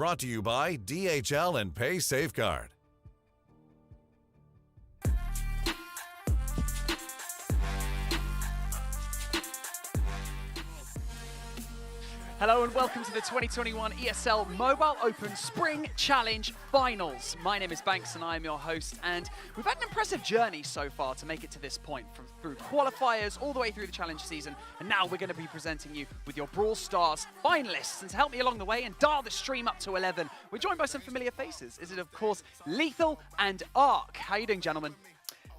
Brought to you by DHL and Pay Safeguard. Hello and welcome to the 2021 ESL Mobile Open Spring Challenge Finals. My name is Banks and I am your host, and we've had an impressive journey so far to make it to this point, through qualifiers all the way through the challenge season, and now we're going to be presenting you with your Brawl Stars finalists. And to help me along the way and dial the stream up to 11, we're joined by some familiar faces. Is it, of course, Lethal and Ark? How are you doing, gentlemen?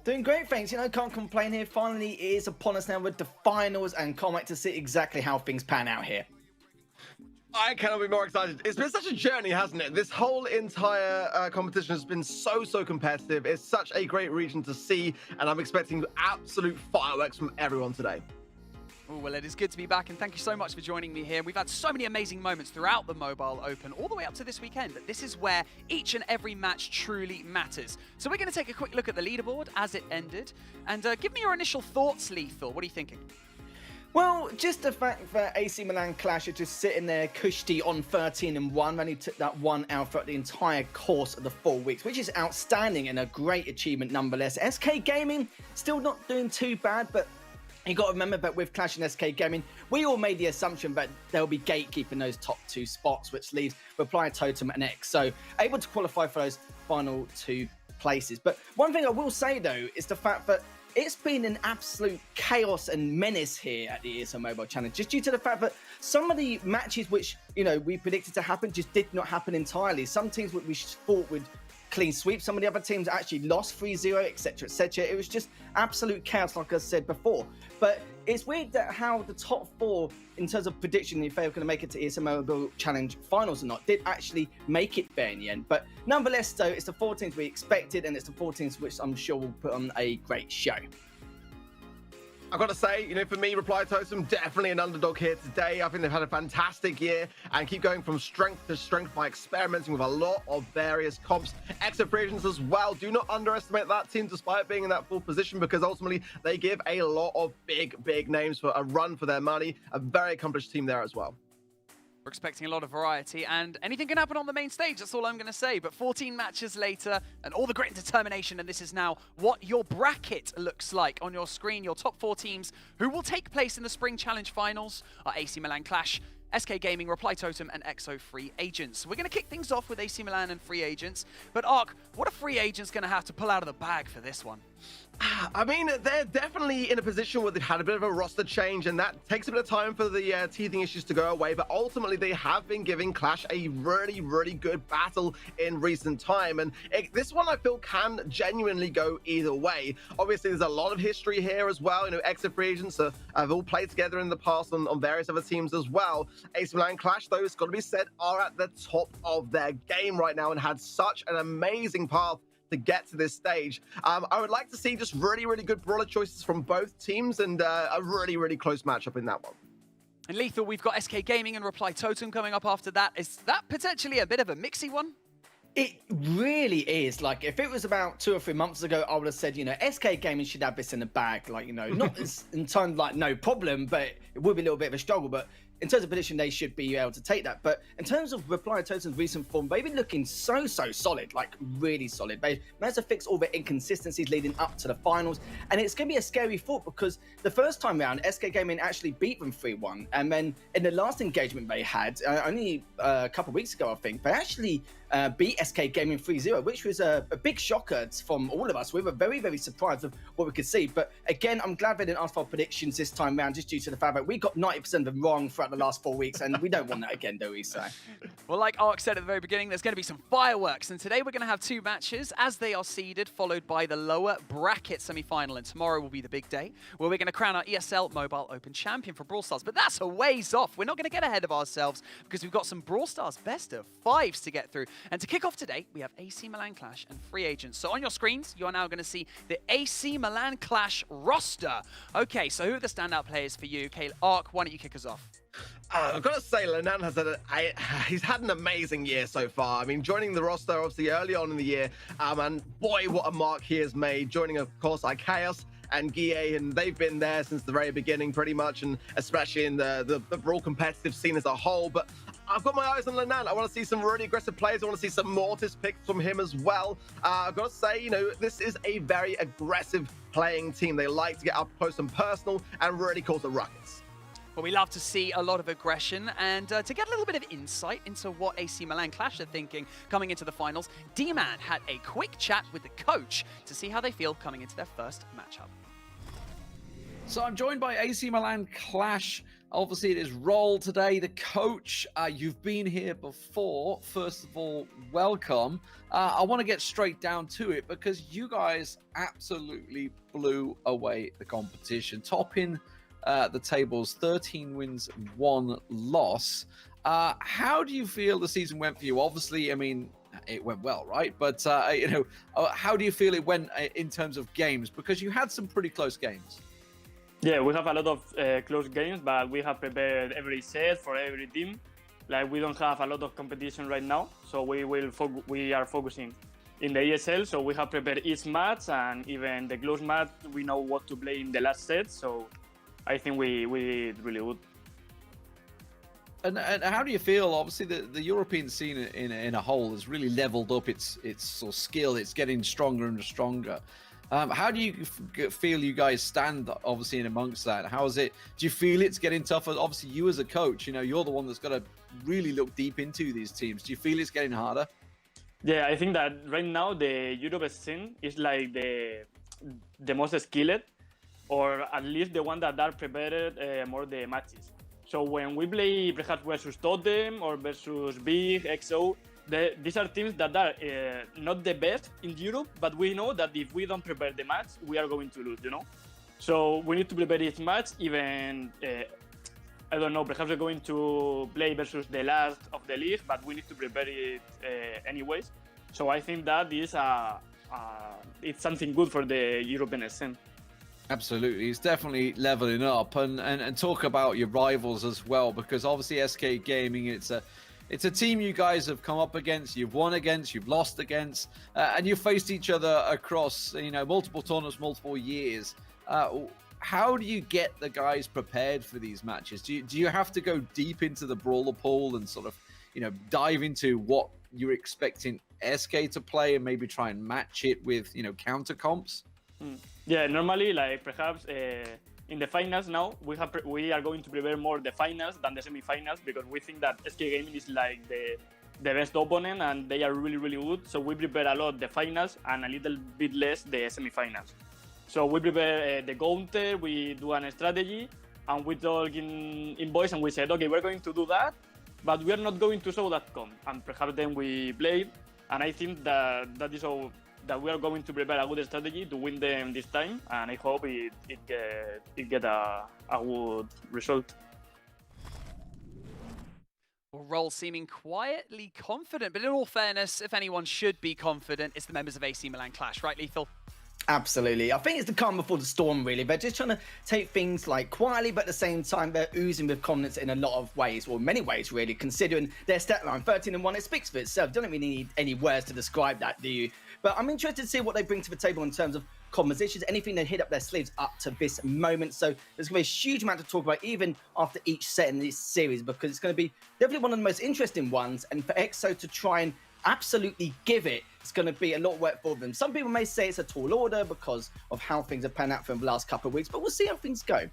Doing great, thanks. Can't complain here. Finally, it is upon us now with the finals, and can't wait to see exactly how things pan out here. I cannot be more excited. It's been such a journey, hasn't it? This whole entire competition has been so competitive. It's such a great region to see, and I'm expecting absolute fireworks from everyone today. Oh, well, it is good to be back, and thank you so much for joining me here. We've had so many amazing moments throughout the Mobile Open, all the way up to this weekend, but this is where each and every match truly matters. So we're going to take a quick look at the leaderboard as it ended, and give me your initial thoughts, Lethal. What are you thinking? Well, just the fact that AC Milan Clash are just sitting there cushy on 13-1, only took that one out throughout the entire course of the 4 weeks, which is outstanding and a great achievement nonetheless. SK Gaming still not doing too bad, but you got to remember that with Clash and SK Gaming, we all made the assumption that they'll be gatekeeping those top 2 spots, which leaves Reply Totem and X. So able to qualify for those final 2 places. But one thing I will say though is the fact that it's been an absolute chaos and menace here at the ESL Mobile Challenge, just due to the fact that some of the matches which, we predicted to happen just did not happen entirely. Some teams we thought would clean sweep, some of the other teams actually lost 3-0, etc, etc. It was just absolute chaos, like I said before. But it's weird that how the top 4, in terms of prediction if they were going to make it to ESL Mobile Challenge Finals or not, did actually make it there in the end. But nonetheless, though, it's the 4 teams we expected, and it's the 4 teams which I'm sure will put on a great show. I've got to say, for me, Reply Totem, definitely an underdog here today. I think they've had a fantastic year and keep going from strength to strength by experimenting with a lot of various comps. Exit free agents as well. Do not underestimate that team despite being in that 4th position, because ultimately they give a lot of big names for a run for their money. A very accomplished team there as well. We're expecting a lot of variety, and anything can happen on the main stage, that's all I'm going to say. But 14 matches later, and all the grit and determination, and this is now what your bracket looks like on your screen. Your top 4 teams who will take place in the Spring Challenge Finals are AC Milan Clash, SK Gaming, Reply Totem, and EXO Free Agents. We're going to kick things off with AC Milan and Free Agents, but Ark, what are Free Agents going to have to pull out of the bag for this one? I mean, they're definitely in a position where they've had a bit of a roster change, and that takes a bit of time for the teething issues to go away. But ultimately, they have been giving Clash a really good battle in recent time. And this one, I feel, can genuinely go either way. Obviously, there's a lot of history here as well. Exit free agents have all played together in the past on various other teams as well. AC Milan Clash, though, it's got to be said, are at the top of their game right now and had such an amazing path to get to this stage. I would like to see just really good brawler choices from both teams, and a really close matchup in that one. And Lethal, we've got SK Gaming and Reply Totem coming up after that. Is that potentially a bit of a mixy one? It really is. Like, if it was about 2 or 3 months ago, I would have said, SK Gaming should have this in the bag. Like, not in terms like no problem, but it would be a little bit of a struggle. But in terms of position, they should be able to take that. But in terms of Reply Totem's recent form, they've been looking so solid, like really solid. They managed to fix all the inconsistencies leading up to the finals. And it's going to be a scary thought, because the first time round, SK Gaming actually beat them 3-1. And then in the last engagement they had, only a couple of weeks ago, I think, they actually beat SK Gaming 3-0, which was a big shocker from all of us. We were very surprised with what we could see. But again, I'm glad they didn't ask for predictions this time round, just due to the fact that we got 90% of them wrong throughout the last 4 weeks, and we don't want that again, do we? So, well, like Ark said at the very beginning, there's going to be some fireworks, and today we're going to have 2 matches as they are seeded, followed by the lower bracket semi-final, and tomorrow will be the big day where we're going to crown our ESL Mobile Open Champion for Brawl Stars. But that's a ways off. We're not going to get ahead of ourselves, because we've got some Brawl Stars best of 5s to get through. And to kick off today, we have AC Milan Clash and Free Agents. So on your screens, you are now going to see the AC Milan Clash roster. Okay, so who are the standout players for you? Okay, Ark, why don't you kick us off? I've got to say, Lenan he's had an amazing year so far. I mean, joining the roster obviously early on in the year, and boy, what a mark he has made. Joining, of course, Chaos and Guille, and they've been there since the very beginning, pretty much, and especially in the Brawl competitive scene as a whole. But I've got my eyes on Lenan. I want to see some really aggressive players. I want to see some Mortis picks from him as well. I've got to say, this is a very aggressive playing team. They like to get up close and personal and really cause the ruckus. Well, we love to see a lot of aggression, and to get a little bit of insight into what AC Milan Clash are thinking coming into the finals, D-Man had a quick chat with the coach to see how they feel coming into their first matchup. So I'm joined by AC Milan Clash. Obviously, it is Roll today. The coach, you've been here before. First of all, welcome. I want to get straight down to it because you guys absolutely blew away the competition, topping the tables, 13 wins, 1 loss. How do you feel the season went for you? Obviously, I mean, it went well, right? But, how do you feel it went in terms of games? Because you had some pretty close games. Yeah, we have a lot of close games, but we have prepared every set for every team. Like, we don't have a lot of competition right now, so we are focusing in the ESL. So we have prepared each match, and even the close match, we know what to play in the last set. So I think we did really good. And how do you feel? Obviously, the European scene in a whole has really leveled up its sort of skill. It's getting stronger and stronger. How do you feel you guys stand, obviously, in amongst that? How is it? Do you feel it's getting tougher? Obviously, you as a coach, you're the one that's got to really look deep into these teams. Do you feel it's getting harder? Yeah, I think that right now the Europe scene is like the most skilled, or at least the one that are prepared more the matches. So when we play perhaps versus Totem or versus Big, XO, these are teams that are not the best in Europe, but we know that if we don't prepare the match, we are going to lose, So we need to prepare each match, even, I don't know, perhaps we're going to play versus the last of the league, but we need to prepare it anyways. So I think that is it's something good for the European scene. Absolutely, it's definitely leveling up, and talk about your rivals as well, because obviously SK Gaming, it's a team you guys have come up against, you've won against, you've lost against, and you've faced each other across multiple tournaments, multiple years. How do you get the guys prepared for these matches? Do you have to go deep into the brawler pool and sort of dive into what you're expecting SK to play and maybe try and match it with counter comps? Yeah, normally, like perhaps in the finals now, we are going to prepare more the finals than the semi-finals, because we think that SK Gaming is like the best opponent and they are really, really good. So we prepare a lot the finals and a little bit less the semi-finals. So we prepare the counter, we do a strategy, and we talk in voice and we said, okay, we're going to do that, but we are not going to show that comp. And perhaps then we played, and I think that is all. That we are going to prepare a good strategy to win them this time, and I hope it get a good result. Well, Roll seeming quietly confident, but in all fairness, if anyone should be confident, it's the members of AC Milan Clash, right, Lethal? Absolutely. I think it's the calm before the storm, really. They're just trying to take things like quietly, but at the same time, they're oozing with confidence in a lot of ways, or many ways, really, considering their stat line, 13-1, it speaks for itself. Don't really need any words to describe that, do you? But I'm interested to see what they bring to the table in terms of compositions, anything they hit up their sleeves up to this moment. So there's going to be a huge amount to talk about even after each set in this series, because it's going to be definitely one of the most interesting ones. And for EXO to try and absolutely give it's going to be a lot of work for them. Some people may say it's a tall order because of how things have panned out for the last couple of weeks, but we'll see how things go.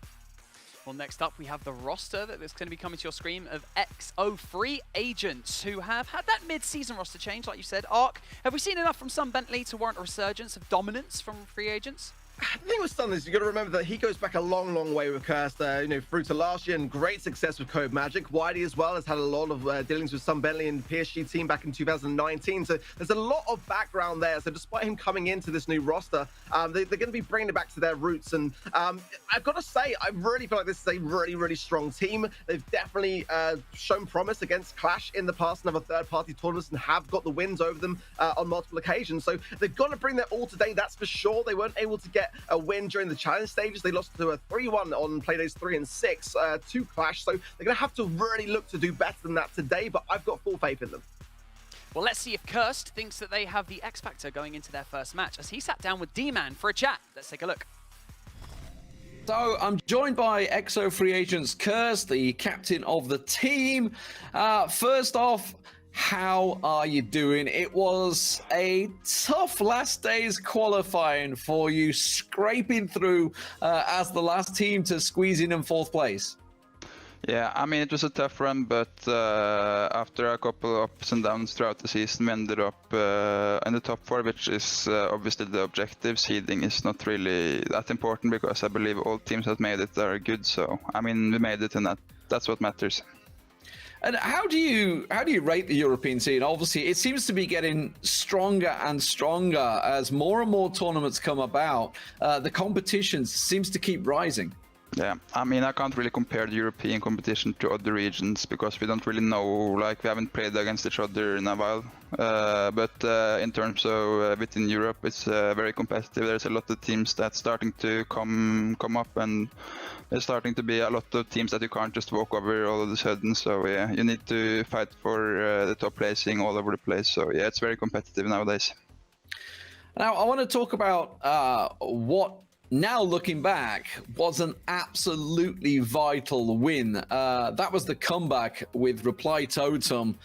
Well, next up, we have the roster that's going to be coming to your screen of XO free agents who have had that mid-season roster change, like you said. Ark, have we seen enough from Sun Bentley to warrant a resurgence of dominance from free agents? The thing with Sun is, you've got to remember that he goes back a long, long way with Cursed, through to last year, and great success with Code Magic. Whitey as well has had a lot of dealings with Sun Bentley and PSG team back in 2019. So there's a lot of background there. So despite him coming into this new roster, they're going to be bringing it back to their roots. And I've got to say, I really feel like this is a really, really strong team. They've definitely shown promise against Clash in the past and other third-party tournaments and have got the wins over them on multiple occasions. So they've got to bring their all today, that's for sure. They weren't able to get a win during the challenge stages. They lost to a 3-1 on playdays 3 and 6 to Clash, so they're going to have to really look to do better than that today, but I've got full faith in them. Well, let's see if Cursed thinks that they have the X Factor going into their first match, as he sat down with D-Man for a chat. Let's take a look. So I'm joined by EXO free agents Curse, the captain of the team. First off, how are you doing? It was a tough last day's qualifying for you, scraping through as the last team to squeeze in 4th place. Yeah, I mean, it was a tough run, but after a couple of ups and downs throughout the season, we ended up in the top 4, which is obviously the objective. Seeding is not really that important because I believe all teams that made it are good. So, I mean, we made it, and that's what matters. And how do you rate the European scene? Obviously, it seems to be getting stronger and stronger as more and more tournaments come about. The competition seems to keep rising. Yeah, I mean, I can't really compare the European competition to other regions because we don't really know, like, we haven't played against each other in a while. But in terms of within Europe, it's very competitive. There's a lot of teams that's starting to come up, and there's starting to be a lot of teams that you can't just walk over all of a sudden. So yeah, you need to fight for the top placing all over the place. So yeah, it's very competitive nowadays. Now, I want to talk about what, now looking back, was an absolutely vital win. That was the comeback with Reply Totem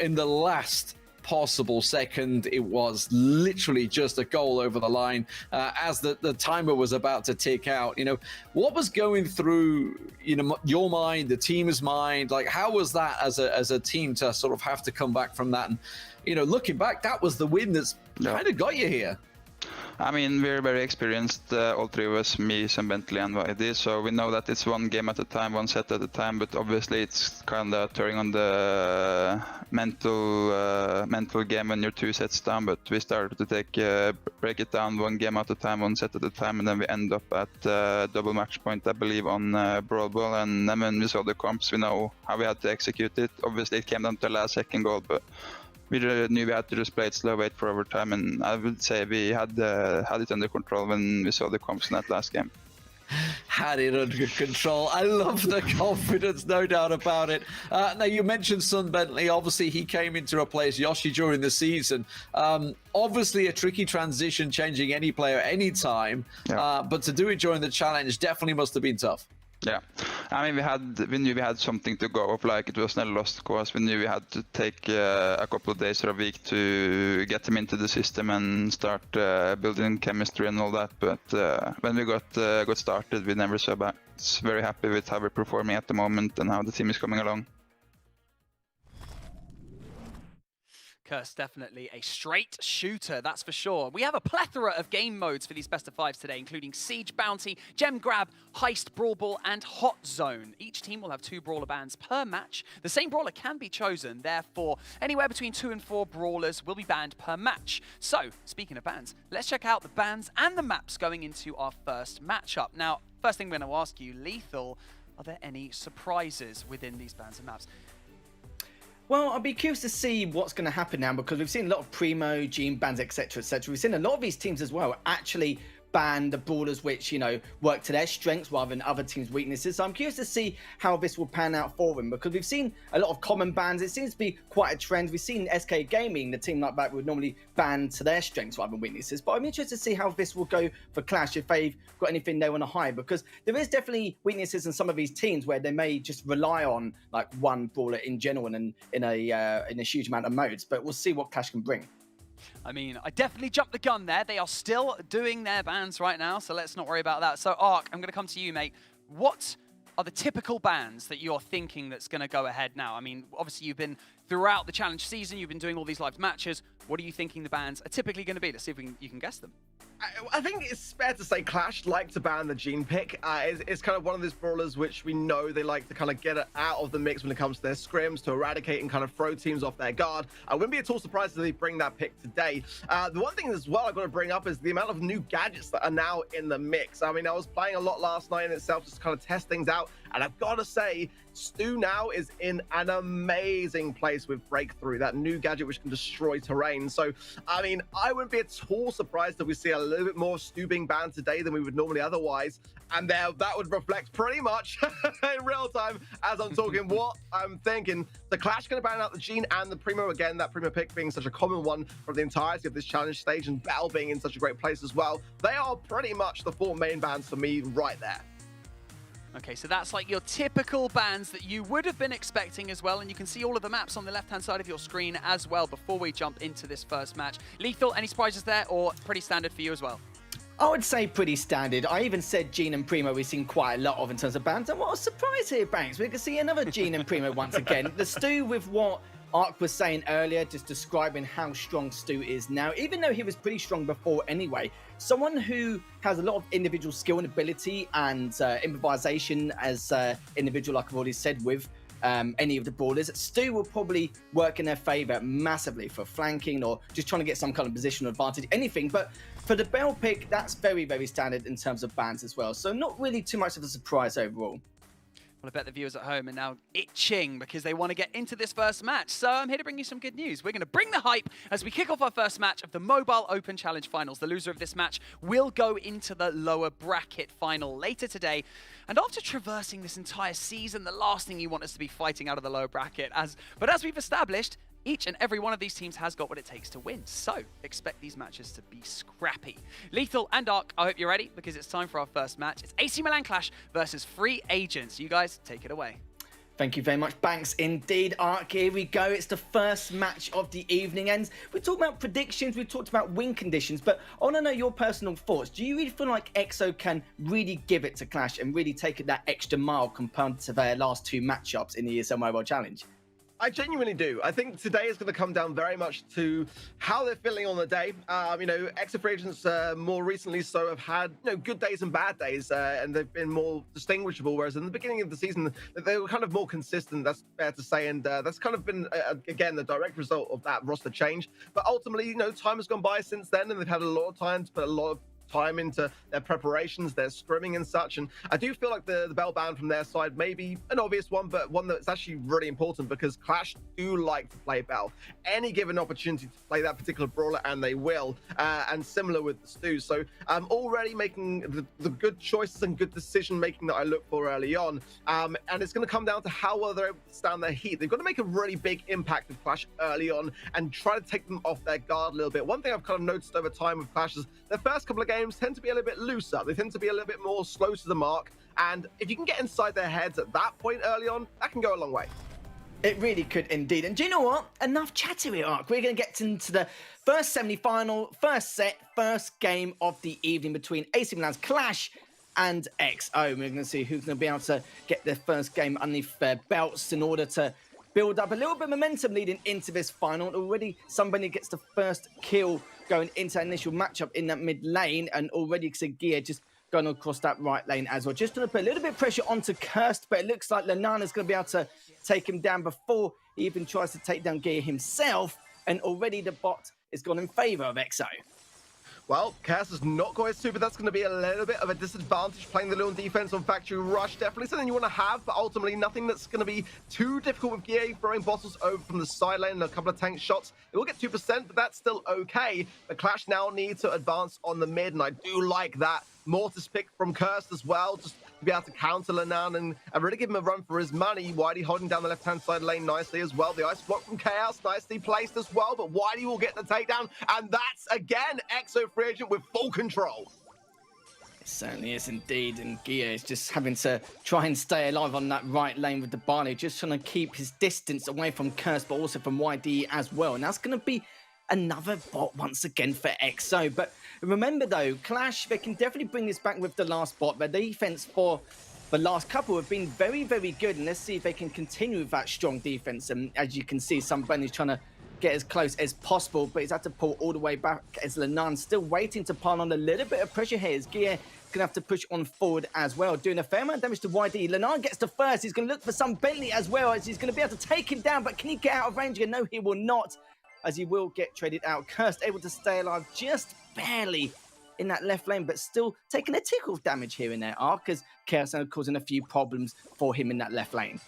in the last possible second. It was literally just a goal over the line as the timer was about to tick out. You know, what was going through, you know, your mind, the team's mind? Like, how was that as a team to sort of have to come back from that? And, you know, looking back, that was the win that's kind of got you here. I mean, we're very experienced, all three of us, me, Sam Bentley and YD, so we know that it's one game at a time, one set at a time, but obviously it's kind of turning on the mental game when you're 2 sets down, but we started to break it down one game at a time, one set at a time, and then we end up at double match point, I believe, on Brawl Ball, and then when we saw the comps, we know how we had to execute it. Obviously it came down to the last second goal, but we knew we had to just play it slow, wait for overtime, and I would say we had it under control when we saw the comps in that last game. Had it under control. I love the confidence, no doubt about it. Now, you mentioned Sun Bentley. Obviously, he came in to replace Yoshi during the season. Obviously, a tricky transition, changing any player any time. Yeah. But to do it during the challenge definitely must have been tough. Yeah, I mean, we knew we had something to go off, like it wasn't a lost cause. We knew we had to take a couple of days or a week to get them into the system and start building chemistry and all that. But when we got started, we never saw back. It's very happy with how we're performing at the moment and how the team is coming along. Curse, definitely a straight shooter, that's for sure. We have a plethora of game modes for these best of fives today, including Siege, Bounty, Gem Grab, Heist, Brawl Ball, and Hot Zone. Each team will have 2 brawler bans per match. The same brawler can be chosen, therefore, anywhere between 2 and 4 brawlers will be banned per match. So, speaking of bans, let's check out the bans and the maps going into our first matchup. Now, first thing we're going to ask you, Lethal, are there any surprises within these bans and maps? Well, I'll be curious to see what's going to happen now, because we've seen a lot of Primo, Gene bans, etc., etc. We've seen a lot of these teams as well actually ban the brawlers which, you know, work to their strengths rather than other teams' weaknesses. So I'm curious to see how this will pan out for them, because we've seen a lot of common bans. It seems to be quite a trend. We've seen SK Gaming, the team like that, would normally ban to their strengths rather than weaknesses. But I'm interested to see how this will go for Clash, if they've got anything they want to hide, because there is definitely weaknesses in some of these teams where they may just rely on like one brawler in general and in a huge amount of modes. But we'll see what Clash can bring. I mean, I definitely jumped the gun there. They are still doing their bans right now, so let's not worry about that. So, Ark, I'm going to come to you, mate. What are the typical bans that you're thinking that's going to go ahead now? I mean, obviously, you've been throughout the challenge season, you've been doing all these live matches. What are you thinking the bans are typically going to be? Let's see if you can guess them. I think it's fair to say Clash like to ban the Gene pick. It's kind of one of those brawlers which we know they like to kind of get it out of the mix when it comes to their scrims, to eradicate and kind of throw teams off their guard. I wouldn't be at all surprised if they bring that pick today. The one thing as well I've got to bring up is the amount of new gadgets that are now in the mix. I mean, I was playing a lot last night in itself, just to kind of test things out, and I've got to say, Stu now is in an amazing place with Breakthrough, that new gadget which can destroy terrain. So, I mean, I wouldn't be at all surprised if we see a little bit more Stu being banned today than we would normally otherwise. And that would reflect pretty much in real time as I'm talking what I'm thinking. The Clash going to ban out the Gene and the Primo again, that Primo pick being such a common one for the entirety of this challenge stage, and Bell being in such a great place as well. They are pretty much the 4 main bans for me right there. Okay, so that's like your typical bans that you would have been expecting as well, and you can see all of the maps on the left-hand side of your screen as well before we jump into this first match. Lethal, any surprises there, or pretty standard for you as well? I would say pretty standard. I even said Gene and Primo we've seen quite a lot of in terms of bans, and what a surprise here, Banks. We can see another Gene and Primo once again. The Stu with what Ark was saying earlier, just describing how strong Stu is now, even though he was pretty strong before anyway. Someone who has a lot of individual skill and ability and improvisation as individual, like I've already said, with any of the brawlers. Stu will probably work in their favour massively for flanking or just trying to get some kind of positional advantage, anything. But for the Bell pick, that's very, very standard in terms of bans as well. So not really too much of a surprise overall. Well, I bet the viewers at home are now itching because they want to get into this first match. So I'm here to bring you some good news. We're going to bring the hype as we kick off our first match of the Mobile Open Challenge Finals. The loser of this match will go into the lower bracket final later today. And after traversing this entire season, the last thing you want is to be fighting out of the lower bracket. But as we've established, each and every one of these teams has got what it takes to win. So expect these matches to be scrappy. Lethal and Ark, I hope you're ready because it's time for our first match. It's AC Milan Clash versus Free Agents. You guys take it away. Thank you very much, Banks. Indeed, Ark, here we go. It's the first match of the evening, and we talked about predictions, we talked about win conditions, but I want to know your personal thoughts. Do you really feel like EXO can really give it to Clash and really take it that extra mile compared to their last two matchups in the ESL Mobile Challenge? I genuinely do. I think today is going to come down very much to how they're feeling on the day. EXO Free Agents more recently so have had good days and bad days, and they've been more distinguishable. Whereas in the beginning of the season, they were kind of more consistent. That's fair to say, and that's kind of been again the direct result of that roster change. But ultimately, time has gone by since then, and they've had a lot of time to put a lot of time into their preparations, their scrimming and such. And I do feel like the Bell ban from their side may be an obvious one, but one that's actually really important because Clash do like to play Bell. Any given opportunity to play that particular brawler, and they will. And similar with the Stu. So I'm already making the good choices and good decision making that I look for early on. And it's going to come down to how well they're able to stand their heat. They've got to make a really big impact with Clash early on and try to take them off their guard a little bit. One thing I've kind of noticed over time with Clash is their first couple of games tend to be a little bit looser. They tend to be a little bit more slow to the mark. And if you can get inside their heads at that point early on, that can go a long way. It really could indeed. And do you know what? Enough chattery, Ark. We're going to get into the first semi-final, first set, first game of the evening between AC Milan's Clash and EXO. We're going to see who's going to be able to get their first game underneath their belts in order to build up a little bit of momentum leading into this final. Already somebody gets the first kill going into that initial matchup in that mid lane, and already Gear just going across that right lane as well. Just going to put a little bit of pressure onto Cursed, but it looks like Lanana's going to be able to take him down before he even tries to take down Gear himself, and already the bot is gone in favour of EXO. Well, Chaos is not quite super. That's going to be a little bit of a disadvantage playing the little defense on Factory Rush. Definitely something you want to have, but ultimately nothing that's going to be too difficult with Gear throwing bottles over from the side lane and a couple of tank shots. It will get 2%, but that's still okay. The Clash now need to advance on the mid, and I do like that Mortis pick from Cursed as well, just to be able to counter Lanan and really give him a run for his money. Whitey holding down the left-hand side lane nicely as well. The ice block from Chaos, nicely placed as well, but Whitey will get the takedown, and that's, again, EXO Free Agent with full control. It certainly is indeed, and Gia is just having to try and stay alive on that right lane with the Barney, just trying to keep his distance away from Curse, but also from YD as well, and that's going to be another bot once again for EXO. But remember though, Clash, they can definitely bring this back with the last bot. Their defense for the last couple have been very, very good, and let's see if they can continue with that strong defense. And as you can see, Sunburn trying to get as close as possible, but he's had to pull all the way back as Lanan still waiting to pile on a little bit of pressure here. As Gia gonna have to push on forward as well, doing a fair amount of damage to YD. Lanan gets the first. He's gonna look for some Bentley as well, as he's gonna be able to take him down, but can he get out of range again? No, he will not, as he will get traded out. Cursed able to stay alive just barely in that left lane, but still taking a tickle of damage here and there, because Chaos are causing a few problems for him in that left lane.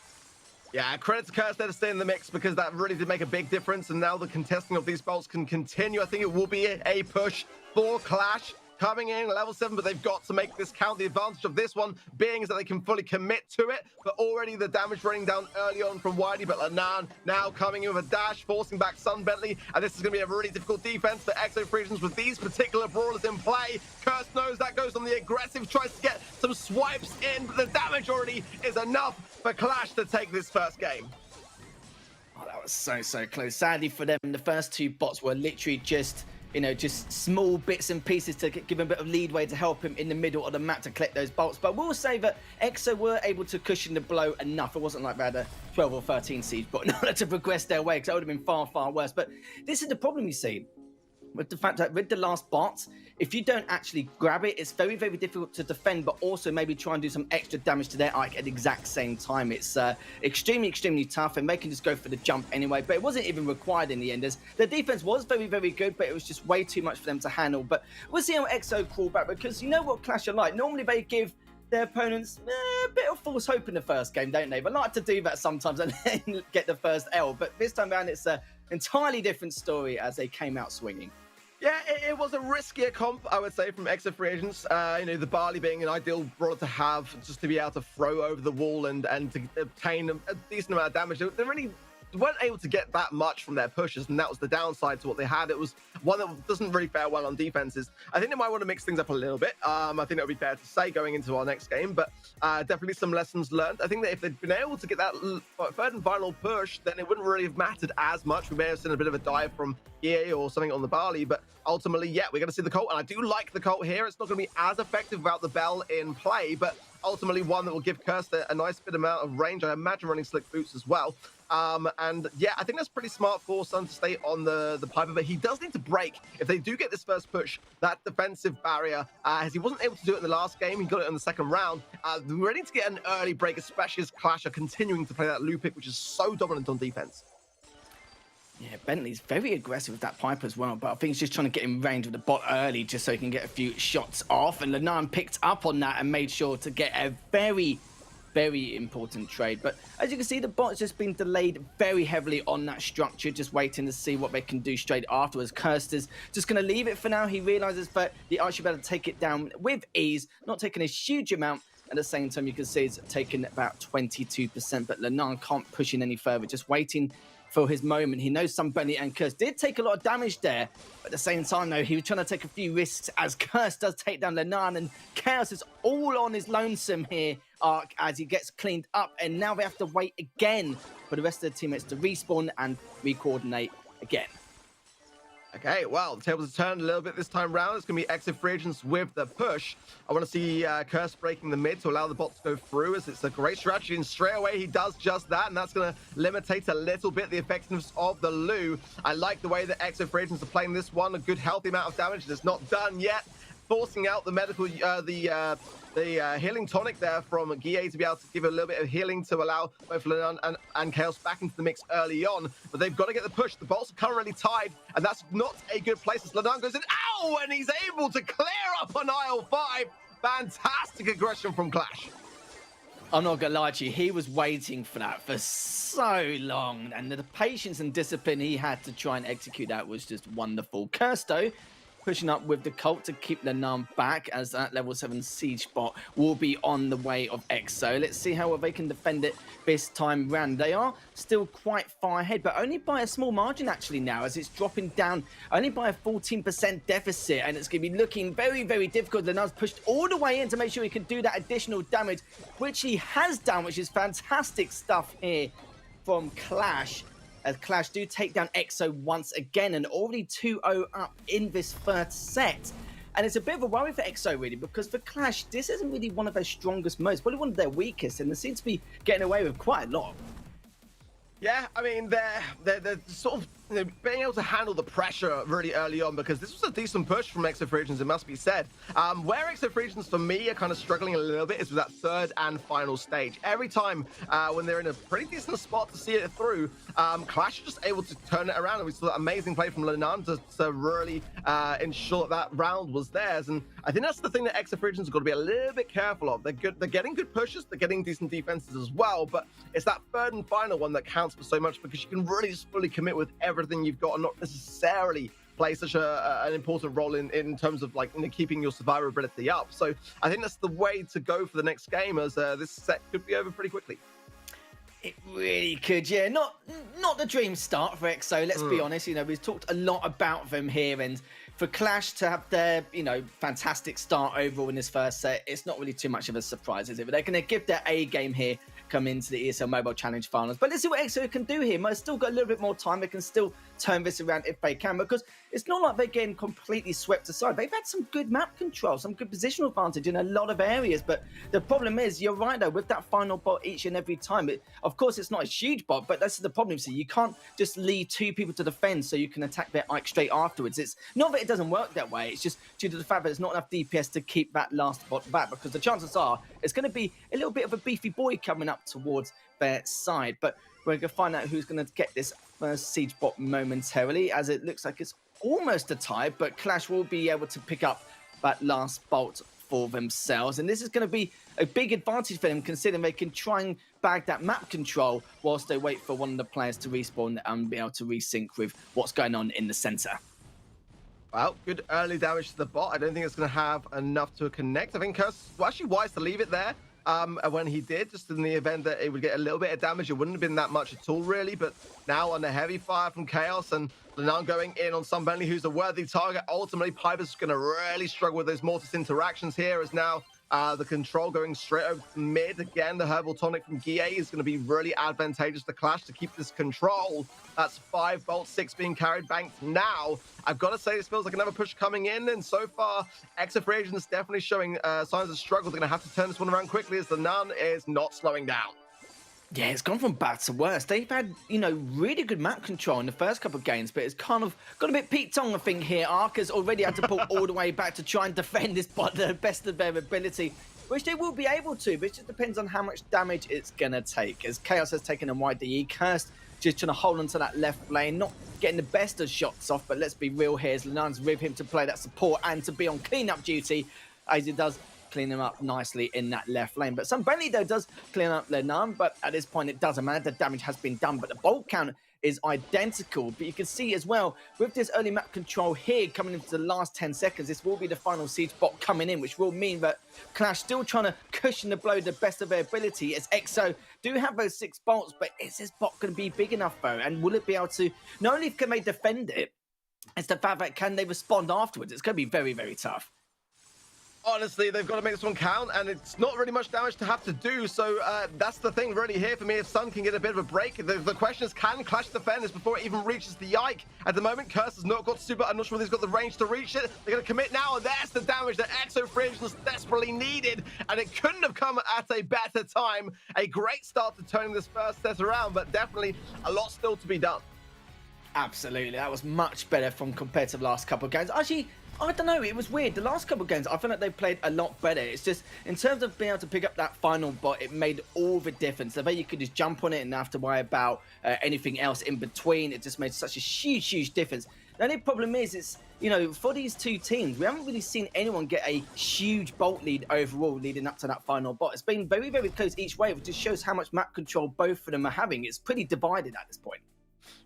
Yeah, credit to Curse there to stay in the mix, because that really did make a big difference, and now the contesting of these bolts can continue. I think it will be a push for Clash. coming in level 7, but they've got to make this count. The advantage of this one being is that they can fully commit to it, but already the damage running down early on from Wiley, but Lanan now coming in with a dash, forcing back Sun Bentley, and this is going to be a really difficult defense for Exo Frisians with these particular brawlers in play. Curse knows that goes on the aggressive, tries to get some swipes in, but the damage already is enough for Clash to take this first game. Oh, that was so close. Sadly for them, the first two bots were literally just, you know, just small bits and pieces to give him a bit of leadway to help him in the middle of the map to collect those bolts. But we'll say that EXO were able to cushion the blow enough. It wasn't like they had a 12 or 13 siege bot in order to progress their way, because that would have been far worse. But this is the problem you see with the fact that with the last bot, if you don't actually grab it, it's very difficult to defend, but also maybe try and do some extra damage to their Ike at the exact same time. It's extremely tough, and they can just go for the jump anyway, but it wasn't even required in the end, as the defense was very good, but it was just way too much for them to handle. But we'll see how EXO crawl back, because you know what Clash are like. Normally they give their opponents a bit of false hope in the first game, don't they? They like to do that sometimes and then get the first L, but this time around it's an entirely different story as they came out swinging. Yeah, it was a riskier comp, I would say, from Exo Free Agents. You know, the Barley being an ideal brawler to have, just to be able to throw over the wall and to obtain a decent amount of damage. They really weren't able to get that much from their pushes, and that was the downside to what they had. It was one that doesn't really fare well on defenses. I think they might want to mix things up a little bit. I think that would be fair to say going into our next game, but definitely some lessons learned. I think that if they'd been able to get that third and final push, then it wouldn't really have mattered as much. We may have seen a bit of a dive from EA or something on the Barley, but ultimately, yeah, we're going to see the Colt, and I do like the Colt here. It's not going to be as effective without the Bell in play, but ultimately one that will give Kirsten a nice bit amount of range. I imagine running slick boots as well. And yeah, I think that's pretty smart for Sun to stay on the Piper, but he does need to break if they do get this first push, that defensive barrier, as he wasn't able to do it in the last game. He got it in the second round. We're ready to get an early break, especially as Clash are continuing to play that loop pick, which is so dominant on defense. Yeah, Bentley's very aggressive with that Piper as well, but I think he's just trying to get in range with the bot early just so he can get a few shots off, and Lanan picked up on that and made sure to get a very important trade. But as you can see, the bot's just been delayed very heavily on that structure, just waiting to see what they can do straight afterwards. Kirster's just going to leave it for now. He realizes that the Archie better take it down with ease, not taking a huge amount. At the same time, you can see it's taken about 22%, but Lanan can't push in any further, just waiting for his moment. He knows some Bentley and Curse did take a lot of damage there, but at the same time though, he was trying to take a few risks as Curse does take down Lanan, and Chaos is all on his lonesome here as he gets cleaned up, and now they have to wait again for the rest of the teammates to respawn and re-coordinate again. Okay, well, the tables have turned a little bit this time round. It's going to be Exo Free Agents with the push. I want to see Curse breaking the mid to allow the bot to go through, as it's a great strategy, and straight away he does just that, and that's going to limitate a little bit the effectiveness of the Lu. I like the way that Exo Free Agents are playing this one, a good healthy amount of damage that's not done yet, forcing out the medical, the healing tonic there from Guille to be able to give a little bit of healing to allow both Lanan and Chaos back into the mix early on. But they've got to get the push. The bolts are currently tied, and that's not a good place as Lanan goes in. Ow! And he's able to clear up on aisle 5. Fantastic aggression from Clash. I'm not gonna lie to you, he was waiting for that for so long, and the patience and discipline he had to try and execute that was just wonderful. Kirsto pushing up with the Colt to keep Lanan back, as that level 7 siege bot will be on the way of EXO. Let's see how they can defend it this time round. They are still quite far ahead, but only by a small margin actually now, as it's dropping down only by a 14% deficit, and it's going to be looking very difficult. Lanan's pushed all the way in to make sure he can do that additional damage, which he has done, which is fantastic stuff here from Clash. As Clash do take down EXO once again, and already 2-0 up in this first set. And it's a bit of a worry for EXO, really, because for Clash, this isn't really one of their strongest modes, probably one of their weakest, and they seem to be getting away with quite a lot. Yeah, I mean, they're sort of being able to handle the pressure really early on, because this was a decent push from Exo Free Agents, it must be said. Where Exo Free Agents, for me, are kind of struggling a little bit is with that third and final stage. Every time when they're in a pretty decent spot to see it through, Clash are just able to turn it around, and we saw that amazing play from Lanan to really ensure that round was theirs. And I think that's the thing that Exo Free Agents have got to be a little bit careful of. They're getting good pushes, they're getting decent defenses as well, but it's that third and final one that counts for so much, because you can really just fully commit with everything you've got and not necessarily play such an important role in terms of like keeping your survivability up. So I think that's the way to go for the next game, as this set could be over pretty quickly. It really could, yeah. Not the dream start for EXO, let's be honest. You know, we've talked a lot about them here, and for Clash to have their, you know, fantastic start overall in this first set, it's not really too much of a surprise, is it? But they're going to give their A game here coming into the ESL Mobile Challenge Finals. But let's see what EXO can do here. They've still got a little bit more time. They can still turn this around if they can, because it's not like they're getting completely swept aside. They've had some good map control, some good positional advantage in a lot of areas. But the problem is, you're right though, with that final bot each and every time, of course it's not a huge bot, but that's the problem. So you can't just leave two people to defend so you can attack their Ike straight afterwards. It's not that it doesn't work that way, it's just due to the fact that there's not enough DPS to keep that last bot back, because the chances are it's going to be a little bit of a beefy boy coming up towards their side. But we're going to find out who's going to get this first siege bot momentarily, as it looks like it's almost a tie, but Clash will be able to pick up that last bolt for themselves. And this is going to be a big advantage for them, considering they can try and bag that map control whilst they wait for one of the players to respawn and be able to resync with what's going on in the center. Well, good early damage to the bot. I don't think it's going to have enough to connect. I think Curse was actually wise to leave it there when he did, just in the event that it would get a little bit of damage. It wouldn't have been that much at all, really. But now under heavy fire from Chaos and Lenan going in on Sunbentley, who's a worthy target. Ultimately, Piper's going to really struggle with those Mortis interactions here, as now the control going straight over to mid. Again, the Herbal Tonic from Guille is going to be really advantageous to Clash to keep this control. That's 5 bolts, 6 being carried banked now. I've got to say, this feels like another push coming in, and so far, EXO Free Agents definitely showing signs of struggle. They're going to have to turn this one around quickly, as the Nun is not slowing down. Yeah, it's gone from bad to worse. They've had, you know, really good map control in the first couple of games, but it's kind of got a bit Pete Tong, I think, here. Arca's already had to pull all the way back to try and defend this bot to the best of their ability, which they will be able to, but it just depends on how much damage it's going to take. As Chaos has taken a YDE, Cursed just trying to hold onto that left lane, not getting the best of shots off, but let's be real here, as Lenan's with him to play that support and to be on clean-up duty, as he does clean him up nicely in that left lane. But Sunbentley, though, does clean up Lenan, but at this point it doesn't matter. The damage has been done, but the bolt count is identical. But you can see as well, with this early map control here coming into the last 10 seconds, this will be the final siege bot coming in, which will mean that Clash still trying to cushion the blow the best of their ability, as EXO do have those 6 bolts, but is this bot going to be big enough, though? And will it be able to, not only can they defend it, it's the fact that can they respond afterwards? It's going to be very, very tough. Honestly, they've got to make this one count, and it's not really much damage to have to do. So that's the thing really here for me. If Sun can get a bit of a break, the question is, can Clash defend this before it even reaches the Yike? At the moment, Curse has not got super. I'm not sure if he's got the range to reach it. They're going to commit now, and there's the damage that EXO Free Agents desperately needed, and it couldn't have come at a better time. A great start to turning this first set around, but definitely a lot still to be done. Absolutely, that was much better from compared to the last couple of games. Actually, I don't know, it was weird. The last couple of games, I feel like they played a lot better. It's just, in terms of being able to pick up that final bot, it made all the difference. The way you could just jump on it and not have to worry about anything else in between, it just made such a huge, huge difference. The only problem is, it's, you know, for these two teams, we haven't really seen anyone get a huge bolt lead overall leading up to that final bot. It's been very, very close each way, which just shows how much map control both of them are having. It's pretty divided at this point.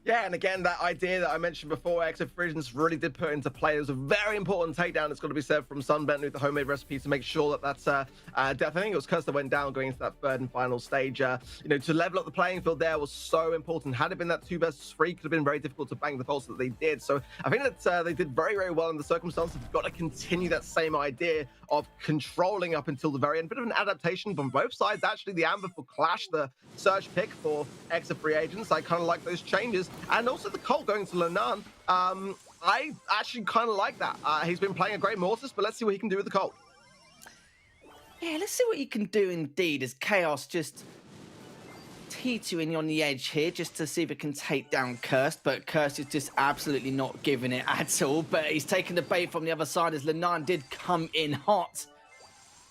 Yeah, and again, that idea that I mentioned before, EXO Free Agents really did put into play. It was a very important takedown. It's got to be said from Sunbentley with the homemade recipe to make sure that that's I think it was Curse that went down going into that third and final stage. You know, to level up the playing field there was so important. Had it been that 2 versus 3, could have been very difficult to bang the pulse that they did. So I think that they did very, very well in the circumstances. They've got to continue that same idea of controlling up until the very end. Bit of an adaptation from both sides. Actually, the Amber for Clash, the Surge pick for EXO Free Agents. I kind of like those changes. And also the Colt going to Lenan. I actually kind of like that. He's been playing a great Mortis, but let's see what he can do with the Colt. Yeah, let's see what he can do indeed, as Chaos just teetering on the edge here just to see if it can take down Cursed, but Cursed is just absolutely not giving it at all. But he's taking the bait from the other side, as Lenan did come in hot,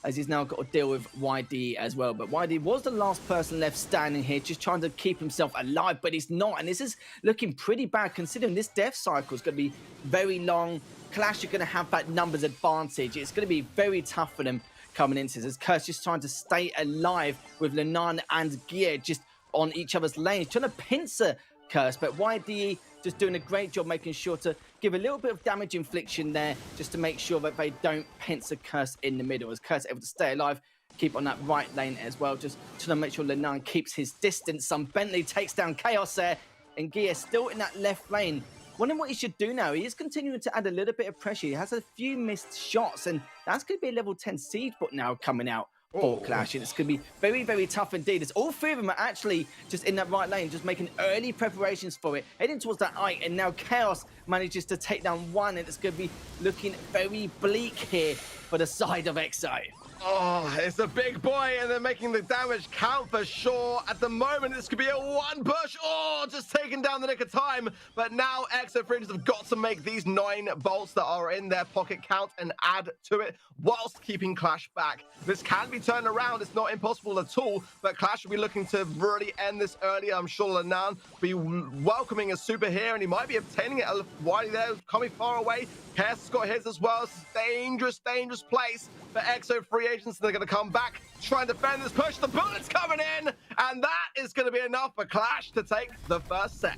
as he's now got to deal with YD as well. But YD was the last person left standing here, just trying to keep himself alive, but he's not. And this is looking pretty bad, considering this death cycle is going to be very long. Clash are going to have that numbers advantage. It's going to be very tough for them coming into this, as Curse just trying to stay alive with Lenan and Gear just on each other's lanes, trying to pincer Curse. But YDE just doing a great job making sure to give a little bit of damage infliction there just to make sure that they don't pincer Curse in the middle. As Curse able to stay alive, keep on that right lane as well, just trying to make sure Lenan keeps his distance. Bentley takes down Chaos there, and Gia still in that left lane. Wondering what he should do now. He is continuing to add a little bit of pressure. He has a few missed shots, and that's going to be a level 10 seed but now coming out for Clash. And it's going to be very, very tough indeed. As all three of them are actually just in that right lane, just making early preparations for it, heading towards that eye, and now Chaos manages to take down one, and it's going to be looking very bleak here for the side of EXO. Oh, it's a big boy, and they're making the damage count for sure. At the moment, this could be a one push. Oh, just taking down the nick of time. But now EXO Fringes have got to make these 9 bolts that are in their pocket count and add to it whilst keeping Clash back. This can be turned around. It's not impossible at all, but Clash will be looking to really end this early. I'm sure Lenan will be welcoming a super here, and he might be obtaining it. Wiley there, coming far away. Chaos has got his as well. It's a dangerous, dangerous place for EXO free agents. They're going to come back, try and defend this push. The bullet's coming in, and that is going to be enough for Clash to take the first set.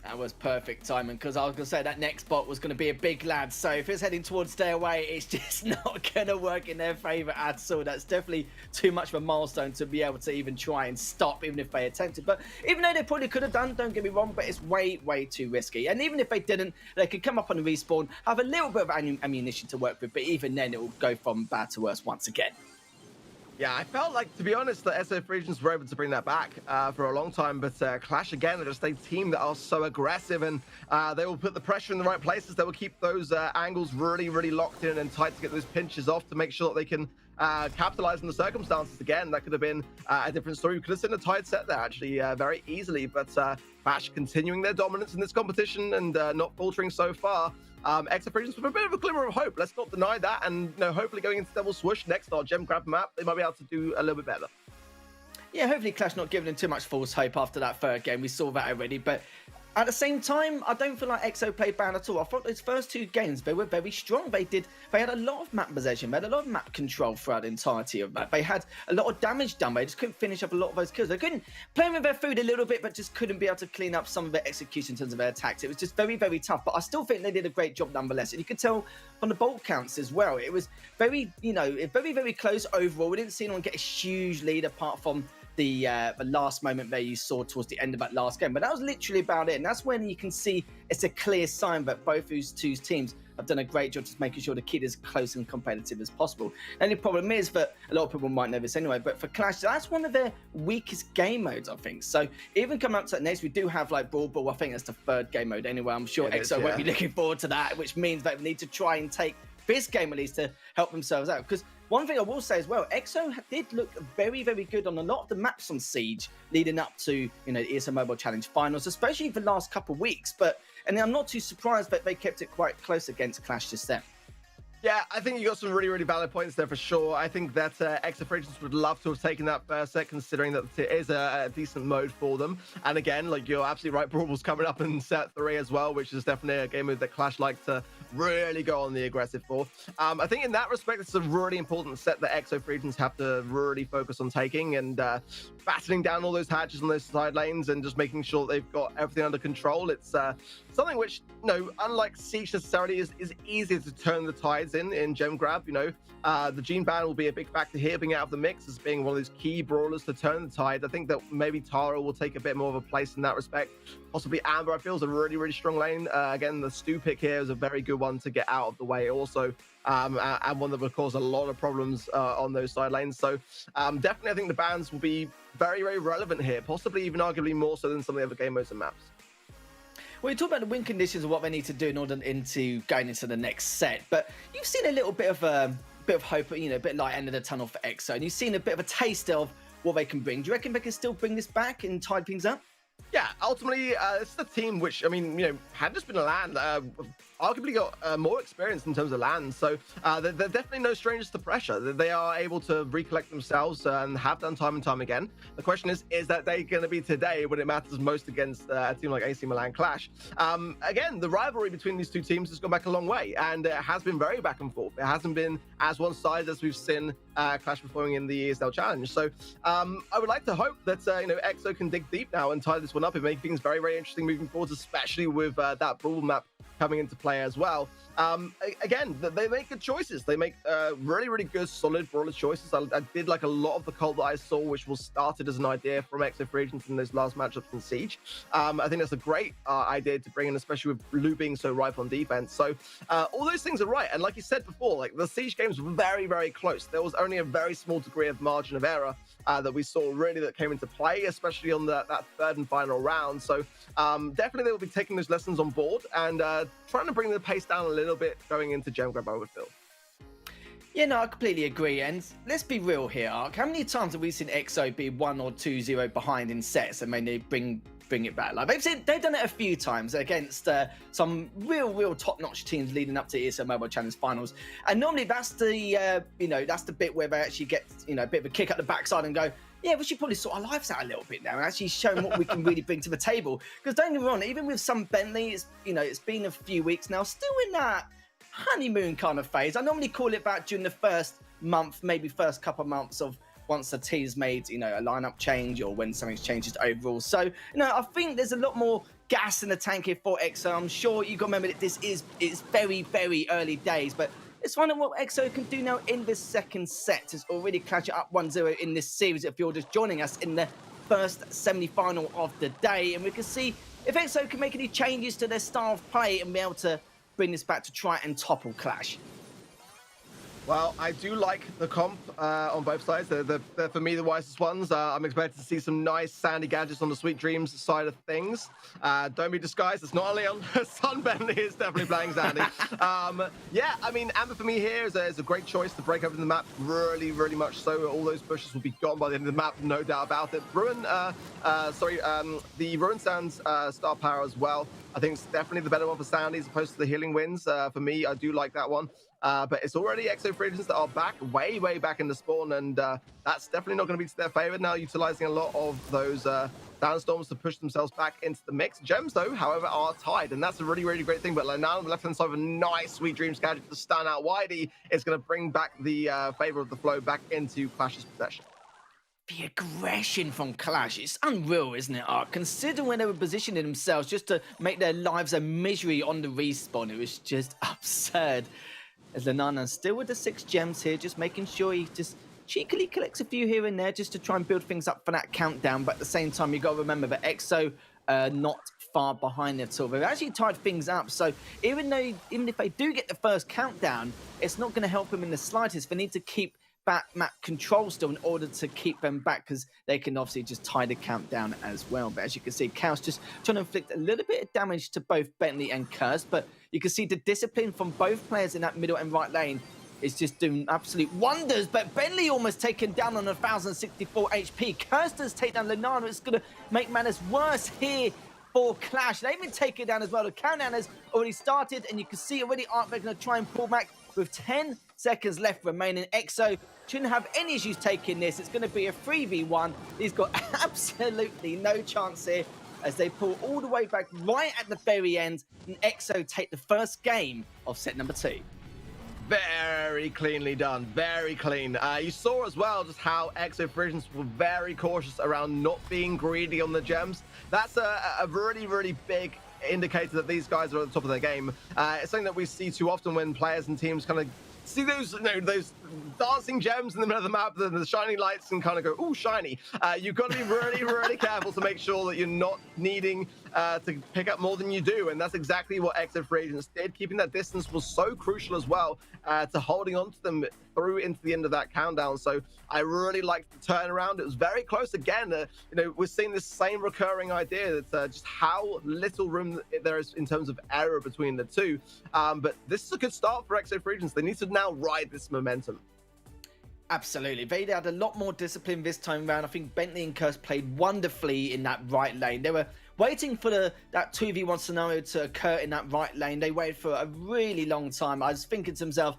That was perfect timing, because I was going to say that next bot was going to be a big lad. So if it's heading towards stay away, it's just not going to work in their favor at all. That's definitely too much of a milestone to be able to even try and stop, even if they attempted. But even though they probably could have done, don't get me wrong, but it's way, way too risky. And even if they didn't, they could come up on the respawn, have a little bit of ammunition to work with, but even then it will go from bad to worse once again. Yeah, I felt like, to be honest, the SF regions were able to bring that back for a long time, but Clash, again, are just a team that are so aggressive, and they will put the pressure in the right places. They will keep those angles really, really locked in and tight to get those pinches off to make sure that they can capitalize on the circumstances. Again, that could have been a different story. We could have seen a tied set there, actually, very easily, but Clash continuing their dominance in this competition and not faltering so far. EXO Regions with a bit of a glimmer of hope. Let's not deny that. And hopefully going into Double Swoosh next our Gem Grab map, they might be able to do a little bit better. Yeah, hopefully Clash not giving them too much false hope after that third game. We saw that already, but at the same time, I don't feel like EXO played bad at all. I thought those first 2 games, they were very strong. They had a lot of map possession. They had a lot of map control throughout the entirety of that. They had a lot of damage done. They just couldn't finish up a lot of those kills. They couldn't play with their food a little bit, but just couldn't be able to clean up some of their execution in terms of their attacks. It was just very, very tough. But I still think they did a great job nonetheless. And you could tell from the bolt counts as well. It was very, very, very close overall. We didn't see anyone get a huge lead apart from the last moment there you saw towards the end of that last game, but that was literally about it. And that's when you can see it's a clear sign that both those 2 teams have done a great job just making sure to keep as close and competitive as possible. The only problem is that a lot of people might know this anyway, but for Clash, that's one of their weakest game modes, I think. So even coming up to that next, we do have like Brawl Ball. I think that's the 3rd game mode anyway. I'm sure EXO won't be looking forward to that, which means they need to try and take this game at least to help themselves out. Because one thing I will say as well, EXO did look very, very good on a lot of the maps on Siege leading up to, the ESL Mobile Challenge finals, especially the last couple of weeks. And I'm not too surprised that they kept it quite close against Clash just then. Yeah, I think you got some really, really valid points there for sure. I think that EXO Regions would love to have taken that first set, considering that it is a decent mode for them. And again, like you're absolutely right, Brawl Ball's coming up in set 3 as well, which is definitely a game mode that Clash like to really go on the aggressive for. I think in that respect, it's a really important set that EXO Regions have to really focus on taking and battening down all those hatches on those side lanes and just making sure that they've got everything under control. It's something which, unlike Siege necessarily, is easier to turn the tides in Gem Grab. The Gene ban will be a big factor here, being out of the mix as being one of those key brawlers to turn the tide. I think that maybe Tara will take a bit more of a place in that respect. Possibly Amber, I feel, is a really, really strong lane. Again, the Stu pick here is a very good one to get out of the way also, and one that will cause a lot of problems on those side lanes. So definitely I think the bans will be very, very relevant here, possibly even arguably more so than some of the other game modes and maps. Well, you talk about the win conditions and what they need to do in order going into the next set, but you've seen a little bit of hope, a bit light end of the tunnel for EXO, and you've seen a bit of a taste of what they can bring. Do you reckon they can still bring this back and tide things up? Yeah, ultimately, it's the team which, had just been a land arguably got more experience in terms of lands, so they're definitely no strangers to pressure. They are able to recollect themselves and have done time and time again. The question is that day going to be today when it matters most against a team like AC Milan Clash? Again, the rivalry between these two teams has gone back a long way, and it has been very back and forth. It hasn't been as one-sided as we've seen Clash performing in the ESL Challenge. So I would like to hope that EXO can dig deep now and tie this one up and make things very, very interesting moving forward, especially with that Brawl map coming into play as well. Again, they make good choices. They make really, really good, solid brawler choices. I did like a lot of the cult that I saw, which was started as an idea from EXO Free Agents in those last matchups in Siege. I think that's a great idea to bring in, especially with Lou being so ripe on defense. So all those things are right. And like you said before, like the Siege games were very, very close. There was only a very small degree of margin of error that we saw really that came into play, especially on that third and final round. So definitely they will be taking those lessons on board and trying to bring the pace down a little bit going into Gem Grab, I would feel. Yeah, no, I completely agree. And let's be real here, Ark. How many times have we seen EXO be 1 or 2-0 behind in sets and then they bring it back? Like they've done it a few times against some real top-notch teams leading up to ESL Mobile Challenge finals. And normally that's the that's the bit where they actually get a bit of a kick at the backside and go, yeah, we should probably sort our lives out a little bit now and actually show them what we can really bring to the table. Because don't get me wrong, even with some Bentley, it's been a few weeks now, still in that honeymoon kind of phase. I normally call it back during the first month, maybe first couple of months of once the team's made, a lineup change or when something's changed overall. So, I think there's a lot more gas in the tank here for EXO. I'm sure you got to remember that it's very, very early days, but let's find out what EXO can do now in this second set. It's already Clash it up 1-0 in this series if you're just joining us in the first semi-final of the day. And we can see if EXO can make any changes to their style of play and be able to bring this back to try and topple Clash. Well, I do like the comp on both sides. They're for me the wisest ones. I'm expected to see some nice sandy gadgets on the Sweet Dreams side of things. Don't be disguised. It's not only on Sun Bentley is definitely playing sandy. Yeah, I mean, Amber for me here is a great choice to break open the map. Really, really much so. All those bushes will be gone by the end of the map, no doubt about it. The Ruin Sands star power as well. I think it's definitely the better one for Sandy as opposed to the Healing Winds. For me, I do like that one. But it's already EXO Free Agents that are back, way back in the spawn, and that's definitely not going to be to their favor now, utilizing a lot of those Sandstorms to push themselves back into the mix. Gems, though, however, are tied, and that's a really, really great thing. But like, now on the left-hand side of a nice Sweet Dreams gadget to stun out Whitey, it's going to bring back the favor of the flow back into Clash's possession. The aggression from Clash, it's unreal, isn't it, Ark? Considering when they were positioning themselves just to make their lives a misery on the respawn, it was just absurd. As Lanana still with the 6 gems here, just making sure he just cheekily collects a few here and there just to try and build things up for that countdown. But at the same time, you got to remember that EXO not far behind at all. They've actually tied things up. So even if they do get the first countdown, it's not going to help them in the slightest. They need to keep back map control still in order to keep them back, because they can obviously just tie the countdown as well. But as you can see, Chaos just trying to inflict a little bit of damage to both Bentley and Cursed, but you can see the discipline from both players in that middle and right lane is just doing absolute wonders. But Bentley almost taken down on 1,064 HP. Cursed does take down Lenana. It's going to make matters worse here for Clash. They've been taken down as well. The countdown has already started, and you can see already Ark they're going to try and pull back with 10 seconds left remaining. EXO shouldn't have any issues taking this. It's going to be a 3v1. He's got absolutely no chance here as they pull all the way back right at the very end, and EXO take the first game of set number 2. Very cleanly done, very clean. You saw as well just how EXO Free Agents were very cautious around not being greedy on the gems. That's a really, really big indicator that these guys are at the top of their game. It's something that we see too often when players and teams kind of see those dancing gems in the middle of the map, the shiny lights, and kind of go, ooh, shiny. You've got to be really, really careful to make sure that you're not needing to pick up more than you do. And that's exactly what EXO Free Agents did. Keeping that distance was so crucial as well to holding on to them through into the end of that countdown. So I really liked the turnaround. It was very close again. We're seeing this same recurring idea that just how little room there is in terms of error between the two. But this is a good start for EXO Free Agents. They need to now ride this momentum. Absolutely. They had a lot more discipline this time around. I think Bentley and Curse played wonderfully in that right lane. They were waiting for that 2v1 scenario to occur in that right lane. They waited for a really long time. I was thinking to myself,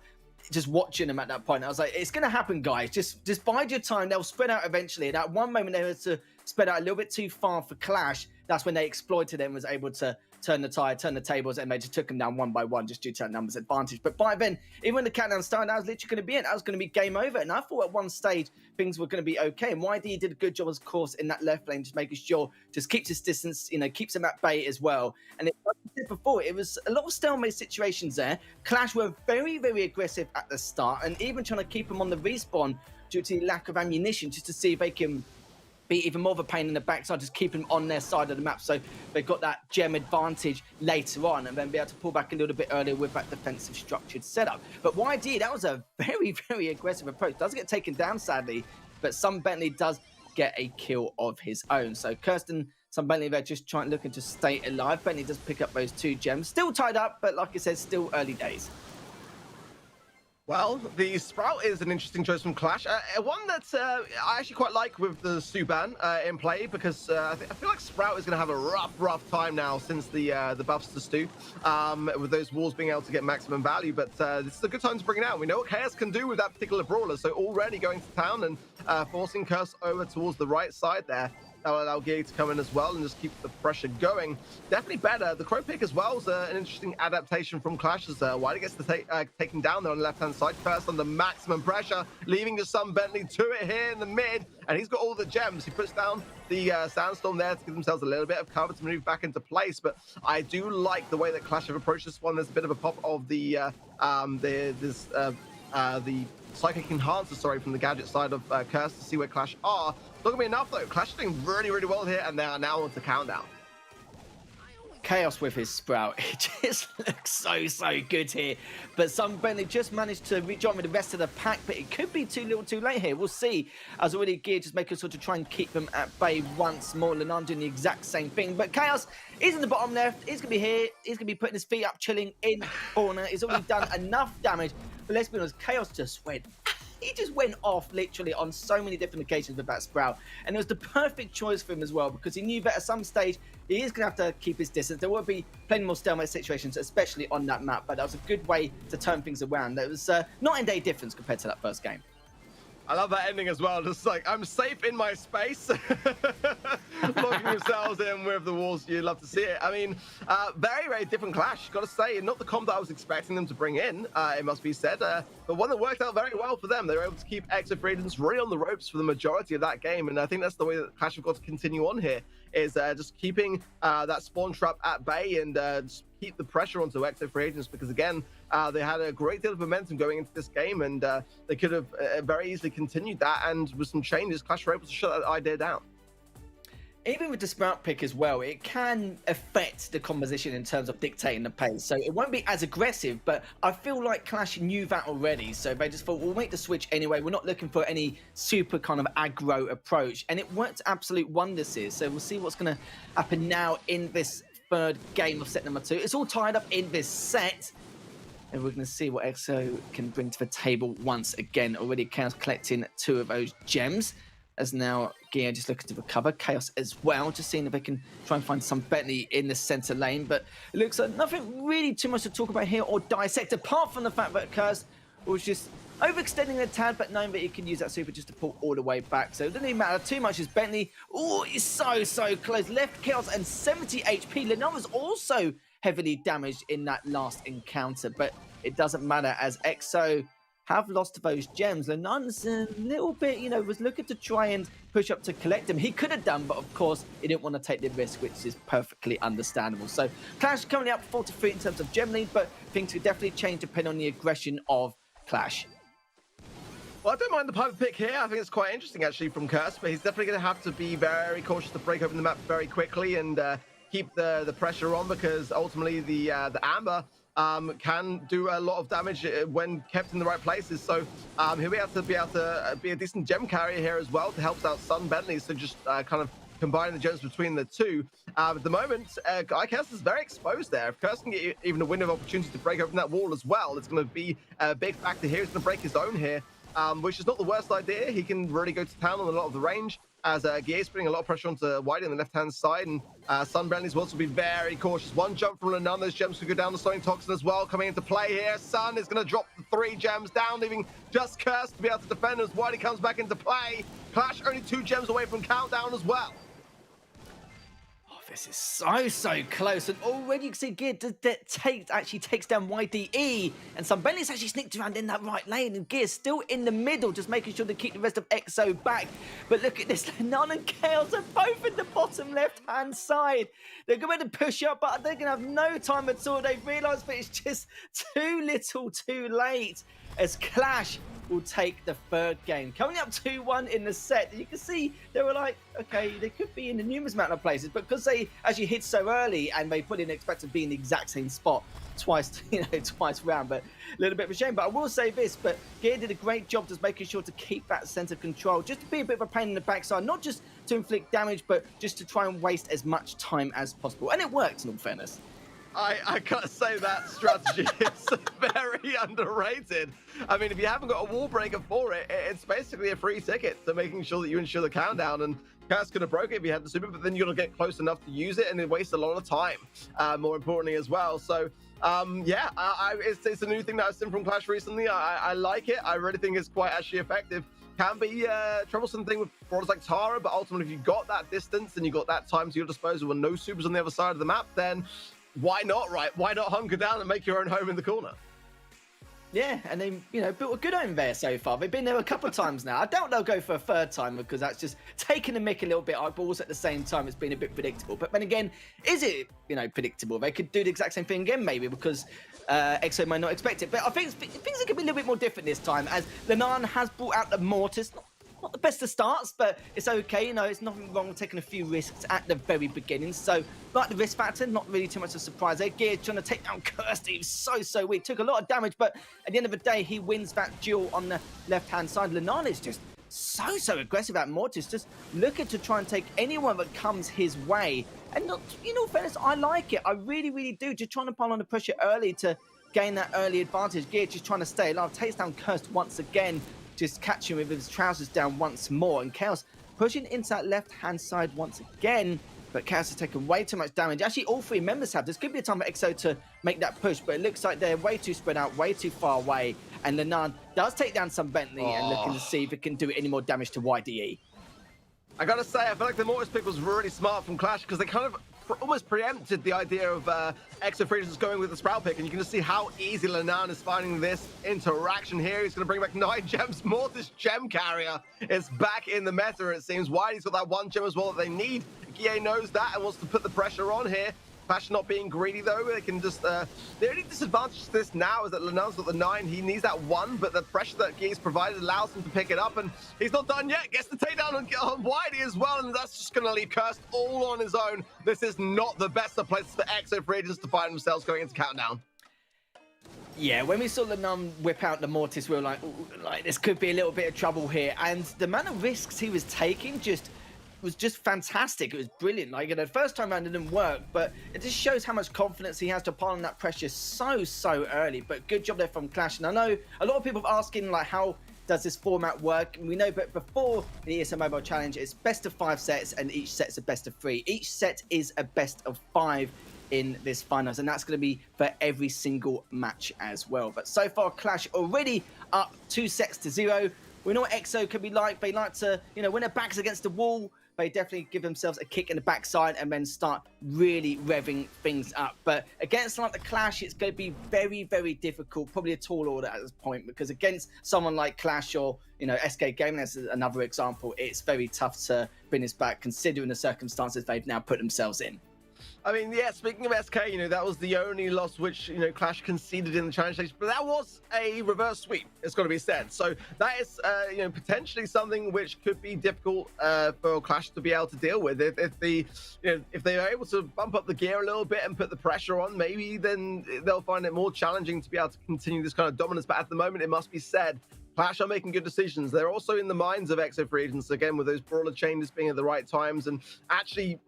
just watching them at that point, I was like, it's going to happen, guys. Just bide your time. They'll spread out eventually. At that one moment, they had to spread out a little bit too far for Clash. That's when they exploited it and was able to turn the tide, turn the tables, and they just took them down one by one just due to that numbers advantage. But by then, even when the countdown started, that was literally going to be it. That was going to be game over. And I thought at one stage, things were going to be okay. And YD did a good job, of course, in that left lane, just making sure, just keeps his distance, keeps him at bay as well. And like I said before, it was a lot of stalemate situations there. Clash were very, very aggressive at the start, and even trying to keep them on the respawn due to the lack of ammunition, just to see if they can be even more of a pain in the backside, just keep them on their side of the map, so they've got that gem advantage later on, and then be able to pull back a little bit earlier with that defensive structured setup. But YD, that was a very, very aggressive approach. Doesn't get taken down, sadly, but Sun Bentley does get a kill of his own. So Kirsten, Sun Bentley, they're just looking to stay alive. Bentley does pick up those 2 gems. Still tied up, but like I said, still early days. Well, the Sprout is an interesting choice from Clash. One that I actually quite like with the Suban in play, because I feel like Sprout is going to have a rough time now since the buffs to Stu, with those walls being able to get maximum value. But this is a good time to bring it out. We know what Chaos can do with that particular brawler, so already going to town and forcing Curse over towards the right side there. That will allow Gig to come in as well and just keep the pressure going. Definitely better. The Crow pick as well is an interesting adaptation from Clash, as Wiley gets to taken down there on the left-hand side. First under maximum pressure, leaving just Sun Bentley to it here in the mid, and he's got all the gems. He puts down the Sandstorm there to give themselves a little bit of cover to move back into place. But I do like the way that Clash have approached this one. There's a bit of a pop of the Psychic Enhancer, from the gadget side of Curse to see where Clash are. Not gonna be enough though. Clash is doing really, really well here, and they are now on to countdown. Chaos with his Sprout. It just looks so good here. But Sun Bentley just managed to rejoin with the rest of the pack, but it could be too little too late here. We'll see. As already Gear just making sure to try and keep them at bay once more. Lenan doing the exact same thing. But Chaos is in the bottom left. He's going to be here. He's going to be putting his feet up, chilling in corner. He's already done enough damage. But let's be honest, Chaos just went. He just went off literally on so many different occasions with that Sprout. And it was the perfect choice for him as well, because he knew that at some stage he is going to have to keep his distance. There will be plenty more stalemate situations, especially on that map, but that was a good way to turn things around. There was night and day difference compared to that first game. I love that ending as well. Just like, I'm safe in my space. Locking yourselves in with the walls. You love to see it. I mean, very, very different Clash. Got to say, not the comp that I was expecting them to bring in, it must be said. But one that worked out very well for them. They were able to keep Exo Freedoms really on the ropes for the majority of that game. And I think that's the way that Clash have got to continue on here, is just keeping that spawn trap at bay and just keep the pressure onto Exo Free Agents, because again, they had a great deal of momentum going into this game, and they could have very easily continued that, and with some changes, Clash were able to shut that idea down. Even with the Sprout pick as well, it can affect the composition in terms of dictating the pace. So it won't be as aggressive, but I feel like Clash knew that already. So they just thought, we'll make the switch anyway. We're not looking for any super kind of aggro approach. And it worked absolute wonders here. So we'll see what's going to happen now in this third game of set number 2. It's all tied up in this set. And we're going to see what EXO can bring to the table once again. Already Chaos collecting 2 of those gems. As now Gia just looking to recover. Chaos as well, just seeing if they can try and find some Bentley in the center lane. But it looks like nothing really too much to talk about here or dissect, apart from the fact that Curse was just overextending a tad, but knowing that he can use that super just to pull all the way back. So it doesn't even matter too much as Bentley. Oh, he's so close. Left Chaos and 70 HP. Lenan was also heavily damaged in that last encounter, but it doesn't matter as EXO have lost those gems. Lenan's a little bit, was looking to try and push up to collect them. He could have done, but of course, he didn't want to take the risk, which is perfectly understandable. So Clash currently up 4-3 in terms of gem lead, but things could definitely change depending on the aggression of Clash. Well, I don't mind the Piper pick here. I think it's quite interesting, actually, from Curse, but he's definitely going to have to be very cautious to break open the map very quickly and keep the pressure on, because ultimately the Amber can do a lot of damage when kept in the right places. So he'll be able to be a decent gem carrier here as well to help out Sun Bentley. So just kind of combining the gems between the two. At the moment, Curse is very exposed there. If Curse can get even a window of opportunity to break open that wall as well, it's going to be a big factor here. He's going to break his own here, which is not the worst idea. He can really go to town on a lot of the range. as Gear's putting a lot of pressure onto Whitey on the left-hand side, and Sunbrenly's wants to be very cautious. One jump from Lenan, those gems could go down the Slowing Toxin as well, coming into play here. Sun is going to drop the 3 gems down, leaving just Curse to be able to defend as Whitey comes back into play. Clash only 2 gems away from Countdown as well. This is so close, and already you can see Gear actually takes down YDE, and Sunbrenly's actually sneaked around in that right lane, and Gear's still in the middle, just making sure to keep the rest of EXO back. But look at this, Lenan and Chaos are both in the bottom left-hand side. They're going to push up, but they're going to have no time at all. They've realised that it's just too little too late, as Clash will take the 3rd game. Coming up 2-1 in the set, you can see they were like, okay, they could be in a numerous amount of places, but because they actually hit so early and they put in expect to be in the exact same spot twice, twice round, but a little bit of a shame. But I will say this, but Gear did a great job just making sure to keep that sense of control, just to be a bit of a pain in the backside, not just to inflict damage, but just to try and waste as much time as possible. And it worked, in all fairness. I gotta say that strategy is very underrated. I mean, if you haven't got a wall breaker for it, it's basically a free ticket to making sure that you ensure the countdown. And Chaos could have broke it if you had the super, but then you gotta get close enough to use it, and it wastes a lot of time, more importantly as well. So yeah, it's a new thing that I've seen from Clash recently. I like it. I really think it's quite actually effective. Can be a troublesome thing with brawlers like Tara, but ultimately if you've got that distance and you've got that time to your disposal and no supers on the other side of the map, then why not, right? Why not hunker down and make your own home in the corner? Yeah, and they, built a good home there so far. They've been there a couple of times now. I doubt they'll go for a 3rd time because that's just taking the mick a little bit. But also at the same time, it's been a bit predictable. But then again, is it, predictable? They could do the exact same thing again, maybe, because EXO might not expect it. But I think things are going to be a little bit more different this time, as Lenan has brought out the Mortis. Not the best of starts, but it's okay. It's nothing wrong with taking a few risks at the very beginning. So, like the risk factor, not really too much of a surprise there. Gear trying to take down Kirsty. He was so weak. Took a lot of damage, but at the end of the day, he wins that duel on the left-hand side. Lenan is just so aggressive at Mortis, just looking to try and take anyone that comes his way. And, not, fairness, I like it. I really do. Just trying to pile on the pressure early to gain that early advantage. Gear just trying to stay alive. Takes down Cursed once again. Just catching with his trousers down once more, and Chaos pushing into that left-hand side once again, but Chaos has taken way too much damage. Actually, all 3 members have. This could be a time for EXO to make that push, but it looks like they're way too spread out, way too far away, and Lenan does take down Sunbrenly and looking to see if it can do any more damage to YDE. I gotta say, I feel like the Mortis pick was really smart from Clash, because they kind of almost preempted the idea of EXO Freezers going with the Sprout pick, and you can just see how easy Lenan is finding this interaction here. He's going to bring back 9 gems. Mortis gem carrier is back in the meta, it seems. Whitey's got that 1 gem as well that they need. Gie knows that and wants to put the pressure on here. Clash not being greedy though, they can just the only disadvantage to this now is that Lenan's got the 9. He needs that 1, but the pressure that Gie's provided allows him to pick it up, and he's not done yet. Gets the takedown on Whitey as well, and that's just going to leave Cursed all on his own. This is not the best of places for EXO free agents to find themselves going into Countdown. Yeah, when we saw Lenan whip out the Mortis, we were like, this could be a little bit of trouble here, and the amount of risks he was taking was just fantastic. It was brilliant. The first time around it didn't work, but it just shows how much confidence he has to pile on that pressure so early. But good job there from Clash. And I know a lot of people are asking, how does this format work? And we know, but before the ESL Mobile Challenge, it's best of 5 sets, and each set's a best of 3. Each set is a best of 5 in this finals, and that's going to be for every single match as well. But so far, Clash already up 2-0. We know what EXO can be like. They like to, when their back's against the wall, they definitely give themselves a kick in the backside and then start really revving things up. But against the Clash, it's going to be very difficult, probably a tall order at this point, because against someone like Clash or, SK Gaming, as another example, it's very tough to bring this back considering the circumstances they've now put themselves in. I mean, yeah, speaking of SK, that was the only loss which, Clash conceded in the challenge stage, but that was a reverse sweep, it's got to be said. So that is, potentially something which could be difficult for Clash to be able to deal with. If they are able to bump up the gear a little bit and put the pressure on, maybe then they'll find it more challenging to be able to continue this kind of dominance. But at the moment, it must be said, Clash are making good decisions. They're also in the minds of EXO free agents, again, with those brawler changes being at the right times and actually,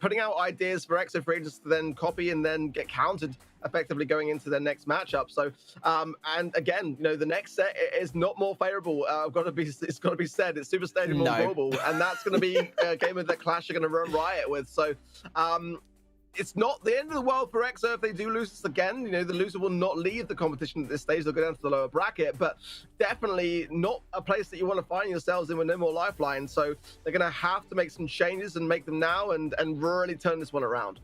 putting out ideas for EXO free agents to then copy and then get countered effectively going into their next matchup. So, and again, you know, the next set is not more favorable. It's got to be said. It's Super Stadium or Brawl Ball, and that's going to be a game that Clash are going to run riot with. So, it's not the end of the world for EXO if they do lose this again. You know, the loser will not leave the competition at this stage. They'll go down to the lower bracket, but definitely not a place that you want to find yourselves in with no more lifeline. So they're going to have to make some changes and make them now and really turn this one around.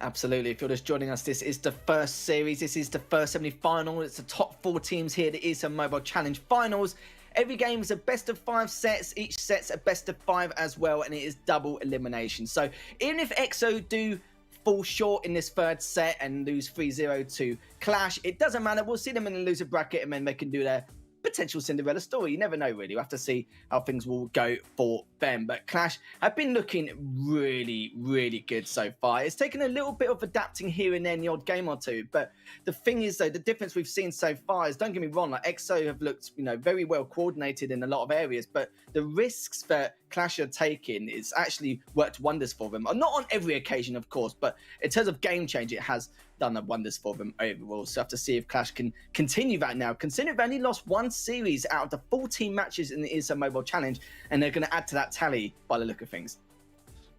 Absolutely. If you're just joining us, this is the first series. This is the first semi-final. It's the top 4 teams here. The ESL Mobile Challenge Finals. Every game is a best of 5 sets. Each set's a best of 5 as well, and it is double elimination. So even if EXO do fall short in this 3rd set and lose 3-0 to Clash, it doesn't matter. We'll see them in the loser bracket, and then they can do their potential Cinderella story. You never know, really. We'll have to see how things will go for them. But Clash have been looking really, really good so far. It's taken a little bit of adapting here and there in the odd game or two. But the thing is, though, the difference we've seen so far is, don't get me wrong, like EXO have looked, you know, very well coordinated in a lot of areas. But the risks that Clash are taking is actually worked wonders for them. Not on every occasion, of course, but in terms of game change, it has done wonders for them overall. So I have to see if Clash can continue that now. Considering they've only lost 1 series out of the 14 matches in the ESL Mobile Challenge, and they're going to add to that tally by the look of things.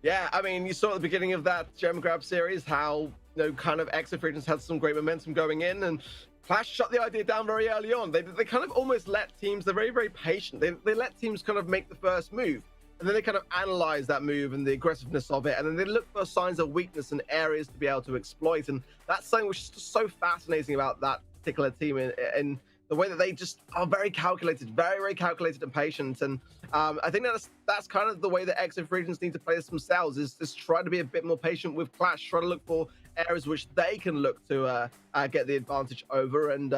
Yeah, I mean, you saw at the beginning of that Gem Grab series how, you know, kind of EXO Regions had some great momentum going in, and Clash shut the idea down very early on. They kind of almost let teams, they're very, very patient. They let teams kind of make the first move. And then they kind of analyze that move and the aggressiveness of it. And then they look for signs of weakness and areas to be able to exploit. And that's something which is just so fascinating about that particular team in the way that they just are very calculated, very, very calculated and patient. And I think that's kind of the way that EXO Regions need to play this themselves, is just try to be a bit more patient with Clash, try to look for areas which they can look to get the advantage over. And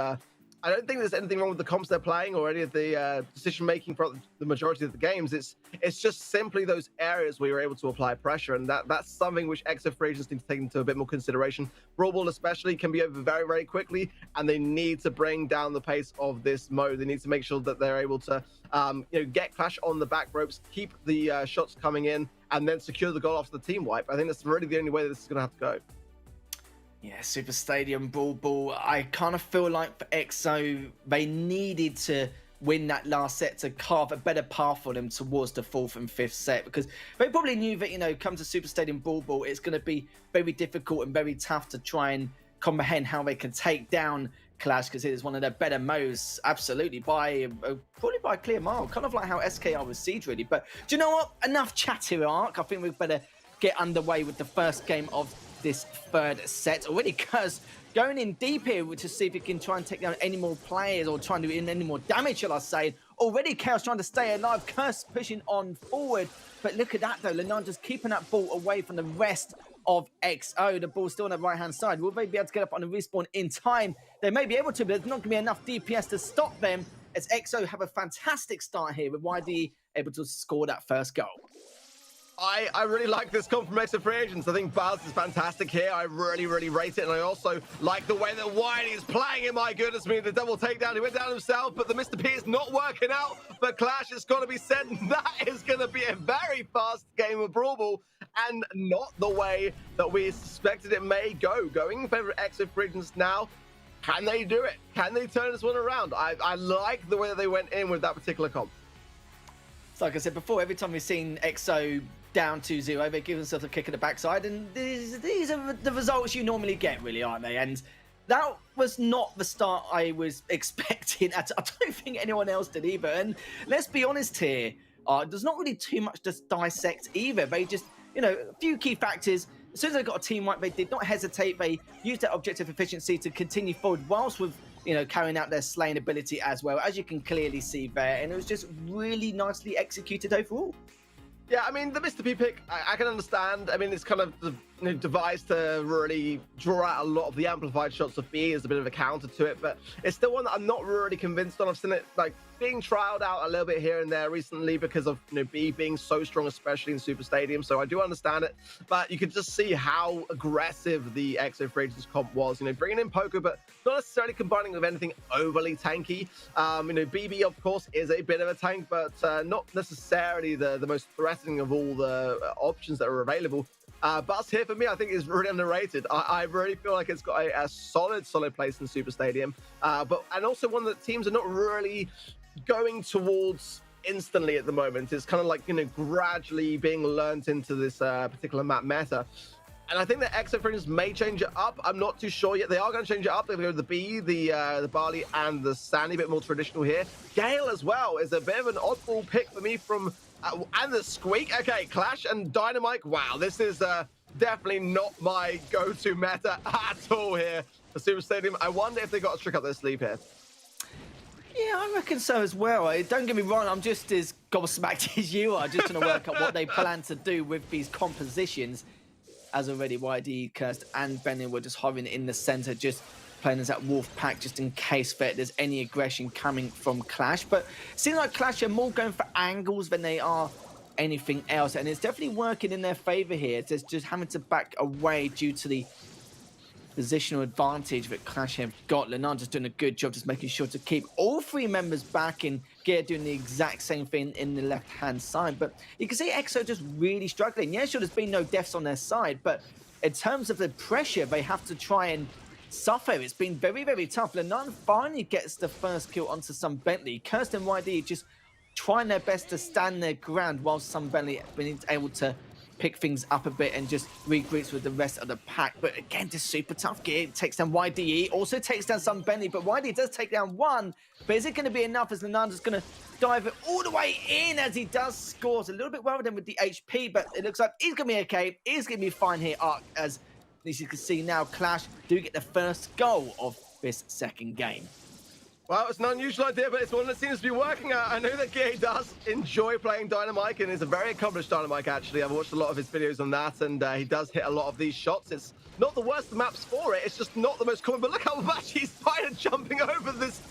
I don't think there's anything wrong with the comps they're playing or any of the decision making for the majority of the games. It's just simply those areas where you're able to apply pressure, and that's something which EXO Regions need to take into a bit more consideration. Brawl Ball especially can be over very, very quickly, and they need to bring down the pace of this mode. They need to make sure that they're able to you know, get Clash on the back ropes, keep the shots coming in, and then secure the goal after the team wipe. I think that's really the only way that this is going to have to go. Yeah, Super Stadium, Brawl Ball. I kind of feel like for EXO, they needed to win that last set to carve a better path for them towards the 4th and 5th set, because they probably knew that, you know, come to Super Stadium Brawl Ball, it's going to be very difficult and very tough to try and comprehend how they can take down Clash, because it is one of their better modes, absolutely, by probably by a clear mile, kind of like how SKR was Siege, really. But do you know what? Enough chat here, Ark. I think we'd better get underway with the first game of this 3rd set already, because going in deep here to see if he can try and take down any more players or try and do any more damage, shall I say. Already Chaos trying to stay alive, Curse pushing on forward, but look at that though, Lenan just keeping that ball away from the rest of EXO. The ball's still on the right hand side. Will they be able to get up on the respawn in time? They may be able to, but there's not going to be enough DPS to stop them, as EXO have a fantastic start here with YD able to score that first goal. I really like this comp from EXO Free Agents. I think Buzz is fantastic here. I really, really rate it. And I also like the way that Whitey is playing it. My goodness me, the double takedown. He went down himself, but the Mr. P is not working out. But Clash, it's got to be said, that is going to be a very fast game of Brawl Ball, and not the way that we suspected it may go. Going in favor of EXO Free Agents now. Can they do it? Can they turn this one around? I like the way that they went in with that particular comp. So like I said before, every time we've seen EXO down 2-0, they give themselves a kick in the backside, and these are the results you normally get, really, aren't they? And that was not the start I was expecting. I don't think anyone else did either. And let's be honest here, there's not really too much to dissect either. They just, you know, a few key factors. As soon as they got a team wipe, they did not hesitate. They used that objective efficiency to continue forward whilst with, you know, carrying out their slaying ability as well, as you can clearly see there. And it was just really nicely executed overall. Yeah, I mean, the Mr. P pick, I can understand. I mean, it's kind of devised to really draw out a lot of the amplified shots of B as a bit of a counter to it, but it's still one that I'm not really convinced on. I've seen it like being trialed out a little bit here and there recently because of, you know, B being so strong, especially in Super Stadium. So I do understand it, but you could just see how aggressive the EXO Free Agents comp was. You know, bringing in Poker, but not necessarily combining with anything overly tanky. You know, BB of course is a bit of a tank, but not necessarily the most threatening of all the options that are available. Buzz here for me, I think, is really underrated. I really feel like it's got a solid place in Super Stadium, and also one that teams are not really going towards instantly at the moment. It's kind of like, gradually being learnt into this particular map meta. And I think that EXO, for instance, may change it up. I'm not too sure yet. They are going to change it up. They're going to go with the B, the Barley, and the Sandy, a bit more traditional here. Gale as well is a bit of an oddball pick for me from... and the Squeak. Okay, Clash and Dynamite. Wow, this is definitely not my go-to meta at all here for Super Stadium. I wonder if they got a trick up their sleeve here. Yeah, I reckon so as well. Don't get me wrong, I'm just as gobsmacked as you are, just trying to work out what they plan to do with these compositions. As already, YD, Kirst, and Benny were just hovering in the center, just playing as that wolf pack, just in case there's any aggression coming from Clash. But it seems like Clash are more going for angles than they are anything else, and it's definitely working in their favor here. It's just having to back away due to the positional advantage that Clash have got. Lenan just doing a good job, just making sure to keep all three members back in gear, doing the exact same thing in the left-hand side. But you can see EXO just really struggling. Yeah, sure, there's been no deaths on their side, but in terms of the pressure they have to try and suffer, it's been very, very tough. Lenan finally gets the first kill onto some Bentley. Kirsten and YD just trying their best to stand their ground, while some Bentley have been able to pick things up a bit and just regroups with the rest of the pack. But again, just super tough gear. Takes down YDE, also takes down some Bentley, but YDE does take down one. But is it going to be enough as Lenander's going to dive it all the way in as he does scores? A little bit worried with the HP, but it looks like he's going to be okay. He's going to be fine here, Ark, as you can see now, Clash do get the first goal of this second game. Well, it's an unusual idea, but it's one that seems to be working out. I know that Gay does enjoy playing Dynamite and is a very accomplished Dynamite, actually. I've watched a lot of his videos on that, and he does hit a lot of these shots. It's not the worst of maps for it. It's just not the most common. But look how much he's fighting, jumping over this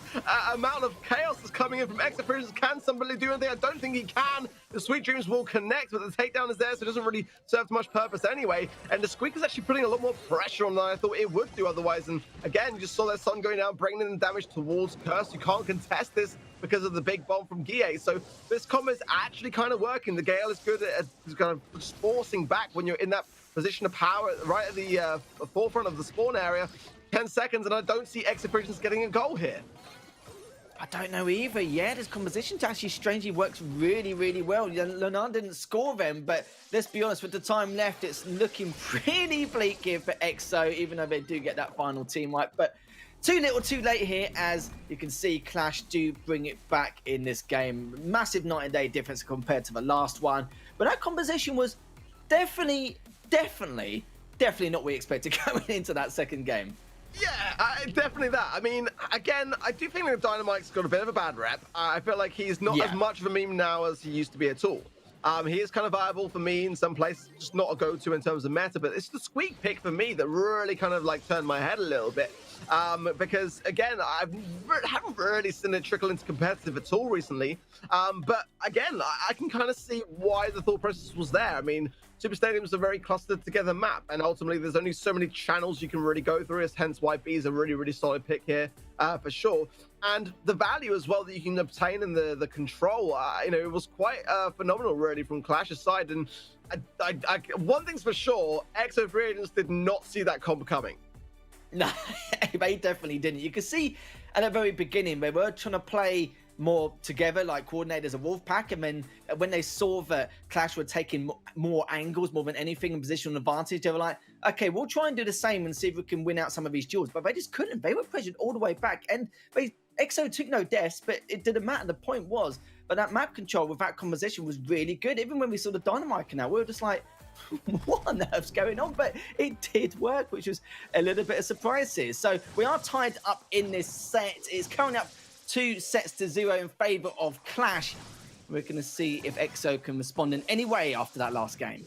amount of chaos that's coming in from Exo. Can somebody do anything? I don't think he can. The Sweet Dreams will connect, but the takedown is there, so it doesn't really serve to much purpose anyway. And the Squeak is actually putting a lot more pressure on than I thought it would do otherwise. And again, you just saw their sun going down, bringing in damage towards Curse. You can't contest this because of the big bomb from Guille. So this combo is actually kind of working. The Gale is good at kind of just forcing back when you're in that position of power right at the forefront of the spawn area. 10 seconds, and I don't see Executions getting a goal here. I don't know either. Yeah, this composition actually strangely works really, really well. Lenan didn't score them, but let's be honest, with the time left, it's looking pretty bleak here for EXO, even though they do get that final team wipe. But too little too late here, as you can see, Clash do bring it back in this game. Massive night and day difference compared to the last one. But that composition was definitely not what we expected going into that second game. Yeah, definitely that. I mean, again, I do think that Dynamite's got a bit of a bad rep. I feel like he's not as much of a meme now as he used to be at all. He is kind of viable for me in some places, just not a go-to in terms of meta, but it's the Squeak pick for me that really kind of like turned my head a little bit. Because again, I haven't really seen it trickle into competitive at all recently. But again, I can kind of see why the thought process was there. I mean, Super Stadium is a very clustered together map, and ultimately there's only so many channels you can really go through, hence why B is a really, really solid pick here for sure. And the value as well that you can obtain in the control, it was quite phenomenal really from Clash's side. And one thing's for sure, EXO Free Agents did not see that combo coming. No, they definitely didn't. You can see at the very beginning, they were trying to play more together, like coordinate as a wolf pack, and then when they saw that Clash were taking more angles more than anything in positional advantage, they were like, okay, we'll try and do the same and see if we can win out some of these duels. But they just couldn't. They were pressured all the way back, and EXO took no deaths, but it didn't matter. The point was, but that map control with that composition was really good. Even when we saw the Dynamite canal, we were just like, what on earth's going on? But it did work, which was a little bit of surprises. So we are tied up in this set. It's coming up 2-0 in favor of Clash. We're going to see if EXO can respond in any way after that last game.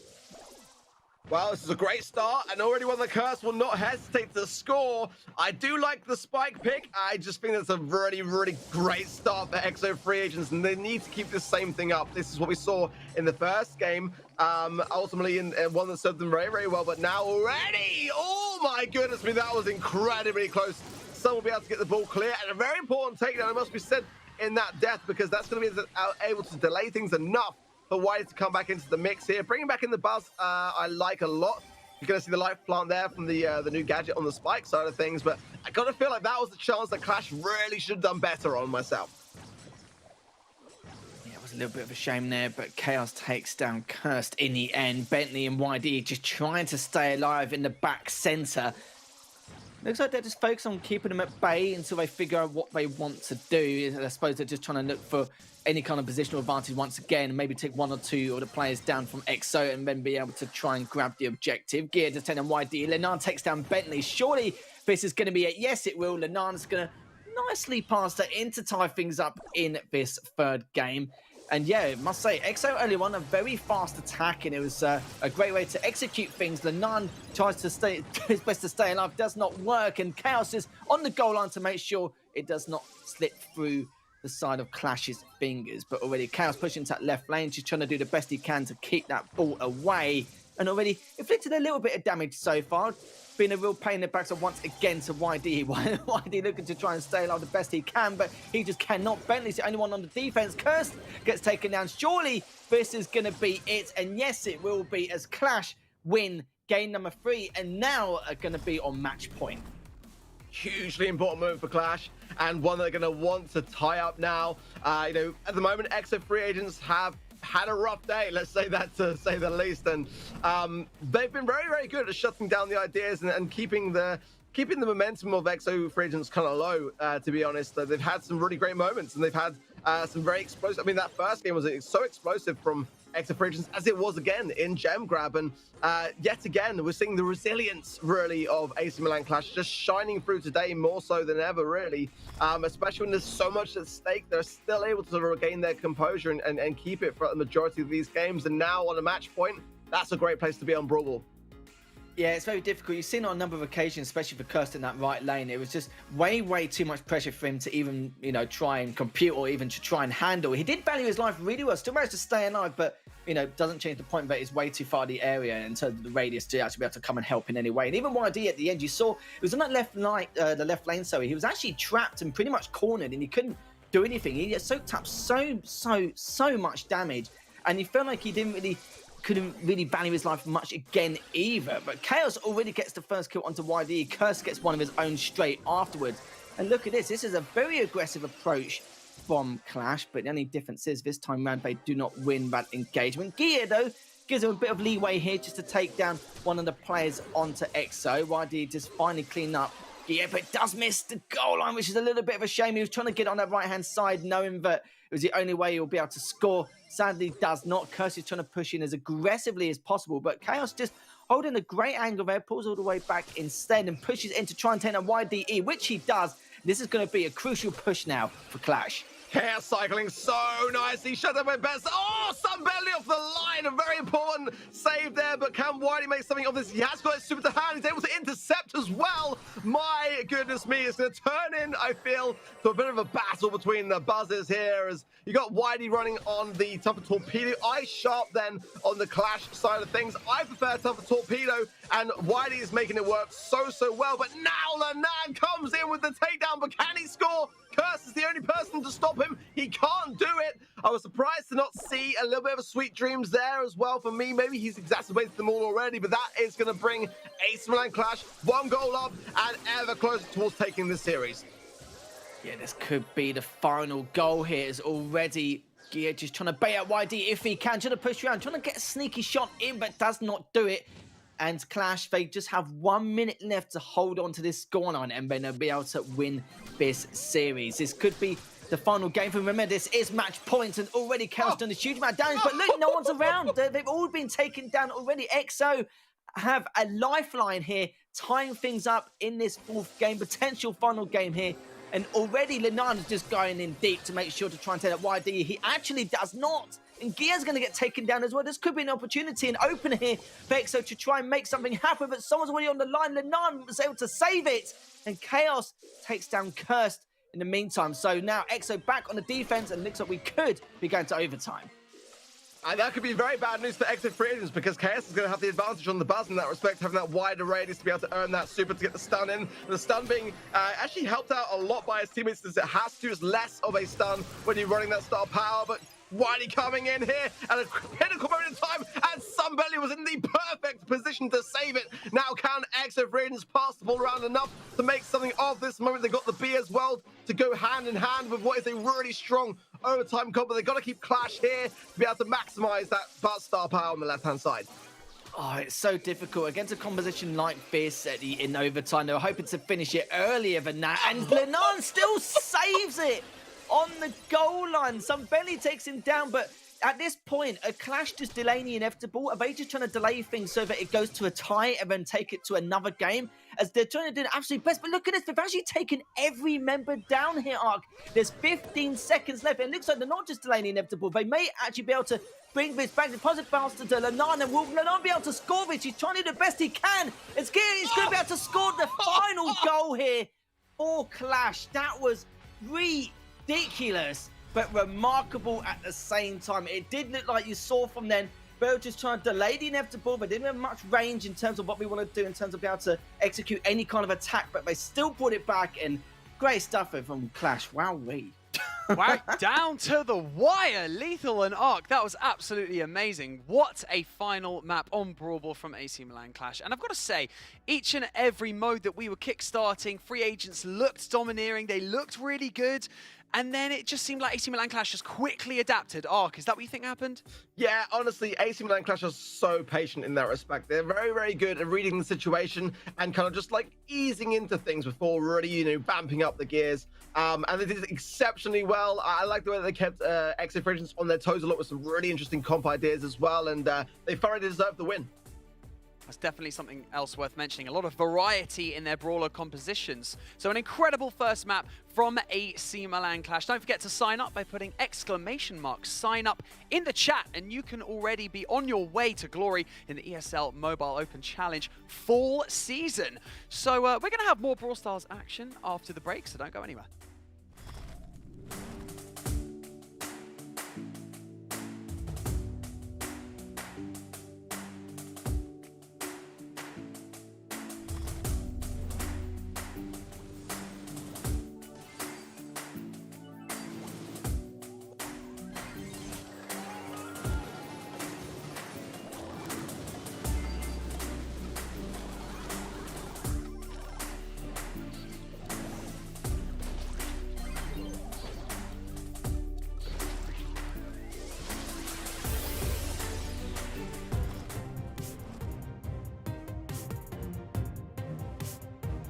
Well, this is a great start, and already one the Curse will not hesitate to score. I do like the Spike pick. I just think that's a really, really great start for EXO Free Agents, and they need to keep this same thing up. This is what we saw in the first game, ultimately in one that served them very, very well, but now already, oh my goodness me, that was incredibly close. Someone will be able to get the ball clear, and a very important takedown, it must be said, in that death, because that's going to be able to delay things enough for Whitey to come back into the mix here. Bringing back in the Buzz, I like a lot. You're going to see the life plant there from the new gadget on the Spike side of things, but I got to feel like that was the chance that Clash really should have done better on myself. Yeah, it was a little bit of a shame there, but Chaos takes down Cursed in the end. Bentley and YD just trying to stay alive in the back center. Looks like they're just focused on keeping them at bay until they figure out what they want to do. I suppose they're just trying to look for any kind of positional advantage once again, and maybe take one or two of the players down from EXO and then be able to try and grab the objective. Gear just taking YD. Lenan takes down Bentley. Surely this is going to be it. Yes, it will. Lenan's going to nicely pass that in to tie things up in this third game. And yeah, I must say, EXO early on a very fast attack, and it was a great way to execute things. Lenan tries to stay his best to stay alive, does not work, and Chaos is on the goal line to make sure it does not slip through the side of Clash's fingers. But already Chaos pushing to that left lane, just trying to do the best he can to keep that ball away, and already inflicted a little bit of damage so far. Been a real pain in the backside once again to YD. YD looking to try and stay alive the best he can, but he just cannot. Bentley's the only one on the defense. Cursed gets taken down. Surely this is going to be it, and yes, it will be, as Clash win game number 3, and now are going to be on match point. Hugely important move for Clash, and one they're going to want to tie up now. You know, at the moment, EXO free agents have had a rough day, let's say that to say the least, and they've been very, very good at shutting down the ideas and keeping the momentum of EXO free agents kind of low, to be honest. They've had some really great moments, and they've had some very explosive. I mean, that first game was so explosive from EXO free agents, as it was again in Gem Grab, and yet again we're seeing the resilience really of AC Milan Clash just shining through today more so than ever, really, especially when there's so much at stake. They're still able to regain their composure and keep it for the majority of these games, and now on a match point, that's a great place to be on Brawl Ball. Yeah, it's very difficult. You've seen on a number of occasions, especially for Cursed in that right lane, it was just way, way too much pressure for him to even, you know, try and compute or even to try and handle. He did value his life really well, still managed to stay alive, but, you know, doesn't change the point that he's way too far the area in terms of the radius to actually be able to come and help in any way. And even YD at the end, you saw, it was on that left left lane, sorry, he was actually trapped and pretty much cornered, and he couldn't do anything. He soaked up so much damage, and you felt like he couldn't really value his life much again either. But Chaos already gets the first kill onto YD. Curse gets one of his own straight afterwards. And look at this. This is a very aggressive approach from Clash, but the only difference is this time round they do not win that engagement. Gear, though, gives him a bit of leeway here just to take down one of the players onto EXO. YD just finally clean up Gear, but does miss the goal line, which is a little bit of a shame. He was trying to get on that right-hand side, knowing that it was the only way he'll be able to score. Sadly, does not. Curse is trying to push in as aggressively as possible, but Chaos just holding a great angle there, pulls all the way back instead and pushes in to try and take a YDE, which he does. This is going to be a crucial push now for Clash. Chaos cycling so nicely, shut up my best. Oh, some belly off the line, a very important save there, but can Whitey make something of this? He has got his super to hand, he's able to intercept as well. My goodness me, it's going to turn in, I feel, to a bit of a battle between the buzzers here, as you got Whitey running on the Tougher Torpedo, Ice Sharp then on the Clash side of things. I prefer Tougher Torpedo, and Whitey is making it work so well, but now Lenan comes in with the takedown, but can he score? Curse is the only person to stop him. He can't do it. I was surprised to not see a little bit of a Sweet Dreams there as well for me. Maybe he's exacerbated them all already, but that is going to bring AC Milan Clash one goal up and ever closer towards taking this series. Yeah, this could be the final goal here. Is already Gear just trying to bait out YD if he can, trying to push around, trying to get a sneaky shot in, but does not do it. And Clash, they just have 1 minute left to hold on to this scoreline, and then they'll be able to win this series. This could be the final game for them. Remember, this is match point, and already Chaos done a huge amount of damage, but look, no one's around. They've all been taken down already. EXO have a lifeline here, tying things up in this fourth game, potential final game here. And already Lenan is just going in deep to make sure to try and take that YD. He actually does not. And Gear's going to get taken down as well. This could be an opportunity, an opener here for EXO to try and make something happen, but someone's already on the line. Lenan was able to save it, and Chaos takes down Cursed in the meantime. So now EXO back on the defense, and looks like we could be going to overtime. And that could be very bad news for EXO free agents, because Chaos is going to have the advantage on the buzz in that respect, having that wider radius to be able to earn that super to get the stun in. The stun being actually helped out a lot by his teammates, as it has to. It's less of a stun when you're running that star power, but Wiley coming in here at a critical moment in time, and Sunbelly was in the perfect position to save it. Now can Exo Freedoms pass the ball around enough to make something of this moment? They got the B as well to go hand in hand with what is a really strong overtime combo. They got to keep Clash here to be able to maximize that butt star power on the left-hand side. Oh, it's so difficult against a composition like this in overtime. They were hoping to finish it earlier than that, and Lenan still saves it on the goal line. Sunbelly takes him down, but at this point, a Clash just delaying the inevitable. Are they just trying to delay things so that it goes to a tie and then take it to another game? As they're trying to do the absolute best. But look at this, they've actually taken every member down here, Ark. There's 15 seconds left. It looks like they're not just delaying the inevitable. They may actually be able to bring this back. Deposit bounce to Lenan, and will Lenan be able to score this? He's trying to do the best he can. He's going to be able to score the final goal here for Clash. That was ridiculous, but remarkable at the same time. It did look like you saw from then, they were just trying to delay the inevitable. They didn't have much range in terms of what we want to do in terms of being able to execute any kind of attack, but they still brought it back, and great stuff from Clash. Wowee. Wow, down to the wire, Lethal and Arc. That was absolutely amazing. What a final map on Brawl Ball from AC Milan Clash. And I've got to say, each and every mode that we were kickstarting, free agents looked domineering. They looked really good. And then it just seemed like AC Milan Clash just quickly adapted. Arc, is that what you think happened? Yeah, honestly, AC Milan Clash are so patient in that respect. They're very, very good at reading the situation and kind of just like easing into things before really, vamping up the gears. And they did exceptionally well. I like the way that they kept Exo Freedoms on their toes a lot with some really interesting comp ideas as well. And they thoroughly deserved the win. That's definitely something else worth mentioning. A lot of variety in their brawler compositions. So an incredible first map from AC Milan Clash. Don't forget to sign up by putting !sign up in the chat, and you can already be on your way to glory in the ESL Mobile Open Challenge fall season. So we're going to have more Brawl Stars action after the break, so don't go anywhere.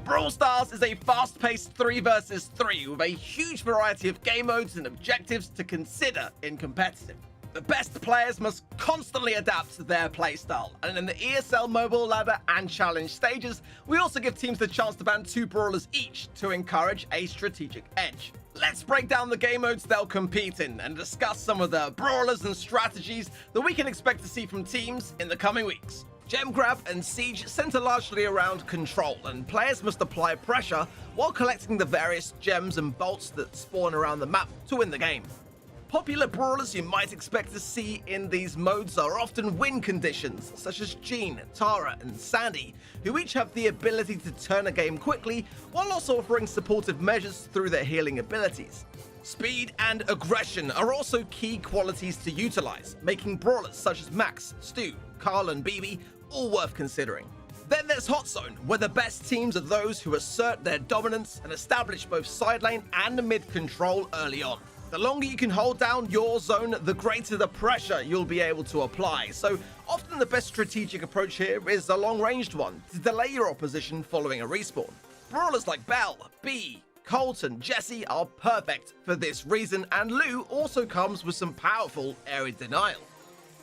Brawl Stars is a fast-paced 3 versus 3 with a huge variety of game modes and objectives to consider in competitive. The best players must constantly adapt to their playstyle, and in the ESL Mobile Ladder and Challenge stages, we also give teams the chance to ban 2 brawlers each to encourage a strategic edge. Let's break down the game modes they'll compete in and discuss some of the brawlers and strategies that we can expect to see from teams in the coming weeks. Gem Grab and Siege center largely around control, and players must apply pressure while collecting the various gems and bolts that spawn around the map to win the game. Popular brawlers you might expect to see in these modes are often win conditions, such as Jean, Tara, and Sandy, who each have the ability to turn a game quickly while also offering supportive measures through their healing abilities. Speed and aggression are also key qualities to utilize, making brawlers such as Max, Stu, Carl, and BB all worth considering. Then there's Hot Zone, where the best teams are those who assert their dominance and establish both side lane and mid control early on. The longer you can hold down your zone, the greater the pressure you'll be able to apply. So often the best strategic approach here is a long-ranged one, to delay your opposition following a respawn. Brawlers like Belle, B, Colt, and Jesse are perfect for this reason, and Lou also comes with some powerful area denial.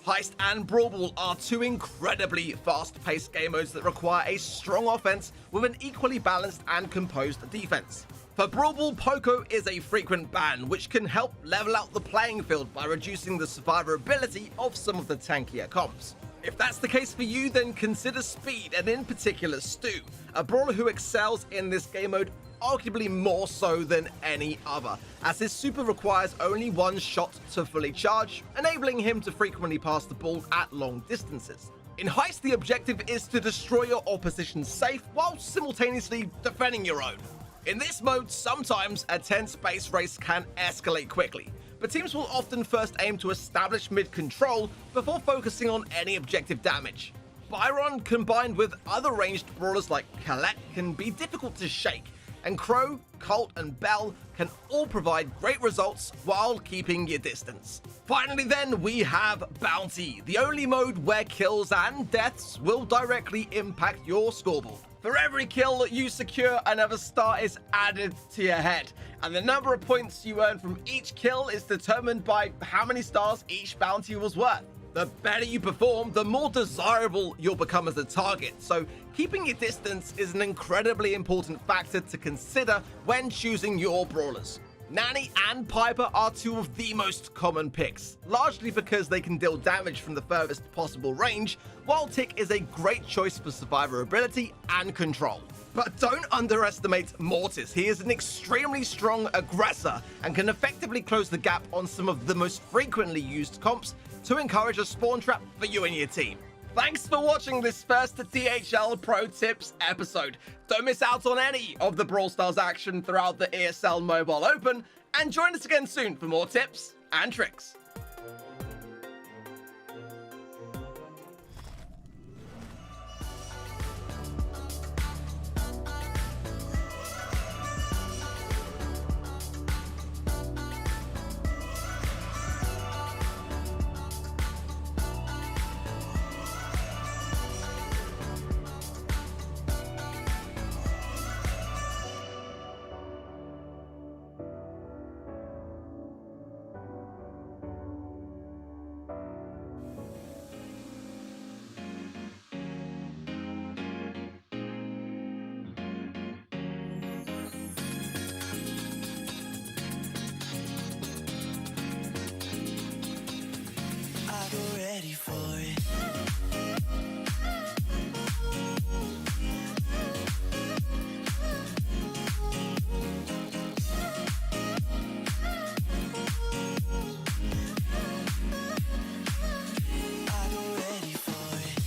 Heist and Brawl Ball are 2 incredibly fast-paced game modes that require a strong offense with an equally balanced and composed defense. For Brawl Ball, Poco is a frequent ban, which can help level out the playing field by reducing the survivability of some of the tankier comps. If that's the case for you, then consider Speed, and in particular Stu, a brawler who excels in this game mode arguably more so than any other, as his super requires only 1 shot to fully charge, enabling him to frequently pass the ball at long distances. In Heist, the objective is to destroy your opposition's safe while simultaneously defending your own. In this mode, sometimes a tense base race can escalate quickly, but teams will often first aim to establish mid control before focusing on any objective damage. Byron combined with other ranged brawlers like Colette can be difficult to shake, and Crow, Colt and Bell can all provide great results while keeping your distance. Finally then, we have Bounty, the only mode where kills and deaths will directly impact your scoreboard. For every kill you secure, another star is added to your head, and the number of points you earn from each kill is determined by how many stars each bounty was worth. The better you perform, the more desirable you'll become as a target, so keeping your distance is an incredibly important factor to consider when choosing your brawlers. Nanny and Piper are two of the most common picks, largely because they can deal damage from the furthest possible range, while Tick is a great choice for survivability and control. But don't underestimate Mortis. He is an extremely strong aggressor and can effectively close the gap on some of the most frequently used comps to encourage a spawn trap for you and your team. Thanks for watching this first DHL Pro Tips episode. Don't miss out on any of the Brawl Stars action throughout the ESL Mobile Open, and join us again soon for more tips and tricks. Ready for it. I go ready for it.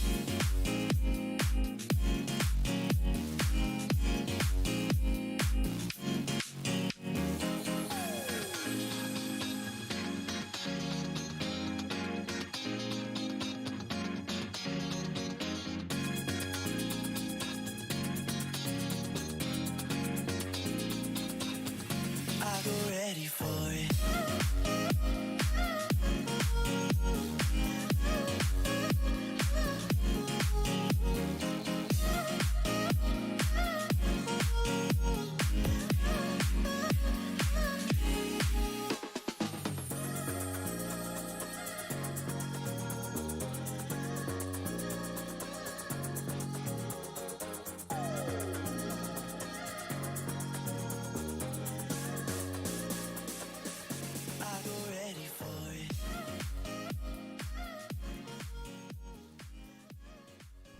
I go ready for it. I go ready for it.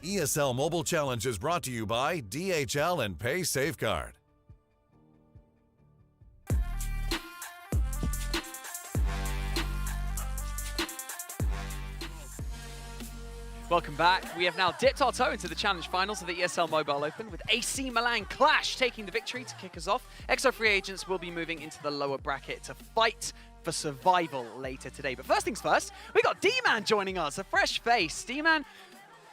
ESL Mobile Challenge is brought to you by DHL and Pay Safeguard. Welcome back. We have now dipped our toe into the challenge finals of the ESL Mobile Open with AC Milan Clash taking the victory to kick us off. EXO free agents will be moving into the lower bracket to fight for survival later today. But first things first, we got D-Man joining us, a fresh face. D-Man,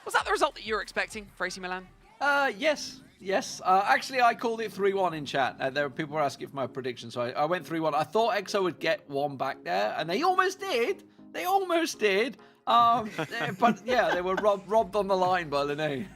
was that the result that you were expecting for AC Milan? Yes. Actually, I called it 3-1 in chat. There were people were asking for my prediction, so I went 3-1. I thought EXO would get one back there, and they almost did. But yeah, they were robbed on the line by Lene.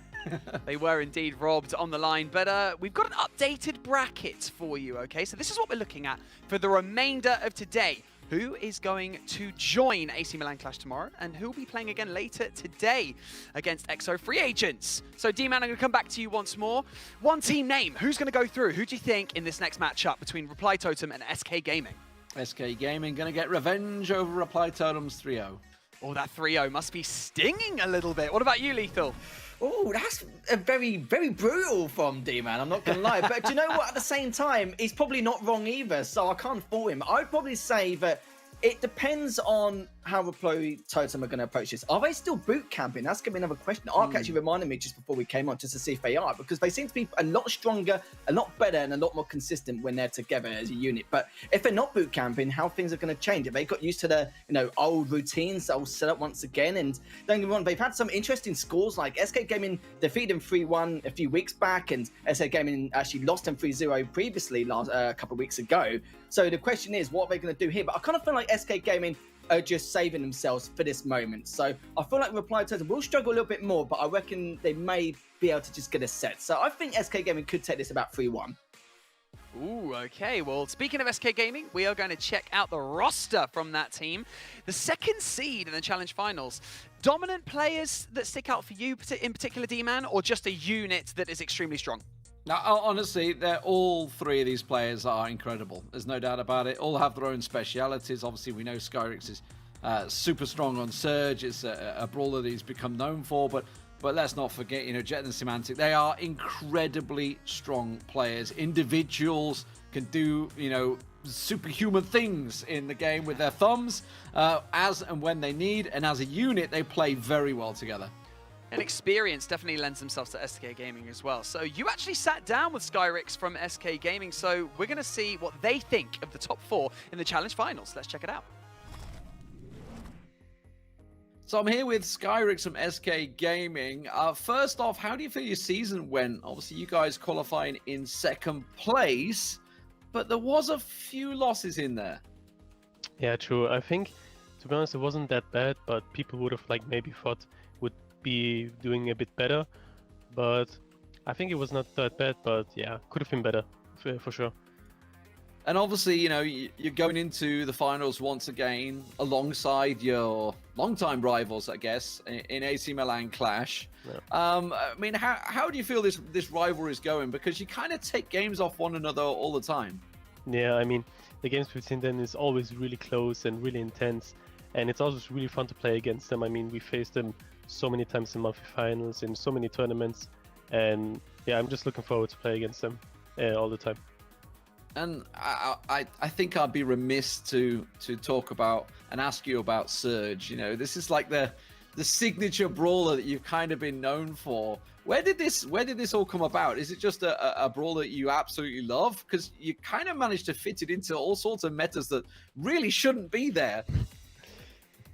They were indeed robbed on the line, but we've got an updated bracket for you, okay? So this is what we're looking at for the remainder of today. Who is going to join AC Milan Clash tomorrow, and who will be playing again later today against EXO free agents. So D-Man, I'm going to come back to you once more. One team name, who's going to go through? Who do you think in this next matchup between Reply Totem and SK Gaming? SK Gaming going to get revenge over Reply Totem's 3-0. Oh, that 3-0 must be stinging a little bit. What about you, Lethal? Oh, that's a very, very brutal from D-Man, I'm not going to lie. But do you know what? At the same time, he's probably not wrong either, so I can't fault him. I'd probably say that it depends on how Reply Totem are going to approach this. Are they still boot camping? That's going to be another question. Ark actually reminded me just before we came on just to see if they are, because they seem to be a lot stronger, a lot better, and a lot more consistent when they're together as a unit. But if they're not boot camping, how things are going to change? Have they got used to the old routines, old setup once again? And don't get me wrong, they've had some interesting scores, like SK Gaming defeated them 3-1 a few weeks back, and SK Gaming actually lost them 3-0 previously a couple of weeks ago. So the question is, what are they going to do here? But I kind of feel like SK Gaming are just saving themselves for this moment. So I feel like Reply Totem will struggle a little bit more, but I reckon they may be able to just get a set. So I think SK Gaming could take this about 3-1. Ooh, okay. Well, speaking of SK Gaming, we are going to check out the roster from that team. The second seed in the Challenge Finals. Dominant players that stick out for you in particular, D-Man, or just a unit that is extremely strong? Now, honestly, all three of these players are incredible. There's no doubt about it. All have their own specialities. Obviously, we know Skyrix is super strong on Surge. It's a brawler that he's become known for. But let's not forget, Jet and Semantic. They are incredibly strong players. Individuals can do, superhuman things in the game with their thumbs as and when they need. And as a unit, they play very well together. And experience definitely lends themselves to SK Gaming as well. So you actually sat down with Skyrix from SK Gaming, so we're going to see what they think of the top 4 in the Challenge Finals. Let's check it out. So I'm here with Skyrix from SK Gaming. First off, how do you feel your season went? Obviously, you guys qualifying in second place, but there was a few losses in there. Yeah, true. I think, to be honest, it wasn't that bad, but people would have maybe thought would be doing a bit better. But I think it was not that bad, but yeah, could have been better for sure. And obviously, you're going into the finals once again alongside your longtime rivals, I guess, in AC Milan Clash. Yeah. I mean, how do you feel this rivalry is going? Because you kind of take games off one another all the time. Yeah, I mean, the games between them is always really close and really intense, and it's always really fun to play against them. I mean, we faced them so many times in monthly finals, in so many tournaments, and yeah, I'm just looking forward to play against them all the time. And I think I'd be remiss to talk about and ask you about Surge. This is like the signature brawler that you've kind of been known for. Where did this all come about? Is it just a brawler that you absolutely love? Because you kind of managed to fit it into all sorts of metas that really shouldn't be there.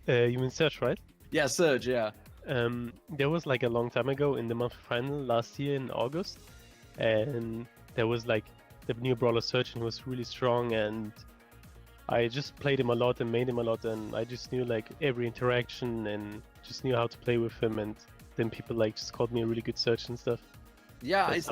You mean Surge, right? Yeah, Surge, yeah. There was a long time ago in the monthly final last year in August, and there was the new brawler Surge, and he was really strong, and I just played him a lot and made him a lot, and I just knew every interaction and just knew how to play with him, and then people just called me a really good Surge and stuff. Yeah, That's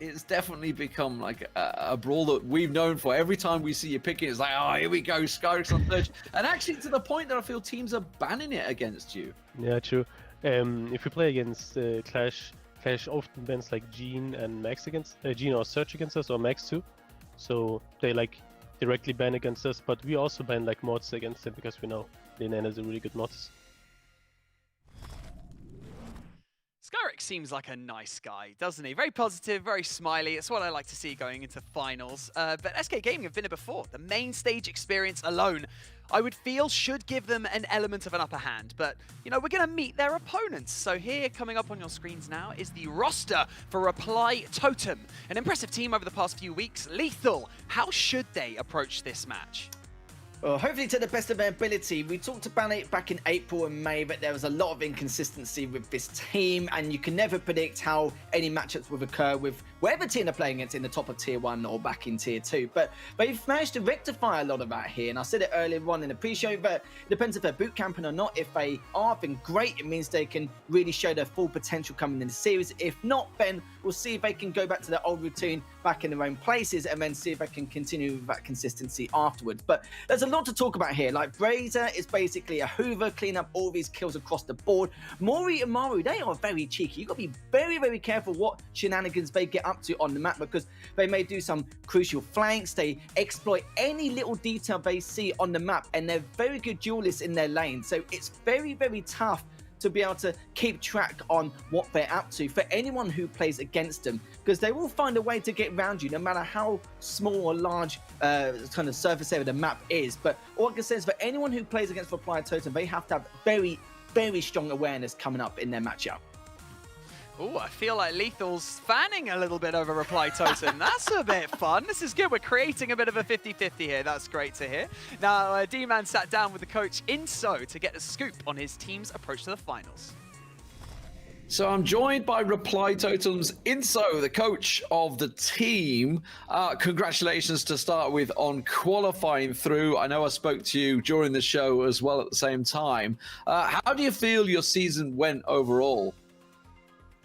it's definitely become a brawl that we've known for. Every time we see you pick it, it's oh, here we go, Skyrix on Surge. And actually to the point that I feel teams are banning it against you. Yeah, true. If we play against Clash often bans Gene and Max against Gene or Surge against us, or Max too. So they directly ban against us, but we also ban mods against them because we know MENA is a really good mods. Skyrix seems like a nice guy, doesn't he? Very positive, very smiley. It's what I like to see going into finals. But SK Gaming have been here before. The main stage experience alone, I would feel, should give them an element of an upper hand. But, we're going to meet their opponents. So here, coming up on your screens now, is the roster for Reply Totem. An impressive team over the past few weeks. Lethal, how should they approach this match? Well, hopefully to the best of their ability. We talked about it back in April and May, but there was a lot of inconsistency with this team, and you can never predict how any matchups will occur with whatever team they're playing against in the top of Tier 1 or back in Tier 2. But they've managed to rectify a lot of that here, and I said it earlier on in the pre-show, but it depends if they're boot camping or not. If they are, then great. It means they can really show their full potential coming in the series. If not, then we'll see if they can go back to their old routine back in their own places, and then see if they can continue with that consistency afterwards. But there's a lot to talk about here. Brazier is basically a hoover, clean up all these kills across the board. Mori and Maru, they are very cheeky. You've got to be very, very careful what shenanigans they get up to on the map, because they may do some crucial flanks. They exploit any little detail they see on the map, and they're very good duelists in their lane. So it's very, very tough to be able to keep track on what they're up to for anyone who plays against them, because they will find a way to get around you no matter how small or large kind of surface area the map is. But all I can say is for anyone who plays against Reply Totem, they have to have very, very strong awareness coming up in their matchup. Oh, I feel like Lethal's fanning a little bit over Reply Totem. That's a bit fun. This is good. We're creating a bit of a 50-50 here. That's great to hear. Now, D-Man sat down with the coach Inso to get a scoop on his team's approach to the finals. So I'm joined by Reply Totem's Inso, the coach of the team. Congratulations to start with on qualifying through. I know I spoke to you during the show as well at the same time. How do you feel your season went overall?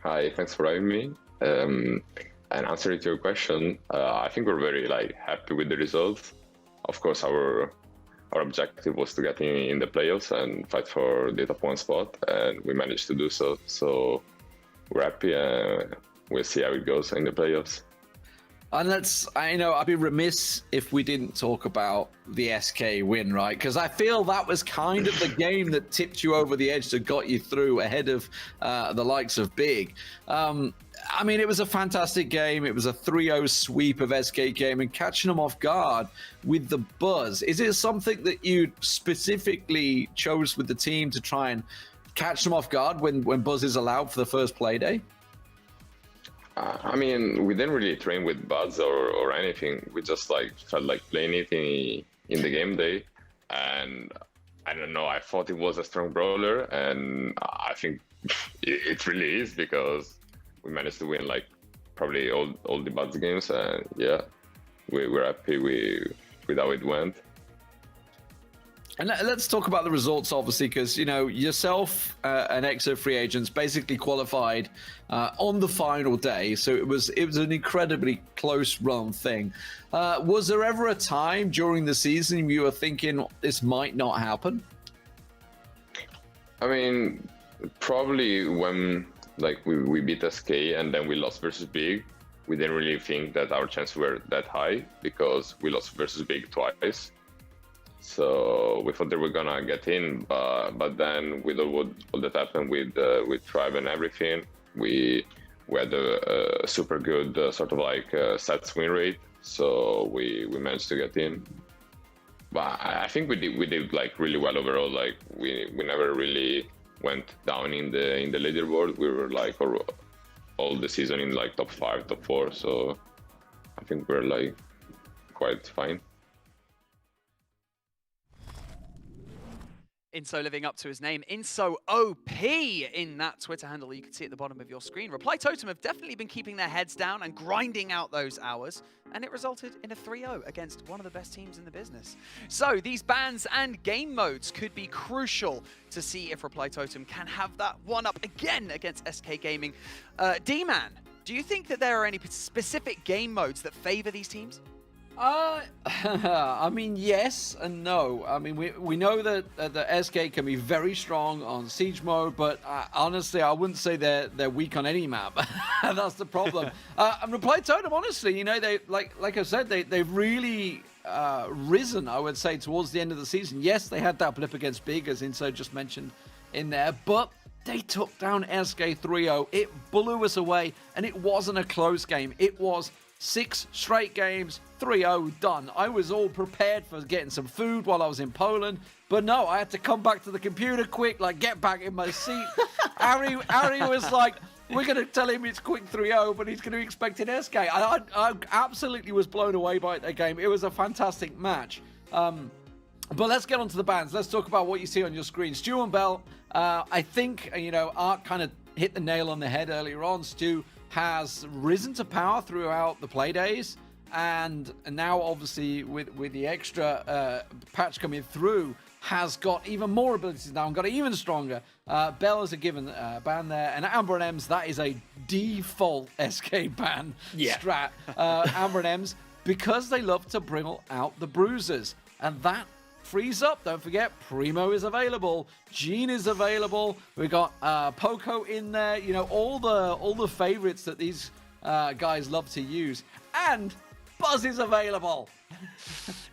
Hi, thanks for having me. And answering to your question, I think we're very happy with the results. Of course, our objective was to get in the playoffs and fight for the top 1 spot, and we managed to do so. So we're happy, and we'll see how it goes in the playoffs. And I'd be remiss if we didn't talk about the SK win, right? Because I feel that was kind of the game that tipped you over the edge, that got you through ahead of the likes of Big. It was a fantastic game. It was a 3-0 sweep of SK Gaming, catching them off guard with the buzz. Is it something that you specifically chose with the team to try and catch them off guard when buzz is allowed for the first play day? We didn't really train with Buzz or anything. We just felt like playing it in the game day. And I don't know, I thought it was a strong brawler, and I think it really is, because we managed to win probably all the Buzz games. And yeah, we're happy with how it went. And let's talk about the results, obviously, because, yourself and EXO free agents basically qualified on the final day. So it was an incredibly close run thing. Was there ever a time during the season you were thinking this might not happen? Probably when we beat SK and then we lost versus Big. We didn't really think that our chances were that high, because we lost versus Big twice. So we thought they were gonna get in, but then with all that happened with Tribe and everything, we had a super good sets win rate, so we managed to get in. But I think we did really well overall. We never really went down in the leaderboard. We were all the season in top 5, top 4. So I think we're quite fine. Inso living up to his name, Inso OP in that Twitter handle you can see at the bottom of your screen. Reply Totem have definitely been keeping their heads down and grinding out those hours, and it resulted in a 3-0 against one of the best teams in the business. So these bans and game modes could be crucial to see if Reply Totem can have that one up again against SK Gaming. D-Man, do you think that there are any specific game modes that favor these teams? Yes and no. We know that the SK can be very strong on Siege mode, but honestly, I wouldn't say they're weak on any map. That's the problem. And Reply Totem, honestly, they like I said, they've really risen, I would say, towards the end of the season. Yes, they had that blip against Big, as Inso just mentioned in there, but they took down SK 3-0. It blew us away, and it wasn't a close game. It was 6 straight games, 3-0, done. I was all prepared for getting some food while I was in Poland, but no, I had to come back to the computer quick, get back in my seat. Harry was like, we're going to tell him it's quick 3-0, but he's going to be expecting SK. I absolutely was blown away by that game. It was a fantastic match. But let's get on to the bans. Let's talk about what you see on your screen. Stu and Bell, I think, Art kind of hit the nail on the head earlier on. Stu has risen to power throughout the play days, and now obviously with the extra patch coming through, has got even more abilities now and got even stronger. Bell is a given ban there, and Amber and Ems, that is a default SK ban strat. Amber and Ems, because they love to bring out the bruisers, and that frees up. Don't forget, Primo is available, Jean is available. We got Poco in there. All the favorites that these guys love to use, and Buzz is available.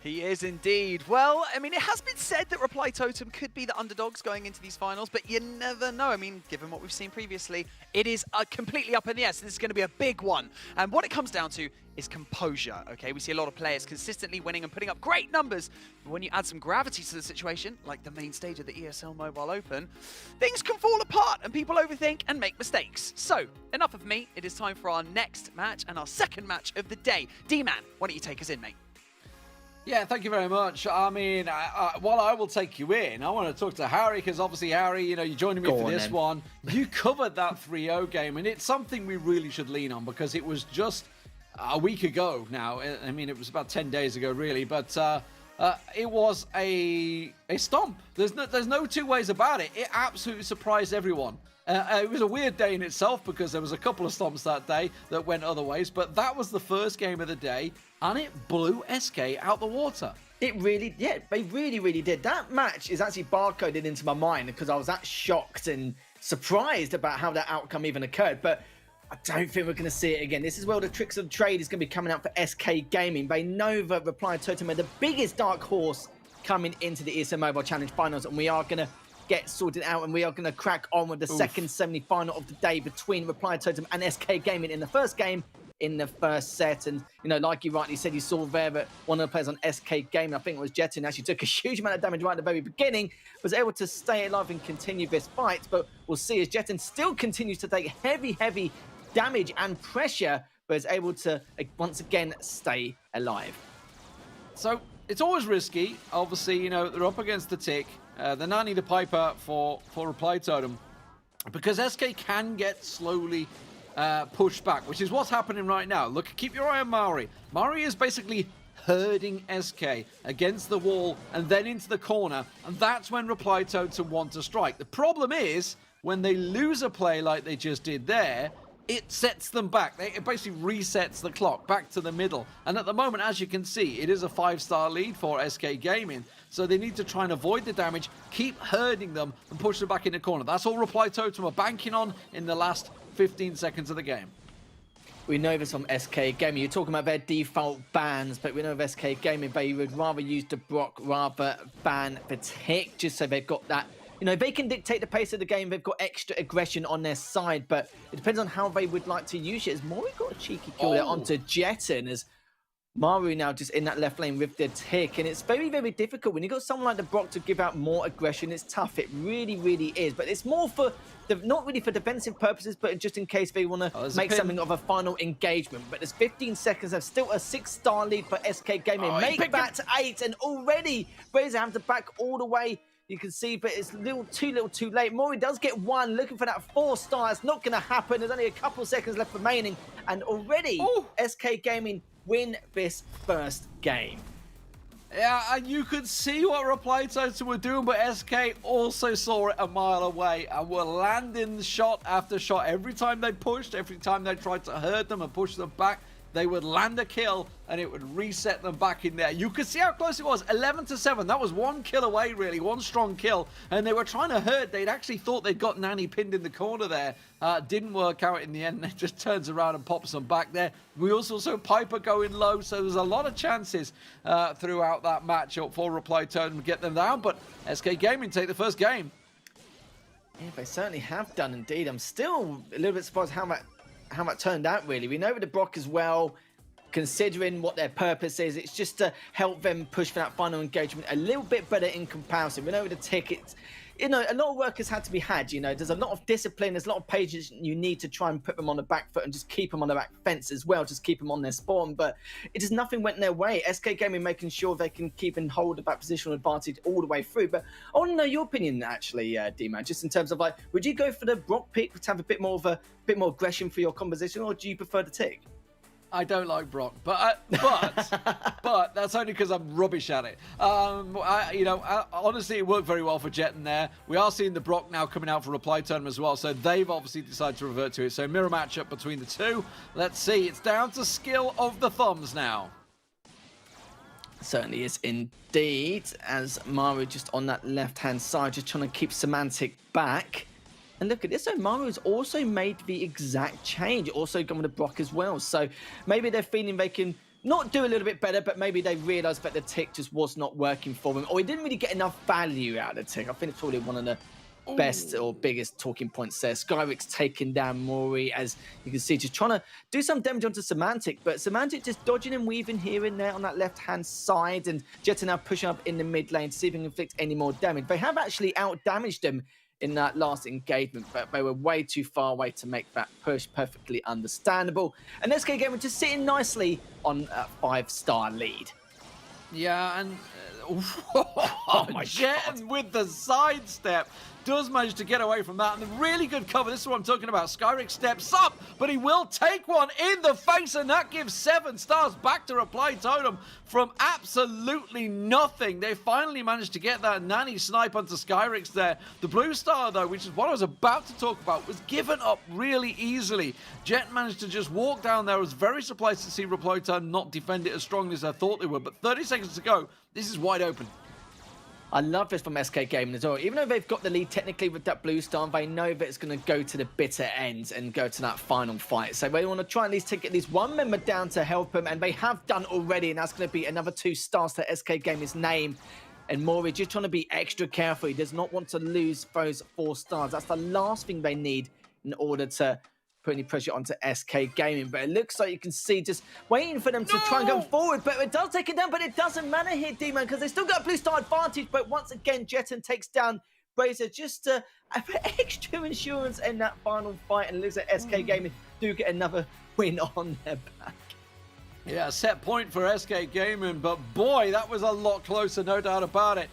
He is indeed. Well, I mean, it has been said that Reply Totem could be the underdogs going into these finals, but you never know. I mean, given what we've seen previously, it is completely up in the air, so this is going to be a big one. And what it comes down to is composure, okay? We see a lot of players consistently winning and putting up great numbers, but when you add some gravity to the situation, like the main stage of the ESL Mobile Open, things can fall apart and people overthink and make mistakes. So, enough of me. It is time for our next match and our second match of the day. D-Man, why don't you take us in, mate? Yeah, thank you very much. I mean, while I will take you in, I want to talk to Harry, because obviously, Harry, you know, you joined me for this one. You covered that 3-0 game, and it's something we really should lean on, because it was just a week ago now. I mean, it was about 10 days ago, really, but it was a stomp. There's no two ways about it. It absolutely surprised everyone. It was a weird day in itself, because there was a couple of stomps that day that went other ways, but that was the first game of the day, and it blew SK out the water. It really, yeah, they really did. That match is actually barcoded into my mind, because I was that shocked and surprised about how that outcome even occurred. But I don't think we're going to see it again. This is where the tricks of the trade is going to be coming out for SK Gaming. They know that Reply Totem are the biggest dark horse coming into the ESL Mobile Challenge finals, and we are going to get sorted out, and we are going to crack on with the second semi-final of the day between Reply Totem and SK Gaming in the first game, in the first set. And, you know, like you rightly said, you saw there that one of the players on SK Gaming, I think it was Jetin, actually took a huge amount of damage right at the very beginning, was able to stay alive and continue this fight. But we'll see as Jetin still continues to take heavy damage and pressure, but is able to once again stay alive. So it's always risky. Obviously, you know, they're up against the Tick. They're not need a Piper for Reply Totem, because SK can get slowly pushed back, which is what's happening right now. Look, keep your eye on Maori. Maori is basically herding SK against the wall and then into the corner, and that's when Reply Totem want to strike. The problem is, when they lose a play like they just did there, it sets them back. It basically resets the clock back to the middle. And at the moment, as you can see, it is a 5-star lead for SK Gaming. So they need to try and avoid the damage, keep herding them, and push them back in the corner. That's all Reply Totem are banking on in the last 15 seconds of the game. We know this from SK Gaming. You're talking about their default bans, but we know of SK Gaming, they would rather use the Brock, rather ban the Tick, just so they've got that. You know, they can dictate the pace of the game. They've got extra aggression on their side, but it depends on how they would like to use it. As Mori got a cheeky kill there onto Jetin, as Maru now just in that left lane with the Tick. And it's very difficult. When you've got someone like the Brock to give out more aggression, it's tough. It really is. But it's more for, not really for defensive purposes, but just in case they want to make something of a final engagement. But there's 15 seconds. There's still a 6-star lead for SK Gaming. Make that to 8, and already Brazier have to back all the way. You can see, but it's too little too late. Mori does get 1, looking for that 4-star. It's not going to happen. There's only a couple of seconds left remaining. And already, SK Gaming win this first game. Yeah, and you could see what Reply Totem were doing, but SK also saw it a mile away and were landing shot after shot. Every time they pushed, every time they tried to herd them and push them back, they would land a kill and it would reset them back in there. You could see how close it was, 11-7. That was 1 kill away, really, 1 strong kill. And they were trying to herd. They'd actually thought they'd got Nani pinned in the corner there. Didn't work out in the end. It just turns around and pops them back there. We also saw Piper going low, so there's a lot of chances throughout that matchup for Reply Totem to get them down. But SK Gaming take the first game. Yeah, they certainly have done indeed. I'm still a little bit surprised how that turned out, really. We know with the Brock as well, considering what their purpose is, it's just to help them push for that final engagement a little bit better in comparison. We know with the tickets, you know, a lot of work has had to be had. You know, there's a lot of discipline, there's a lot of patience you need to try and put them on the back foot and just keep them on the back fence as well, just keep them on their spawn. But it just nothing went their way. SK Gaming making sure they can keep and hold that positional advantage all the way through. But I want to know your opinion, actually, D-Man, just in terms of, like, would you go for the Brock pick to have a bit more aggression for your composition, or do you prefer the Tick? I don't like Brock, but that's only because I'm rubbish at it. Honestly, it worked very well for Jetin there. We are seeing the Brock now coming out for Reply Totem as well, so they've obviously decided to revert to it. So mirror matchup between the two. Let's see. It's down to skill of the thumbs now. Certainly is indeed, as Maru just on that left-hand side, just trying to keep Semantic back. And look at this, so Maru's also made the exact change, also gone with the Brock as well. So maybe they're feeling they can not do a little bit better, but maybe they realised that the tick just was not working for them, or he didn't really get enough value out of the tick. I think it's probably one of the best or biggest talking points there. Skyrix taking down Mori, as you can see, just trying to do some damage onto Semantic, but Semantic just dodging and weaving here and there on that left-hand side, and Jetta now pushing up in the mid lane to see if he can inflict any more damage. They have actually out-damaged them in that last engagement, but they were way too far away to make that push. Perfectly understandable. And SK Gamer just sitting nicely on a 5-star lead. Yeah, and oh my Jet with the sidestep does manage to get away from that, and the really good cover. This is what I'm talking about. Skyrix steps up, but he will take one in the face, and that gives 7 stars back to Reply Totem from absolutely nothing. They finally managed to get that nanny snipe onto Skyrix there. The blue star, though, which is what I was about to talk about, was given up really easily. Jet managed to just walk down there. I was very surprised to see Reply Totem not defend it as strongly as I thought they would, but 30 seconds to go. This is wide open. I love this from SK Gaming as well. Even though they've got the lead technically with that blue star, they know that it's going to go to the bitter end and go to that final fight. So they want to try at least to get at least one member down to help them, and they have done already, and that's going to be another 2 stars to SK Gaming's name. And Mori just trying to be extra careful. He does not want to lose those 4 stars. That's the last thing they need in order to put any pressure onto SK Gaming. But it looks like you can see just waiting for them to try and go forward, but it does take it down, but it doesn't matter here, D-Man, because they still got a blue star advantage. But once again, Jeton takes down Brazier just to put extra insurance in that final fight, and it looks like SK Gaming do get another win on their back. Yeah, set point for SK Gaming, but boy, that was a lot closer, no doubt about it.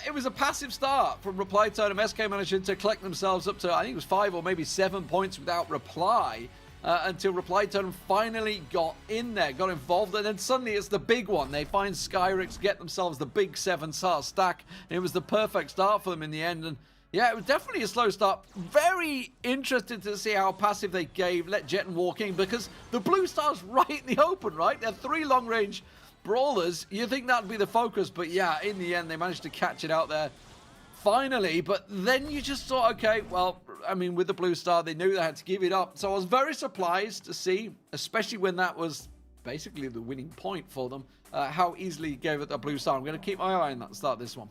It was a passive start from Reply Totem. SK managed to collect themselves up to, I think it was 5 or maybe 7 points without reply, until Reply Totem finally got in there, got involved, and then suddenly it's the big one. They find Skyrix, get themselves the big 7-star stack, and it was the perfect start for them in the end. And yeah, it was definitely a slow start. Very interested to see how passive they gave, let Jeton walk in, because the blue star's right in the open, right? They're 3 long-range brawlers. You think that'd be the focus, but yeah, in the end, they managed to catch it out there finally. But then you just thought, okay, well, I mean, with the blue star, they knew they had to give it up. So I was very surprised to see, especially when that was basically the winning point for them, how easily he gave it the blue star. I'm going to keep my eye on that and start this one.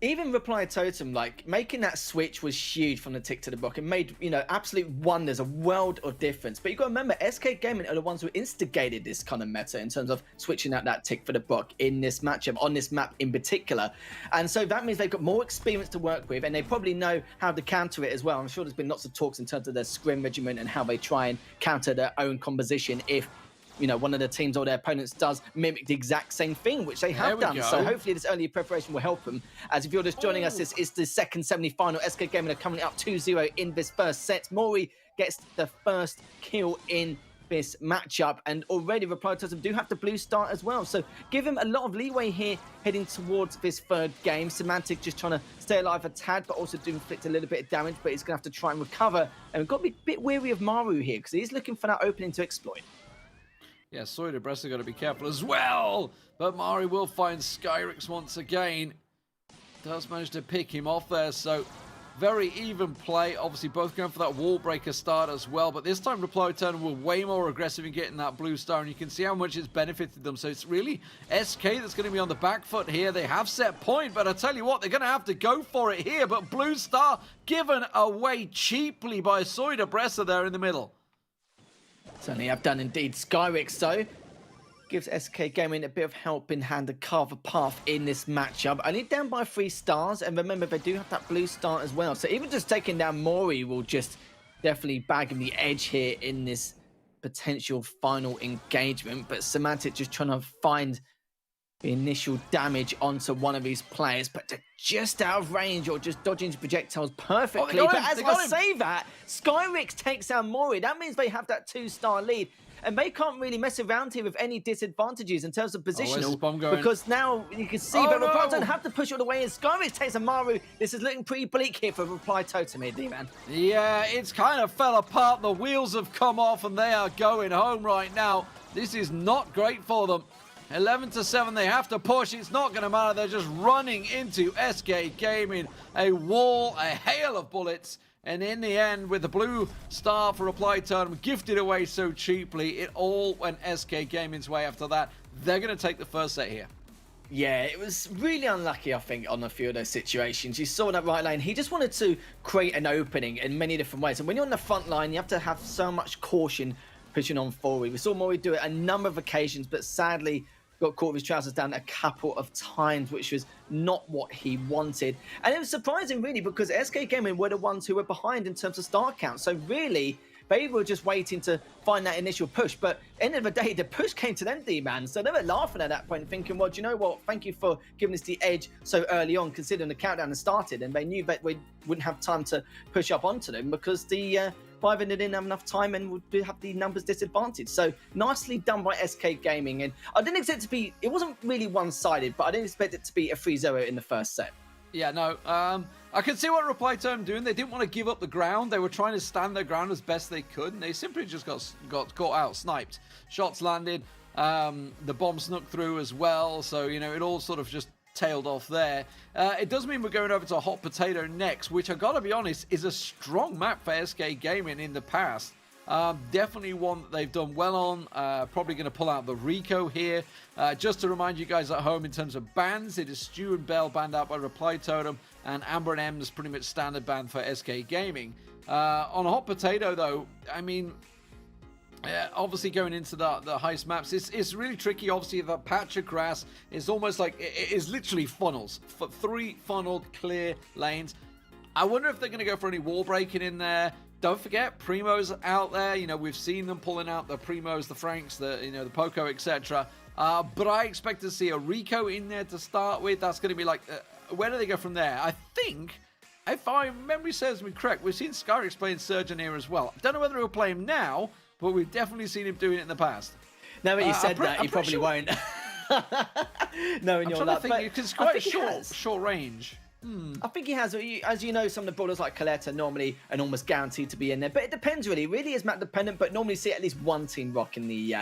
Even Reply Totem, like, making that switch was huge from the tick to the block. It made, you know, absolute wonders, a world of difference. But you've got to remember, SK Gaming are the ones who instigated this kind of meta in terms of switching out that tick for the block in this matchup, on this map in particular. And so that means they've got more experience to work with, and they probably know how to counter it as well. I'm sure there's been lots of talks in terms of their scrim regiment and how they try and counter their own composition if, you know, one of the teams or their opponents does mimic the exact same thing, which they have done. So hopefully this early preparation will help them. As if you're just joining us, this is the second semi-final. SK Gaming are coming up 2-0 in this first set. Mori gets the first kill in this matchup, and already Reply Totem do have the blue star as well. So give him a lot of leeway here heading towards this third game. Semantic just trying to stay alive a tad, but also do inflict a little bit of damage, but he's going to have to try and recover. And we've got to be a bit weary of Maru here because he's looking for that opening to exploit. Yeah, Soida Bressa got to be careful as well. But Mari will find Skyrix once again. Does manage to pick him off there, so very even play. Obviously, both going for that wall breaker start as well. But this time, Reply Totem were way more aggressive in getting that blue star, and you can see how much it's benefited them. So it's really SK that's going to be on the back foot here. They have set point, but I tell you what, they're going to have to go for it here. But blue star given away cheaply by Soida Bressa there in the middle. Certainly have done indeed. Skyrix, though, gives SK Gaming a bit of help in hand to carve a path in this matchup. Only down by 3 stars, and remember, they do have that blue star as well. So even just taking down Mori will just definitely bag him the edge here in this potential final engagement. But Semantic just trying to find the initial damage onto one of these players, but they're just out of range or just dodging projectiles perfectly. But as I say that, Skyrix takes down Mori. That means they have that 2-star lead, and they can't really mess around here with any disadvantages in terms of positional, because now you can see that Reply Totem have to push all the way in. Skyrix takes a Maru. This is looking pretty bleak here for Reply Totem here, D-Man. Yeah, it's kind of fell apart. The wheels have come off, and they are going home right now. This is not great for them. 11-7, they have to push. It's not going to matter. They're just running into SK Gaming. A wall, a hail of bullets. And in the end, with the blue star for Reply Totem gifted away so cheaply, it all went SK Gaming's way after that. They're going to take the first set here. Yeah, it was really unlucky, I think, on a few of those situations. You saw that right lane. He just wanted to create an opening in many different ways. And when you're on the front line, you have to have so much caution pushing on forward. We saw Mori do it a number of occasions, but sadly got caught with his trousers down a couple of times, which was not what he wanted. And it was surprising, really, because SK Gaming were the ones who were behind in terms of star count. So really, they were just waiting to find that initial push. But end of the day, the push came to them, D-Man. So they were laughing at that point, thinking, well, do you know what? Thank you for giving us the edge so early on, considering the countdown had started. And they knew that we wouldn't have time to push up onto them because the Private didn't have enough time and would have the numbers disadvantage. So nicely done by SK Gaming. And I didn't expect it to be, it wasn't really one-sided, but I didn't expect it to be a 3-0 in the first set. Yeah, no. I can see what Reply Totem doing. They didn't want to give up the ground. They were trying to stand their ground as best they could, and they simply just got caught out, sniped. Shots landed. The bomb snuck through as well. So, you know, it all sort of just tailed off there. It does mean we're going over to Hot Potato next, which I gotta be honest is a strong map for SK Gaming in the past. Definitely one that they've done well on. Probably going to pull out the Rico here. Just to remind you guys at home in terms of bans, it is Stu and Bell banned out by Reply Totem, and Amber and M's pretty much standard ban for SK Gaming. On Hot Potato though, I mean, obviously going into the heist maps, it's really tricky. Obviously the patch of grass is almost like, it is literally funnels. 3 funneled clear lanes. I wonder if they're going to go for any wall breaking in there. Don't forget, Primo's out there. You know, we've seen them pulling out the Primos, the Franks, the Poco, etc. But I expect to see a Rico in there to start with. That's going to be like, where do they go from there? I think, if my memory serves me correct, we've seen Skyrix playing Surgeon here as well. Don't know whether he'll play him now, but we've definitely seen him doing it in the past. Now that you said that, he probably won't. Knowing your luck. Because it's quite short range. I think he has. As you know, some of the brawlers like Colette are normally and almost guaranteed to be in there. But it depends, really. It really is map dependent, but normally see at least one team rocking the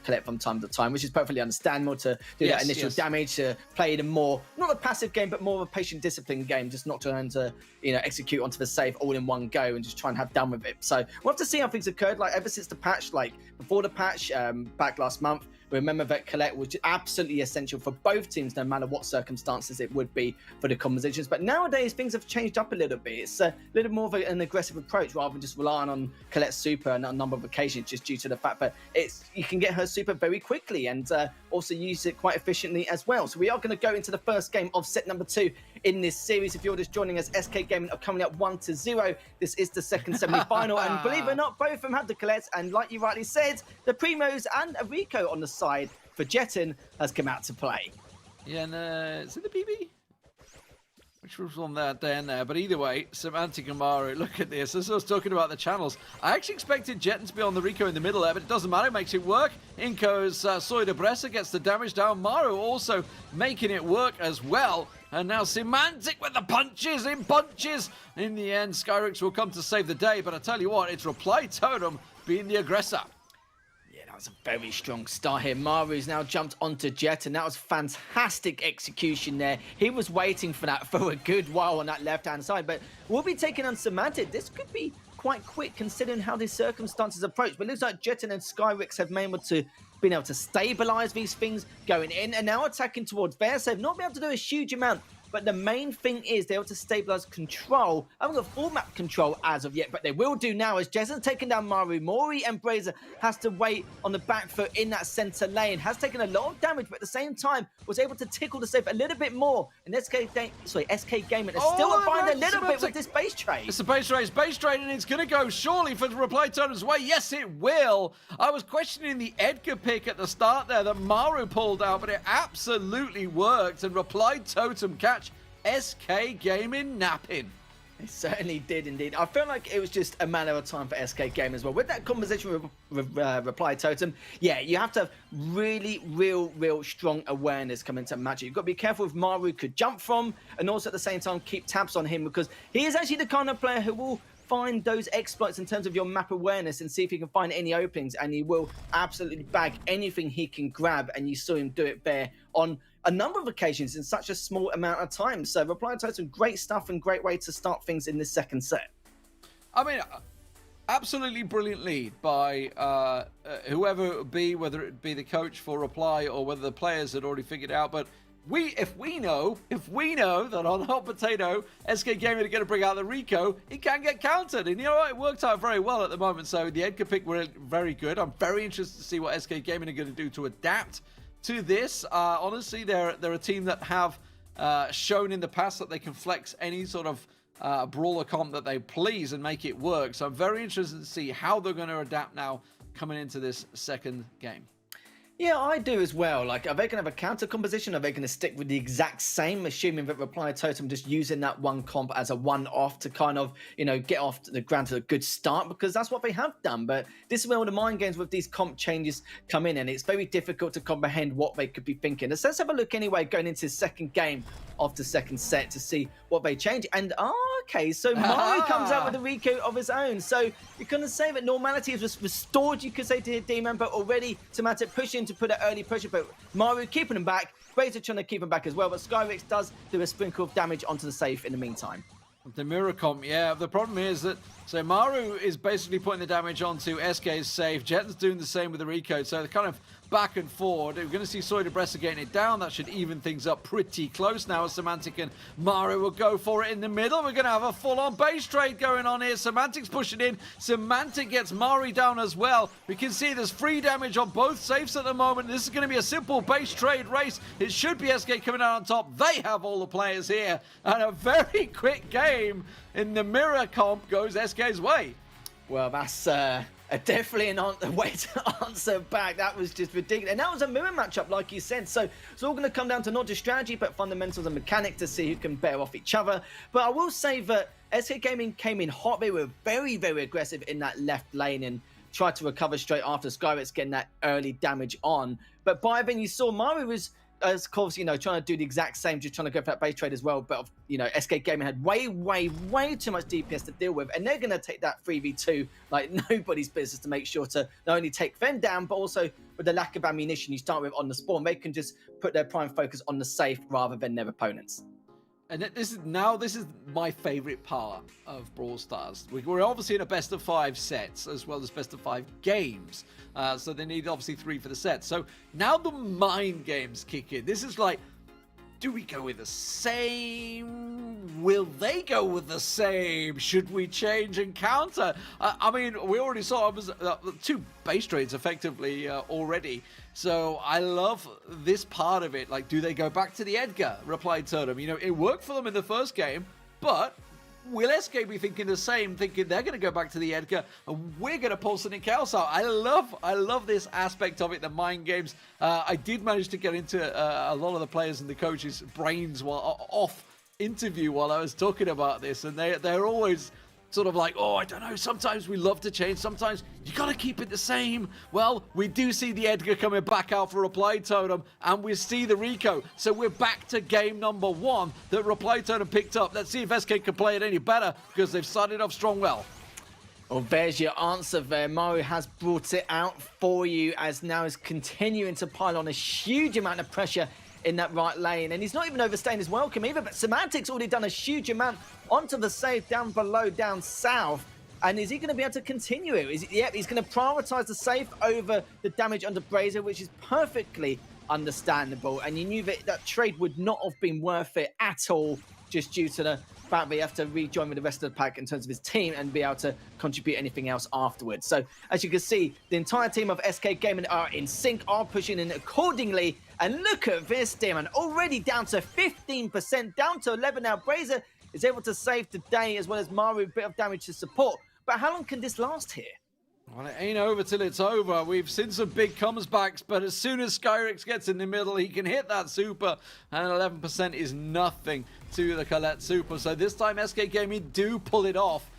Colette from time to time, which is perfectly understandable to do that initial damage, to play the more, not a passive game, but more of a patient discipline game, just not trying to, execute onto the save all in one go and just try and have done with it. So we'll have to see how things occurred, like ever since the patch, like before the patch, back last month. Remember that Colette was absolutely essential for both teams, no matter what circumstances it would be for the compositions. But nowadays, things have changed up a little bit. It's a little more of an aggressive approach rather than just relying on Colette's super on a number of occasions, just due to the fact that you can get her super very quickly and also use it quite efficiently as well. So we are going to go into the first game of set number 2 in this series. If you're just joining us, SK Gaming are coming up 1-0. This is the second semi-final, and believe it or not, both of them have the Colettes, and like you rightly said, the Primos and a Rico on the side for Jetton has come out to play. Yeah, and is it the BB? Which was on there, down there. But either way, Semantic and Maru, look at this. As I was talking about the channels, I actually expected Jetton to be on the Rico in the middle there, but it doesn't matter. It makes it work. Inco's Soy de Bressa gets the damage down. Maru also making it work as well. And now Semantic with the punches in bunches. In the end, Skyrix will come to save the day. But I tell you what, it's Reply Totem being the aggressor. That was a very strong start here. Maru's now jumped onto Jet, and that was fantastic execution there. He was waiting for that for a good while on that left-hand side, but we'll be taking on Semantic. This could be quite quick considering how the circumstances approach, but it looks like Jetton and Skyrix have been able to stabilize these things going in, and now attacking towards there. So they've not been able to do a huge amount, but the main thing is they're able to stabilize control. I haven't got full map control as of yet, but they will do now as Jetton's taking down Maru. Mori and Brazier has to wait on the back foot in that center lane. Has taken a lot of damage, but at the same time was able to tickle the safe a little bit more. And SK Gaming is still behind a little bit with this base trade. It's a base trade, and it's going to go surely for the Reply Totem's way. Yes, it will. I was questioning the Edgar pick at the start there that Maru pulled out, but it absolutely worked. And Reply Totem catch SK Gaming napping. It certainly did indeed. I feel like it was just a matter of time for SK Gaming as well. With that conversation with Reply Totem, yeah, you have to have really, real strong awareness coming to the match. You've got to be careful if Maru could jump from, and also at the same time keep tabs on him, because he is actually the kind of player who will find those exploits in terms of your map awareness and see if he can find any openings, and he will absolutely bag anything he can grab, and you saw him do it there on a number of occasions in such a small amount of time. So Reply Totem, great stuff and great way to start things in this second set. I mean, absolutely brilliant lead by whoever it would be, whether it be the coach for Reply or whether the players had already figured it out. But if we know that on Hot Potato, SK Gaming are going to bring out the Rico, it can get countered. And you know what? It worked out very well at the moment. So the Edgar pick were very good. I'm very interested to see what SK Gaming are going to do to adapt to this. Honestly, they're a team that have shown in the past that they can flex any sort of brawler comp that they please and make it work. So I'm very interested to see how they're going to adapt now coming into this second game. Yeah, I do as well. Like, are they going to have a counter composition? Are they going to stick with the exact same, assuming that Reply Totem just using that one comp as a one-off to kind of, you know, get off the ground to a good start? Because that's what they have done. But this is where all the mind games with these comp changes come in, and it's very difficult to comprehend what they could be thinking. So let's have a look anyway, going into the second game of the second set to see what they change. And, okay, so Mario comes out with a Rico of his own. So you're going to say that normality is restored, you could say, to Demon, but already Semantic pushing to put an early pressure, but Mario keeping him back. Razor trying to keep him back as well, but Skyrix does do a sprinkle of damage onto the safe in the meantime. The mirror comp, yeah. The problem is that, so Maru is basically putting the damage onto SK's safe. Jet's doing the same with the Rico, so they're kind of back and forward. We're going to see Soy Debressa getting it down. That should even things up pretty close now as Semantic and Maru will go for it in the middle. We're going to have a full-on base trade going on here. Semantic's pushing in. Semantic gets Maru down as well. We can see there's free damage on both safes at the moment. This is going to be a simple base trade race. It should be SK coming out on top. They have all the players here. And a very quick game in the mirror comp goes SK's way. Well, that's definitely a way to answer back. That was just ridiculous. And that was a mirror matchup, like you said. So it's all going to come down to not just strategy, but fundamentals and mechanics to see who can bear off each other. But I will say that SK Gaming came in hot. They were very, very aggressive in that left lane and tried to recover straight after Skyrix getting that early damage on. But by then you saw Mario was, of course, you know, trying to do the exact same, just trying to go for that base trade as well. But, you know, SK Gaming had way, way, way too much DPS to deal with. And they're going to take that 3v2 like nobody's business to make sure to not only take them down, but also with the lack of ammunition you start with on the spawn, they can just put their prime focus on the safe rather than their opponents. And this is my favorite part of Brawl Stars. We're obviously in a best of 5 sets as well as best of 5 games. So they need obviously 3 for the set. So now the mind games kick in. This is like, do we go with the same? Will they go with the same? Should we change and counter? I mean, we already saw it was 2 base trades effectively already. So I love this part of it. Like, do they go back to the Edgar Reply Totem? You know, it worked for them in the first game, but will SK be thinking the same, thinking they're going to go back to the Edgar and we're going to pull something else out? I love this aspect of it, the mind games. I did manage to get into a lot of the players and the coaches' brains while off interview while I was talking about this, and they're always sort of like, oh, I don't know, sometimes we love to change, sometimes you got to keep it the same. Well, we do see the Edgar coming back out for Reply Totem, and we see the Rico. So we're back to game number 1 that Reply Totem picked up. Let's see if SK can play it any better, because they've started off strong well. Well, there's your answer there. Mario has brought it out for you, as now is continuing to pile on a huge amount of pressure in that right lane, and he's not even overstaying his welcome either, but Semantic's already done a huge amount onto the safe down below, down south. And is he going to be able to continue it? Yep, he's going to prioritize the safe over the damage under Brazier, which is perfectly understandable. And you knew that that trade would not have been worth it at all, just due to the fact that he has to rejoin with the rest of the pack in terms of his team and be able to contribute anything else afterwards. So as you can see, the entire team of SK Gaming are in sync, are pushing in accordingly. And look at this, Demon, already down to 15%, down to 11 now. Brazier is able to save today, as well as Maru, a bit of damage to support. But how long can this last here? Well, it ain't over till it's over. We've seen some big comebacks, but as soon as Skyrix gets in the middle, he can hit that super, and 11% is nothing to the Colette super. So this time, SK Gaming do pull it off.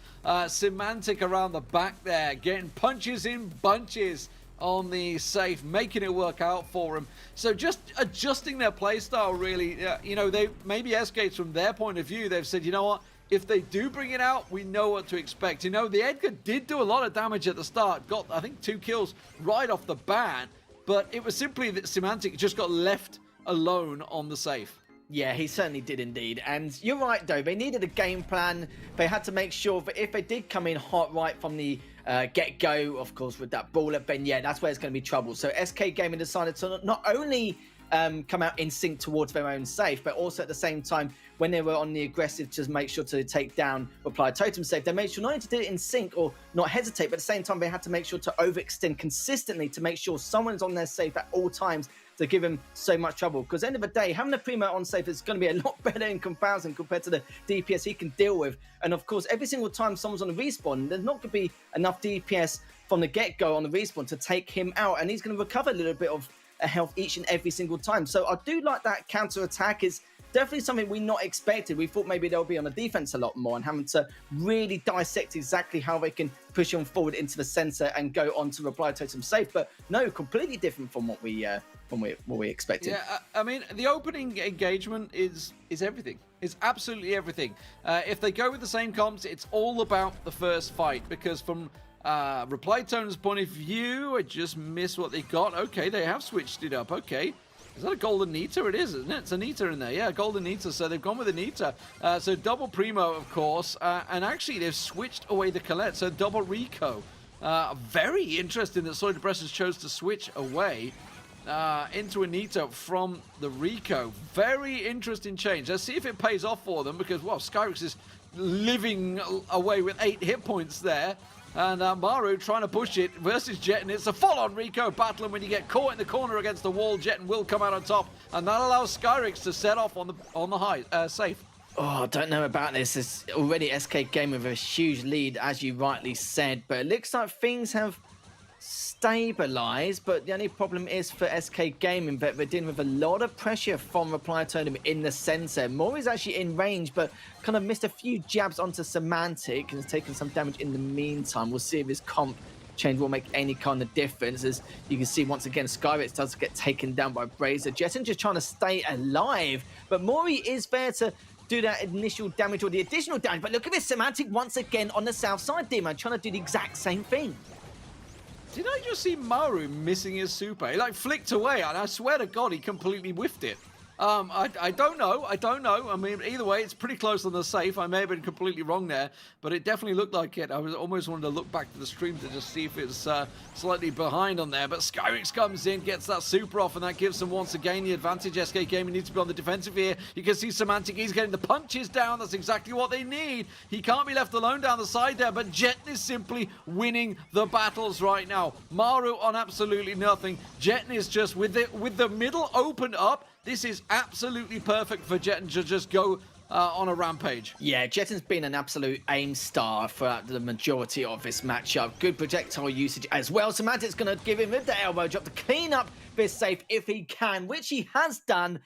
Semantic around the back there, getting punches in bunches on the safe, making it work out for him. So just adjusting their playstyle, really. You know, maybe SK's from their point of view, they've said, you know what? If they do bring it out, we know what to expect. You know, the Edgar did do a lot of damage at the start. Got, I think, 2 kills right off the bat. But it was simply that Semantic just got left alone on the safe. Yeah, he certainly did indeed. And you're right, though. They needed a game plan. They had to make sure that if they did come in hot right from the get-go, of course, with that brawler, then yeah, that's where it's going to be trouble. So SK Gaming decided to not only come out in sync towards their own safe, but also at the same time, when they were on the aggressive to make sure to take down Reply Totem safe, they made sure not only to do it in sync or not hesitate, but at the same time, they had to make sure to overextend consistently to make sure someone's on their safe at all times to give him so much trouble. Because at the end of the day, having a Primo on safe is going to be a lot better in comparison compared to the DPS he can deal with. And of course, every single time someone's on the respawn, there's not going to be enough DPS from the get-go on the respawn to take him out. And he's going to recover a little bit of health each and every single time. So I do like that counter-attack. Is definitely something we not expected. We thought maybe they'll be on the defense a lot more and having to really dissect exactly how they can push on forward into the center and go on to Reply Totem safe. But no, completely different from what we expected. Yeah, I mean, the opening engagement is everything. It's absolutely everything. If they go with the same comps, it's all about the first fight, because from Reply Totem's point of view, I just missed what they got. Okay, they have switched it up. Okay. Is that a golden Nita? It is, isn't it? It's a Nita in there. Yeah, golden Nita. So they've gone with a Nita. So double Primo, of course. And actually, they've switched away the Colette. So double Rico. Very interesting that Solid Depressors chose to switch away into a Nita from the Rico. Very interesting change. Let's see if it pays off for them, because, well, Skyrix is living away with 8 hit points there. And Maru trying to push it versus Jetten. It's a full-on Rico battle, and when you get caught in the corner against the wall, Jetten will come out on top, and that allows Skyrix to set off on the high safe. Oh, I don't know about this. It's already SK Gaming with a huge lead, as you rightly said, but it looks like things have stabilized. But the only problem is for SK Gaming that they're dealing with a lot of pressure from Reply Totem in the center. Mori's actually in range, but kind of missed a few jabs onto Semantic and has taken some damage in the meantime. We'll see if his comp change will make any kind of difference. As you can see, once again, Skyrix does get taken down by Brazier. Jetten just trying to stay alive, but Mori is there to do that initial damage or the additional damage. But look at this, Semantic once again on the south side, D-Man, trying to do the exact same thing. Did I just see Maru missing his super? He like flicked away, and I swear to God, he completely whiffed it. I don't know. I mean, either way, it's pretty close on the safe. I may have been completely wrong there, but it definitely looked like it. I was almost wanted to look back to the stream to just see if it's slightly behind on there. But Skyrix comes in, gets that super off, and that gives them once again the advantage. SK Gaming needs to be on the defensive here. You can see Semantic, he's getting the punches down. That's exactly what they need. He can't be left alone down the side there, but Jetten is simply winning the battles right now. Maru on absolutely nothing. Jetten is just with the middle opened up. This is absolutely perfect for Jetten to just go on a rampage. Yeah, Jetten's been an absolute aim star throughout the majority of this matchup. Good projectile usage as well. Semantic's going to give him the elbow drop to clean up this safe if he can, which he has done.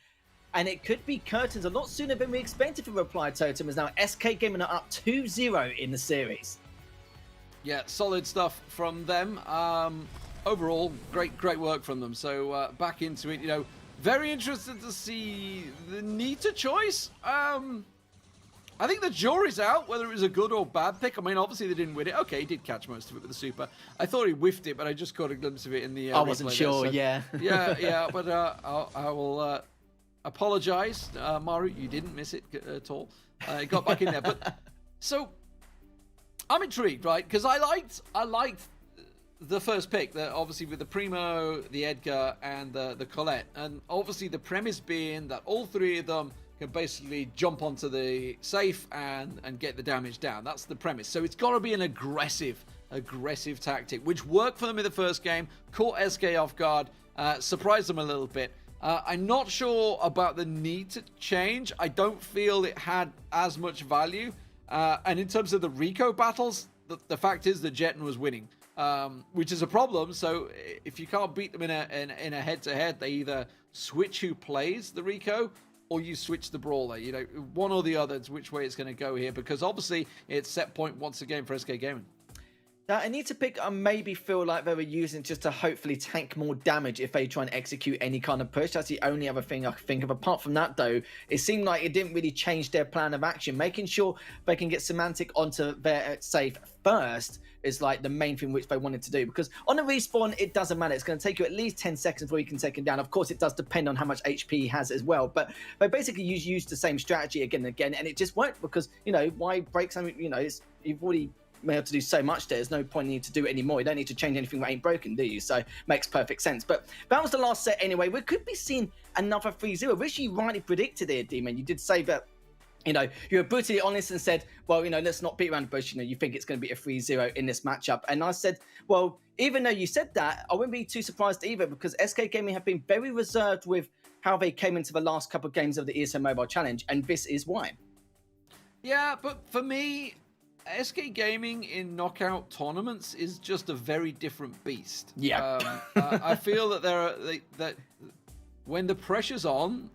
And it could be curtains a lot sooner than we expected for Reply Totem, as now SK Gaming are up 2-0 in the series. Yeah, solid stuff from them. Overall, great work from them. So back into it, you know. Very interested to see the Nita choice. I think the jury's out whether it was a good or bad pick. I mean, obviously they didn't win it. Okay, he did catch most of it with the super. I thought he whiffed it, but I just caught a glimpse of it in the. I wasn't sure. There, so, yeah. But I will apologize, Maru. You didn't miss it at all. It got back in there. But so I'm intrigued, right? Because I liked the first pick, obviously with the Primo, the Edgar, and the Colette. And obviously the premise being that all three of them can basically jump onto the safe and get the damage down. That's the premise. So it's got to be an aggressive tactic, which worked for them in the first game, caught SK off guard, surprised them a little bit. I'm not sure about the need to change. I don't feel it had as much value. And in terms of the Rico battles, the fact is that Jetten was winning. Which is a problem. So if you can't beat them in a head-to-head, they either switch who plays the Rico or you switch the brawler. You know, one or the other is which way it's going to go here, because obviously it's set point once again for SK Gaming. That I need to pick and maybe feel like they were using just to hopefully tank more damage if they try and execute any kind of push. That's the only other thing I can think of. Apart from that, though, it seemed like it didn't really change their plan of action. Making sure they can get Semantic onto their safe first is like the main thing which they wanted to do. Because on a respawn, it doesn't matter. It's going to take you at least 10 seconds before you can take him down. Of course, it does depend on how much HP he has as well. But they basically used the same strategy again and again. And it just worked because, you know, why break something? You know, you've already been able to do so much there. There's no point in you to do it anymore. You don't need to change anything that ain't broken, do you? So makes perfect sense. But that was the last set anyway. We could be seeing another 3-0, which you rightly predicted here, D-Man. You did say that, you know, you were brutally honest and said, well, you know, let's not beat around the bush. You know, you think it's going to be a 3-0 in this matchup. And I said, well, even though you said that, I wouldn't be too surprised either, because SK Gaming have been very reserved with how they came into the last couple of games of the ESL Mobile Challenge. And this is why. Yeah, but for me, SK Gaming in knockout tournaments is just a very different beast. Yeah. I feel that that when the pressure's on,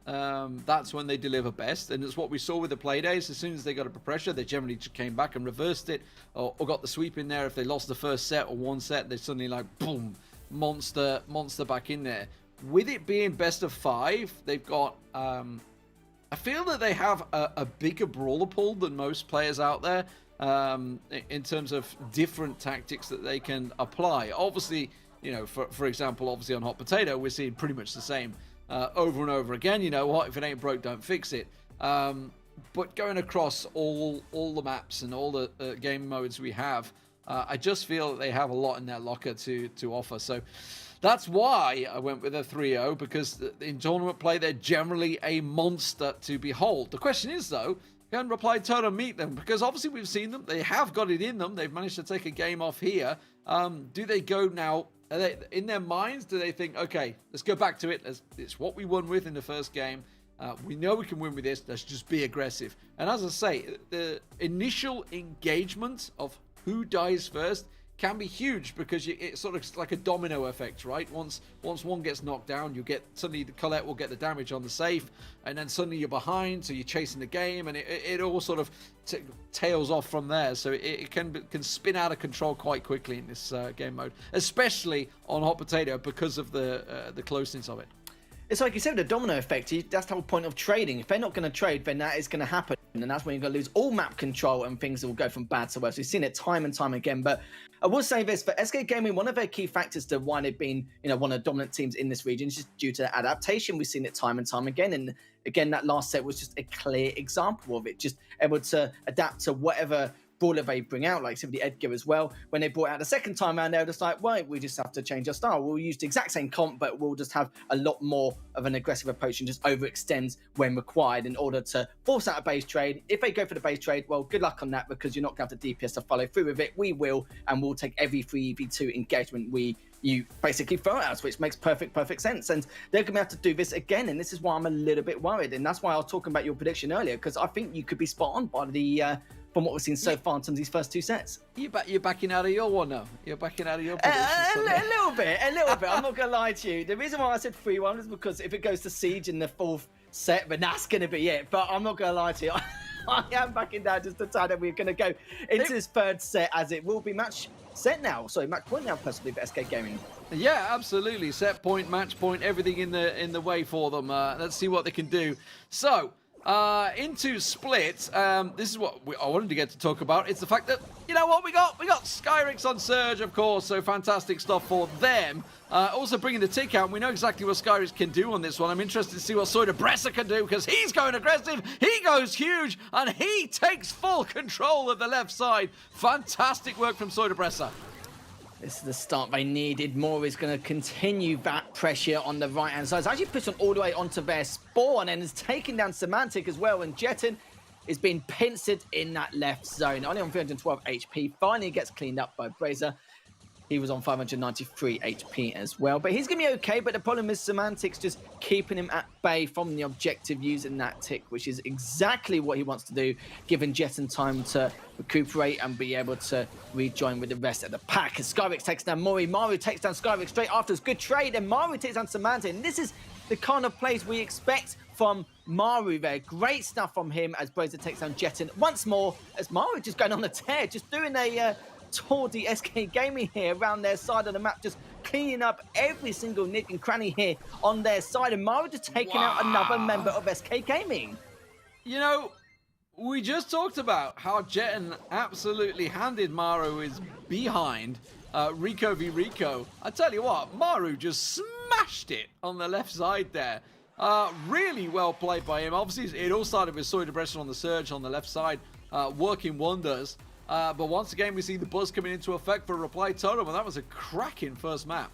that's when they deliver best, and it's what we saw with the play days. As soon as they got up pressure, they generally just came back and reversed it, or got the sweep in there. If they lost the first set or one set, they suddenly like boom, monster back in there. With it being best of 5, they've got. I feel that they have a bigger brawler pool than most players out there. In terms of different tactics that they can apply. Obviously, you know, for example, obviously on Hot Potato, we're seeing pretty much the same over and over again. You know what? If it ain't broke, don't fix it. But going across all the maps and all the game modes we have, I just feel that they have a lot in their locker to offer. So that's why I went with a 3-0, because in tournament play, they're generally a monster to behold. The question is, though, can Reply Total meet them? Because obviously we've seen them. They have got it in them. They've managed to take a game off here. Do they go now? Are they, in their minds, do they think, okay, let's go back to it. It's what we won with in the first game. We know we can win with this. Let's just be aggressive. And as I say, the initial engagement of who dies first can be huge, because it's sort of like a domino effect, right? Once one gets knocked down, you get suddenly the Colette will get the damage on the safe, and then suddenly you're behind, so you're chasing the game, and it all sort of tails off from there. So it can spin out of control quite quickly in this game mode, especially on Hot Potato because of the closeness of it. It's like you said, the domino effect. That's the whole point of trading. If they're not going to trade, then that is going to happen. And that's when you're going to lose all map control and things will go from bad to worse. We've seen it time and time again. But I will say this, for SK Gaming, one of their key factors to why they've been, you know, one of the dominant teams in this region is just due to adaptation. We've seen it time and time again. And again, that last set was just a clear example of it. Just able to adapt to whatever brawler they bring out, like the Edgar as well. When they brought out the second time around, they were just like, well, we just have to change our style. We'll use the exact same comp, but we'll just have a lot more of an aggressive approach and just overextend when required in order to force out a base trade. If they go for the base trade, well, good luck on that, because you're not going to have the DPS to follow through with it. We will, and we'll take every 3v2 engagement you basically throw at us, which makes perfect sense. And they're going to have to do this again, and this is why I'm a little bit worried. And that's why I was talking about your prediction earlier, because I think you could be spot on by the from what we've seen so far in terms of these first 2 sets. You're backing out of your one now. You're backing out of your prediction. A little bit. I'm not going to lie to you. The reason why I said 3-1 is because if it goes to Siege in the 4th set, then that's going to be it. But I'm not going to lie to you. I am backing down just to tell that we're going to go into this 3rd set, as it will be match point now, possibly for SK Gaming. Yeah, absolutely. Set point, match point, everything in the way for them. Let's see what they can do. So, into Split, this is what I wanted to get to talk about. It's the fact that, you know what, we got Skyrix on Surge, of course, so fantastic stuff for them. Also bringing the tick out, and we know exactly what Skyrix can do on this one. I'm interested to see what Soida Bresser can do, because he's going aggressive, he goes huge, and he takes full control of the left side. Fantastic work from Soida Bresser. This is the start they needed. Moore is going to continue that pressure on the right-hand side. It's actually pushed on all the way onto their spawn and is taking down Semantic as well. And Jetton is being pincered in that left zone. Only on 312 HP. Finally gets cleaned up by Brazier. He was on 593 HP as well. But he's going to be okay. But the problem is Semantic's just keeping him at bay from the objective using that tick, which is exactly what he wants to do, giving Jetton time to recuperate and be able to rejoin with the rest of the pack. As Skyrix takes down Mori. Maru takes down Skyrix straight after. It's good trade. And Maru takes down Semantic. And this is the kind of plays we expect from Maru there. Great stuff from him as Brazier takes down Jetton once more. As Maru just going on a tear, just doing a Tordy SK Gaming here around their side of the map, just cleaning up every single nick and cranny here on their side. And Maru just taking out another member of SK Gaming. You know, we just talked about how Jetten absolutely handed Maru his behind. Rico v Rico. I tell you what, Maru just smashed it on the left side there. Really well played by him. Obviously, it all started with Soy Depression on the surge on the left side, working wonders. But once again, we see the buzz coming into effect for Reply Totem, and that was a cracking first map.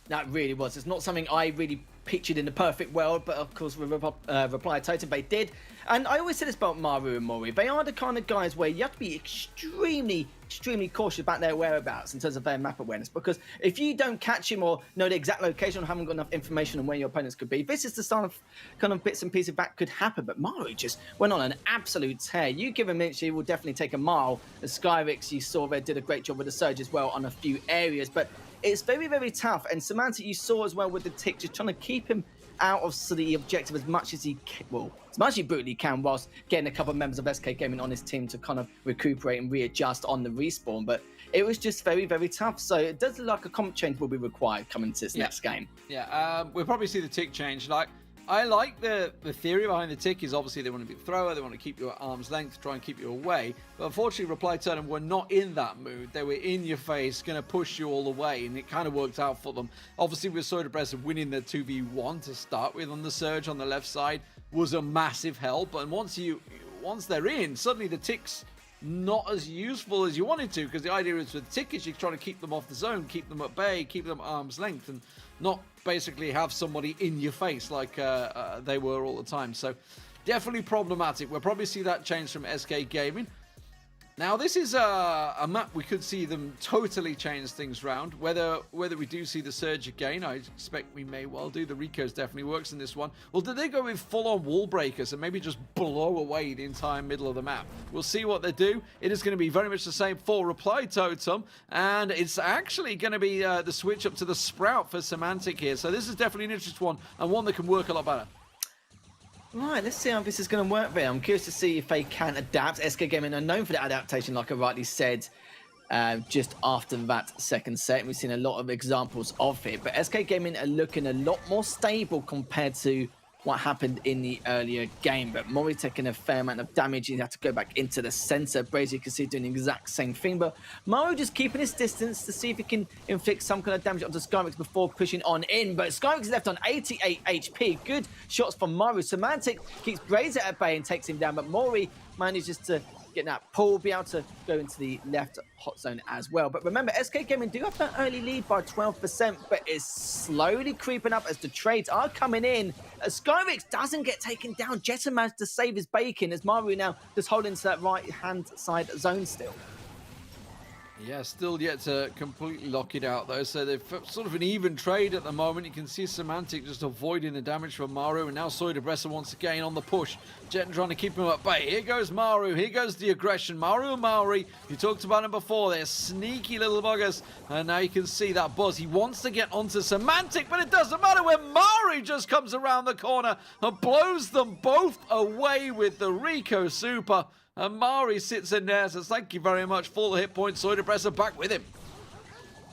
That really was. It's not something I really pictured in the perfect world, but of course with Reply Totem they did. And I always say this about Maru and Mori. They are the kind of guys where you have to be extremely cautious about their whereabouts in terms of their map awareness, because if you don't catch him or know the exact location or haven't got enough information on where your opponents could be, this is the sort of kind of bits and pieces that could happen. But Maru just went on an absolute tear. You give him minutes, he will definitely take a mile. And Skyrix, you saw there, did a great job with the surge as well on a few areas, but it's very tough. And Semantic, you saw as well with the tick, just trying to keep him out of the objective as much as he can, well, as much as he brutally can, whilst getting a couple of members of SK Gaming on his team to kind of recuperate and readjust on the respawn. But it was just very tough. So it does look like a comp change will be required coming to this next game. Yeah, we'll probably see the tick change. Like, I like the theory behind the tick is obviously they want to be a thrower, they want to keep you at arm's length, try and keep you away. But unfortunately, Reply Totem were not in that mood. They were in your face, going to push you all the way, and it kind of worked out for them. Obviously, with Soy Depressor winning the 2v1 to start with on the surge on the left side was a massive help. And once they're in, suddenly the tick's not as useful as you wanted to, because the idea is with the tick is you're trying to keep them off the zone, keep them at bay, keep them at arm's length, and not basically have somebody in your face like they were all the time. So definitely problematic. We'll probably see that change from SK Gaming. Now, this is a map we could see them totally change things around. Whether we do see the surge again, I expect we may well do. The Rico's definitely works in this one. Well, did they go with full-on wall breakers and maybe just blow away the entire middle of the map? We'll see what they do. It is going to be very much the same for Reply Totem, and it's actually going to be the switch up to the Sprout for Semantic here. So this is definitely an interesting one, and one that can work a lot better. Right, let's see how this is going to work there. I'm curious to see if they can adapt. SK Gaming are known for the adaptation, like I rightly said, just after that second set. We've seen a lot of examples of it, but SK Gaming are looking a lot more stable compared to what happened in the earlier game. But Mori taking a fair amount of damage. He had to go back into the center. Brazy, you can see, doing the exact same thing. But Maru just keeping his distance to see if he can inflict some kind of damage onto Skyrix before pushing on in. But Skyrix is left on 88 HP. Good shots from Maru. Semantic keeps Brazy at bay and takes him down. But Mori manages to get that pull, be able to go into the left hot zone as well. But remember, SK Gaming do have that early lead by 12%, but it's slowly creeping up as the trades are coming in. As Skyrix doesn't get taken down, Jetten managed to save his bacon as Maru now just holding to that right-hand side zone still. Yeah, still yet to completely lock it out, though. So they've sort of an even trade at the moment. You can see Semantic just avoiding the damage from Maru. And now Soy Depressor once again on the push. Jetten trying to keep him at bay. Here goes Maru. Here goes the aggression. Maru and Maori, you talked about him before. They're sneaky little buggers. And now you can see that buzz. He wants to get onto Semantic, but it doesn't matter when Maori just comes around the corner and blows them both away with the Rico Super. And Mari sits in there, says thank you very much. Full hit points, Soy Depressor back with him.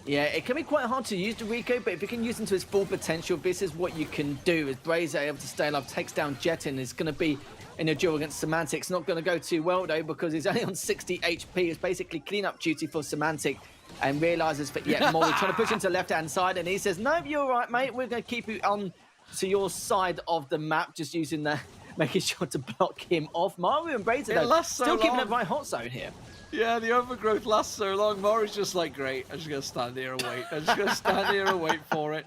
Yeah, it can be quite hard to use the Rico, but if you can use him to his full potential, this is what you can do. As Brazy able to stay alive, takes down Jetten, is going to be in a duel against Semantic. It's not going to go too well, though, because he's only on 60 HP. It's basically clean-up duty for Semantic, and realises that, yeah, Mori trying to push him to the left-hand side, and he says, no, you're all right, mate. We're going to keep you on to your side of the map, just using the... making sure to block him off. Maru and Brazy, though, still keeping it right hot zone here. Yeah, the overgrowth lasts so long. Mari's just like, great, I'm just going to stand here and wait. I'm just going to stand here and wait for it.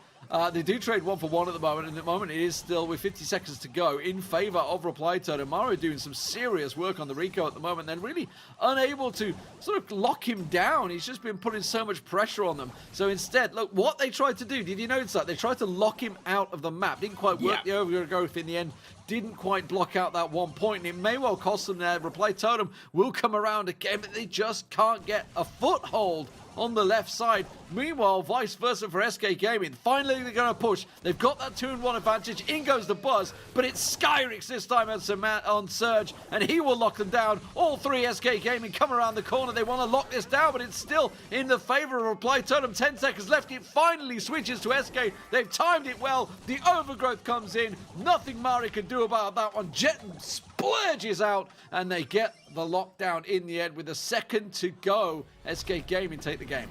They do trade 1-for-1 at the moment, and at the moment it is still with 50 seconds to go in favor of Reply Totem. Maru doing some serious work on the Rico at the moment, then really unable to sort of lock him down. He's just been putting so much pressure on them. So instead, look, what they tried to do, did you notice that? They tried to lock him out of the map. Didn't quite work. The overgrowth in the end didn't quite block out that 1 point, and it may well cost them their Reply Totem will come around again, but they just can't get a foothold on the left side. Meanwhile, vice versa for SK Gaming. Finally, they're going to push. They've got that 2-1 advantage. In goes the Buzz, but it's Skyrix this time on Surge, and he will lock them down. All three SK Gaming come around the corner. They want to lock this down, but it's still in the favor of Reply Totem. 10 seconds left. It finally switches to SK. They've timed it well. The overgrowth comes in. Nothing Mari can do about that one. Jet splurges out, and they get the lockdown in the end with a second to go. SK Gaming take the game.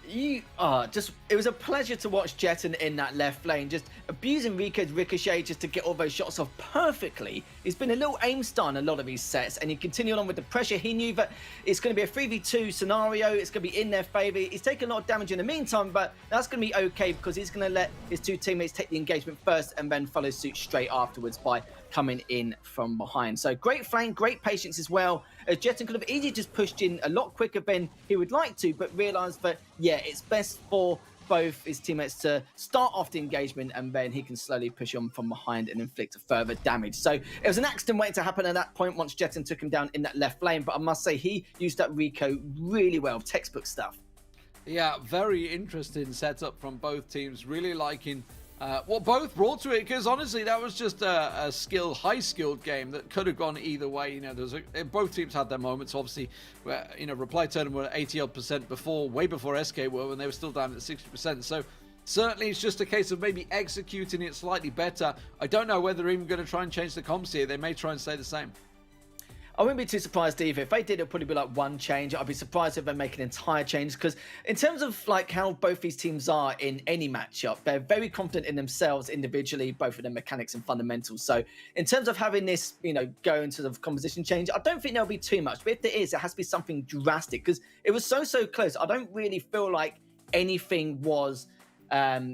It was a pleasure to watch Jetton in that left lane, just abusing Rico's ricochet just to get all those shots off perfectly. He's been a little aim star in a lot of these sets, and he continued on with the pressure. He knew that it's going to be a 3v2 scenario. It's going to be in their favor. He's taken a lot of damage in the meantime, but that's going to be okay because he's going to let his two teammates take the engagement first and then follow suit straight afterwards by coming in from behind. So great flank, great patience as well. Jetton could have easily just pushed in a lot quicker than he would like to, but realised that, yeah, it's best for both his teammates to start off the engagement and then he can slowly push on from behind and inflict further damage. So it was an accident waiting to happen at that point once Jetton took him down in that left lane, but I must say he used that Rico really well, textbook stuff. Yeah, very interesting setup from both teams. Really liking what both brought to it, because honestly, that was just a high-skilled game that could have gone either way. You know, both teams had their moments. Obviously, where, you know, Reply Totem were 80-odd% before, way before SK were, when they were still down at 60%. So certainly, it's just a case of maybe executing it slightly better. I don't know whether they're even going to try and change the comps here. They may try and stay the same. I wouldn't be too surprised either. If they did, it'd probably be like one change. I'd be surprised if they make an entire change, because in terms of like how both these teams are in any matchup, they're very confident in themselves individually, both of their mechanics and fundamentals. So in terms of having this, you know, go into the composition change, I don't think there'll be too much. But if there is, it has to be something drastic, because it was so close. I don't really feel like anything was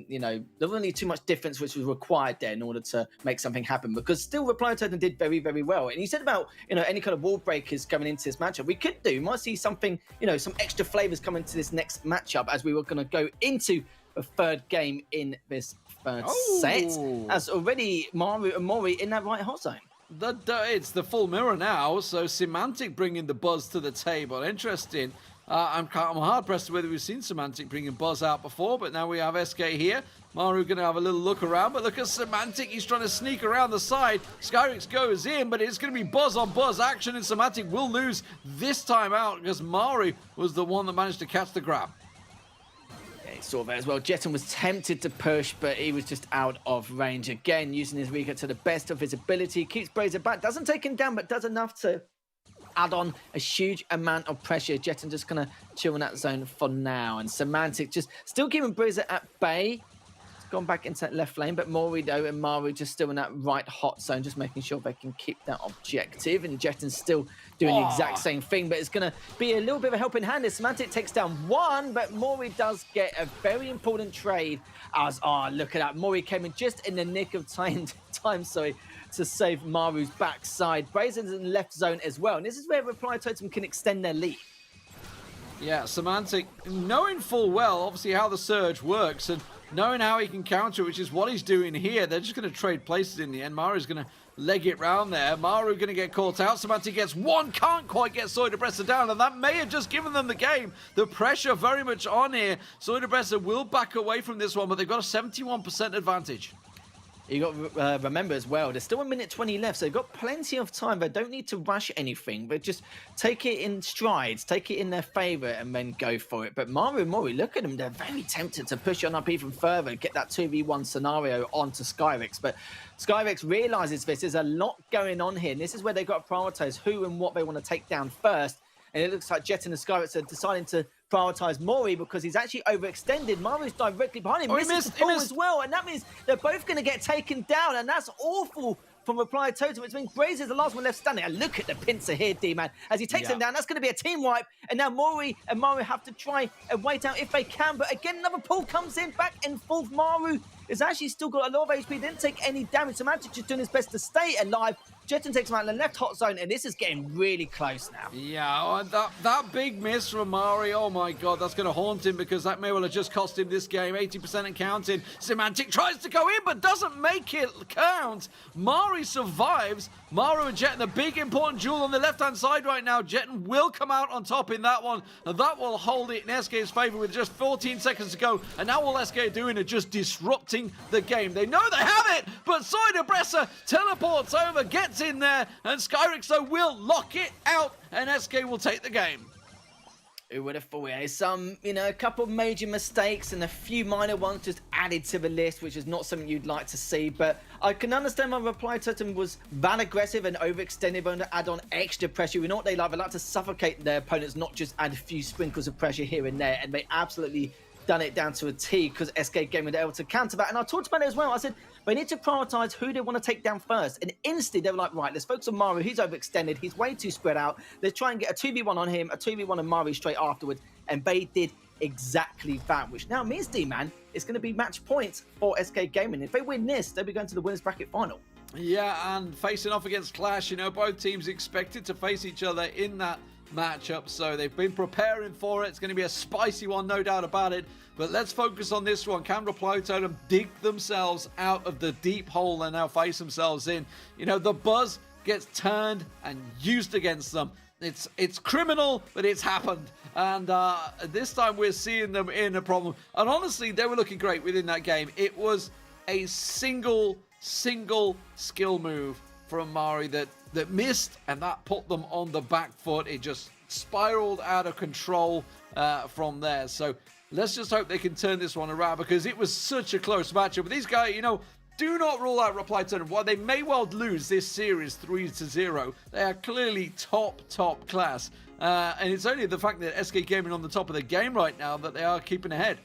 you know, there wasn't really too much difference which was required there in order to make something happen, because still Reply Totem did very well. And you said about, you know, any kind of wall breakers coming into this matchup, we might see something, you know, some extra flavors coming to this next matchup as we were going to go into the third game in this third set, as already Maru and Mori in that right hot zone. It's the full mirror now, so Semantic bringing the Buzz to the table. Interesting. I'm hard pressed whether we've seen Semantic bringing Buzz out before, but now we have SK here. Maru going to have a little look around, but look at Semantic. He's trying to sneak around the side. Skyrix goes in, but it's going to be Buzz on Buzz action, and Semantic will lose this time out because Maru was the one that managed to catch the grab. Yeah, he saw that as well. Jetton was tempted to push, but he was just out of range again, using his Rico to the best of his ability. Keeps Brazier back, doesn't take him down, but does enough to add on a huge amount of pressure. Jetton just going to chill in that zone for now. And Semantic just still keeping Brazier at bay. He's gone back into that left lane, but Mori, though, and Maru just still in that right hot zone, just making sure they can keep that objective. And Jetton's still doing the exact same thing, but it's going to be a little bit of a helping hand as Semantic takes down one, but Mori does get a very important trade as, look at that. Mori came in just in the nick of time, to save Maru's backside. Brazen's in the left zone as well. And this is where Reply Totem can extend their lead. Yeah, Semantic, knowing full well, obviously, how the Surge works and knowing how he can counter, which is what he's doing here. They're just going to trade places in the end. Maru's going to leg it round there. Maru going to get caught out. Semantic gets one, can't quite get Soydebressa down, and that may have just given them the game. The pressure very much on here. Soydebressa will back away from this one, but they've got a 71% advantage. You got to remember as well, there's still 1 minute 20 left, so they've got plenty of time. They don't need to rush anything, but just take it in strides, take it in their favor, and then go for it. But Maru and Mori, look at them. They're very tempted to push on up even further, get that 2v1 scenario onto Skyrix. But Skyrix realizes there's a lot going on here, and this is where they've got to prioritize who and what they want to take down first. And it looks like Jetton and Skyrix are deciding to prioritize Mori because he's actually overextended. Maru's directly behind him. Oh, misses the ball as well, and that means they're both going to get taken down, and that's awful from Reply Totem, which means Brazier's the last one left standing. And look at the pincer here, D-Man. As he takes him down, that's going to be a team wipe, and now Mori and Maru have to try and wait out if they can, but again, another pull comes in, back and forth. Maru has actually still got a lot of HP, didn't take any damage. Semantic just doing his best to stay alive, Jetton takes him out in the left hot zone, and this is getting really close now. Yeah, and that big miss from Mari, oh my god, that's going to haunt him because that may well have just cost him this game. 80% and counting. Semantic tries to go in, but doesn't make it count. Mari survives. Maru and Jetton, a big important duel on the left-hand side right now. Jetton will come out on top in that one, and that will hold it in SK's favor with just 14 seconds to go. And now all SK are doing is just disrupting the game. They know they have it, but Soiderbresser teleports over, gets in there, and Skyrix though will lock it out, and SK will take the game. Who would have thought it? Some, a couple of major mistakes and a few minor ones just added to the list, which is not something you'd like to see. But I can understand why Reply Totem was that aggressive and overextended, but to add on extra pressure. We know what they like. They like to suffocate their opponents, not just add a few sprinkles of pressure here and there. And they absolutely done it down to a T because SK Gaming were able to counter that. And I talked about it as well. I said, they need to prioritize who they want to take down first. And instantly, they were like, right, let's focus on Maru. He's overextended. He's way too spread out. Let's try and get a 2v1 on him, a 2v1 on Maru straight afterwards. And they did exactly that, which now means, D-Man, it's going to be match points for SK Gaming. If they win this, they'll be going to the winners bracket final. Yeah, and facing off against Clash, both teams expected to face each other in that matchup, so they've been preparing for it. It's going to be a spicy one, no doubt about it. But let's focus on this one. Can Reply Totem dig themselves out of the deep hole they now face themselves in? The buzz gets turned and used against them. It's criminal, but it's happened. And this time we're seeing them in a problem. And honestly, they were looking great within that game. It was a single skill move from Mari that missed, and that put them on the back foot. It just spiraled out of control from there. So let's just hope they can turn this one around because it was such a close matchup. But these guys, do not rule out Reply Totem. While they may well lose this series 3-0, they are clearly top class. And it's only the fact that SK Gaming on the top of the game right now that they are keeping ahead.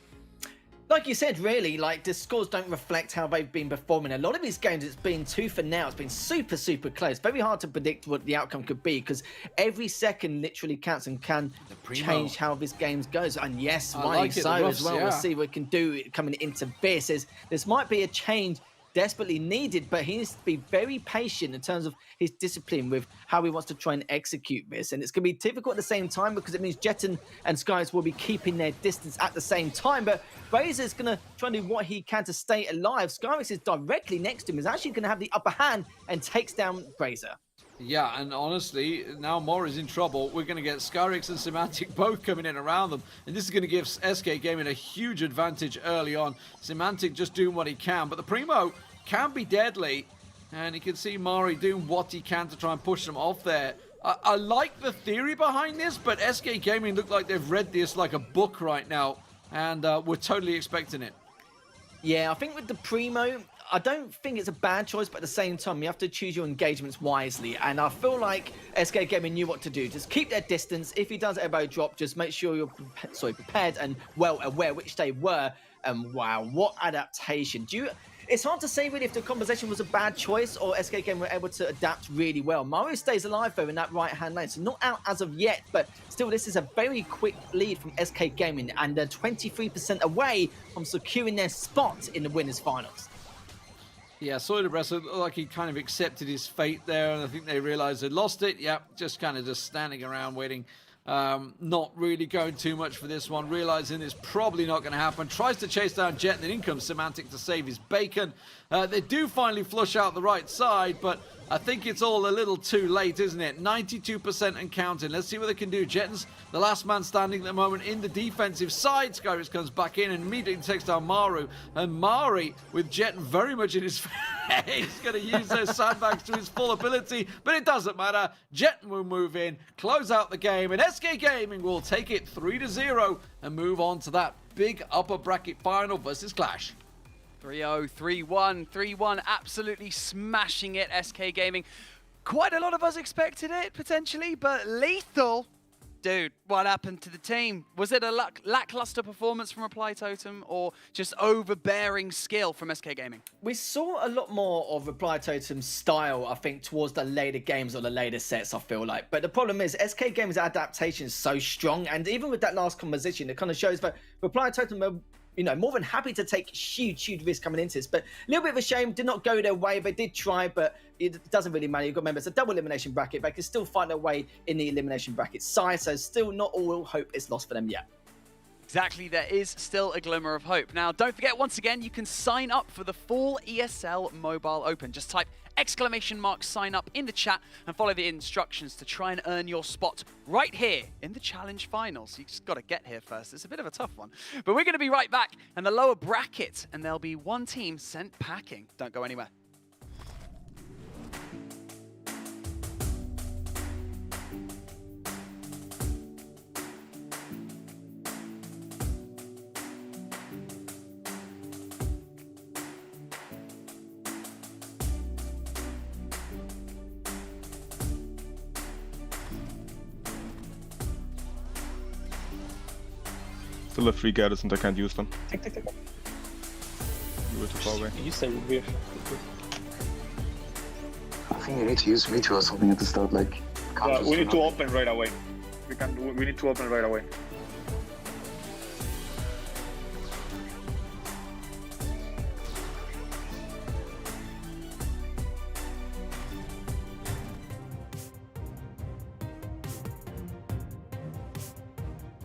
Like you said, really, the scores don't reflect how they've been performing. A lot of these games, it's been two for now. It's been super close. Very hard to predict what the outcome could be because every second literally counts and can change how this game goes. And yes, why so as well. Yeah. We'll see what we can do coming into this. This might be a change desperately needed, but he needs to be very patient in terms of his discipline with how he wants to try and execute this. And it's going to be difficult at the same time because it means Jetton and Skies will be keeping their distance at the same time. But Razor's going to try and do what he can to stay alive. Skyrix is directly next to him, is actually going to have the upper hand and takes down Razor. Yeah, and honestly, now Mor is in trouble. We're going to get Skyrix and Semantic both coming in around them. And this is going to give SK Gaming a huge advantage early on. Semantic just doing what he can. But the Primo can be deadly. And you can see Mari doing what he can to try and push them off there. I like the theory behind this, but SK Gaming look like they've read this like a book right now. And we're totally expecting it. Yeah, I think with the Primo, I don't think it's a bad choice, but at the same time, you have to choose your engagements wisely. And I feel like SK Gaming knew what to do. Just keep their distance. If he does elbow drop, just make sure you're prepared and well aware, which they were. And wow, what adaptation. It's hard to say really if the conversation was a bad choice or SK Gaming were able to adapt really well. Mario stays alive though in that right-hand lane, so not out as of yet, but still this is a very quick lead from SK Gaming and they're 23% away from securing their spot in the winners finals. Yeah, Soiderbresser looked like he kind of accepted his fate there, and I think they realized they'd lost it. Yeah, just standing around waiting. Not really going too much for this one, realizing it's probably not going to happen. Tries to chase down Jet, and then in comes Semantic to save his bacon. They do finally flush out the right side, but I think it's all a little too late, isn't it? 92% and counting. Let's see what they can do. Jetton's the last man standing at the moment in the defensive side. Skyrix comes back in and immediately takes down Maru. And Mari, with Jetton very much in his face, he's going to use those sandbags to his full ability, but it doesn't matter. Jetton will move in, close out the game, and SK Gaming will take it 3-0 and move on to that big upper bracket final versus Clash. 3-0, 3-1, 3-1, absolutely smashing it, SK Gaming. Quite a lot of us expected it, potentially, but lethal. Dude, what happened to the team? Was it a lackluster performance from Reply Totem or just overbearing skill from SK Gaming? We saw a lot more of Reply Totem's style, I think, towards the later games or the later sets, I feel like. But the problem is, SK Gaming's adaptation is so strong, and even with that last composition, it kind of shows that Reply Totem more than happy to take huge risk coming into this. But a little bit of a shame, did not go their way. They did try, but it doesn't really matter. You've got to remember, it's a double elimination bracket. They can still find their way in the elimination bracket side, so still not all hope is lost for them yet. Exactly, there is still a glimmer of hope. Now, don't forget, once again, you can sign up for the full ESL Mobile Open. Just type !sign up in the chat and follow the instructions to try and earn your spot right here in the challenge finals. You just got to get here first. It's a bit of a tough one. But we're going to be right back in the lower bracket, and there'll be one team sent packing. Don't go anywhere. Still have 3 gadgets and I can't use them. Take. You were too far away. You said we're. I think you need to use Ritual or something at the start, like... Yeah, we need to open right away. We need to open right away.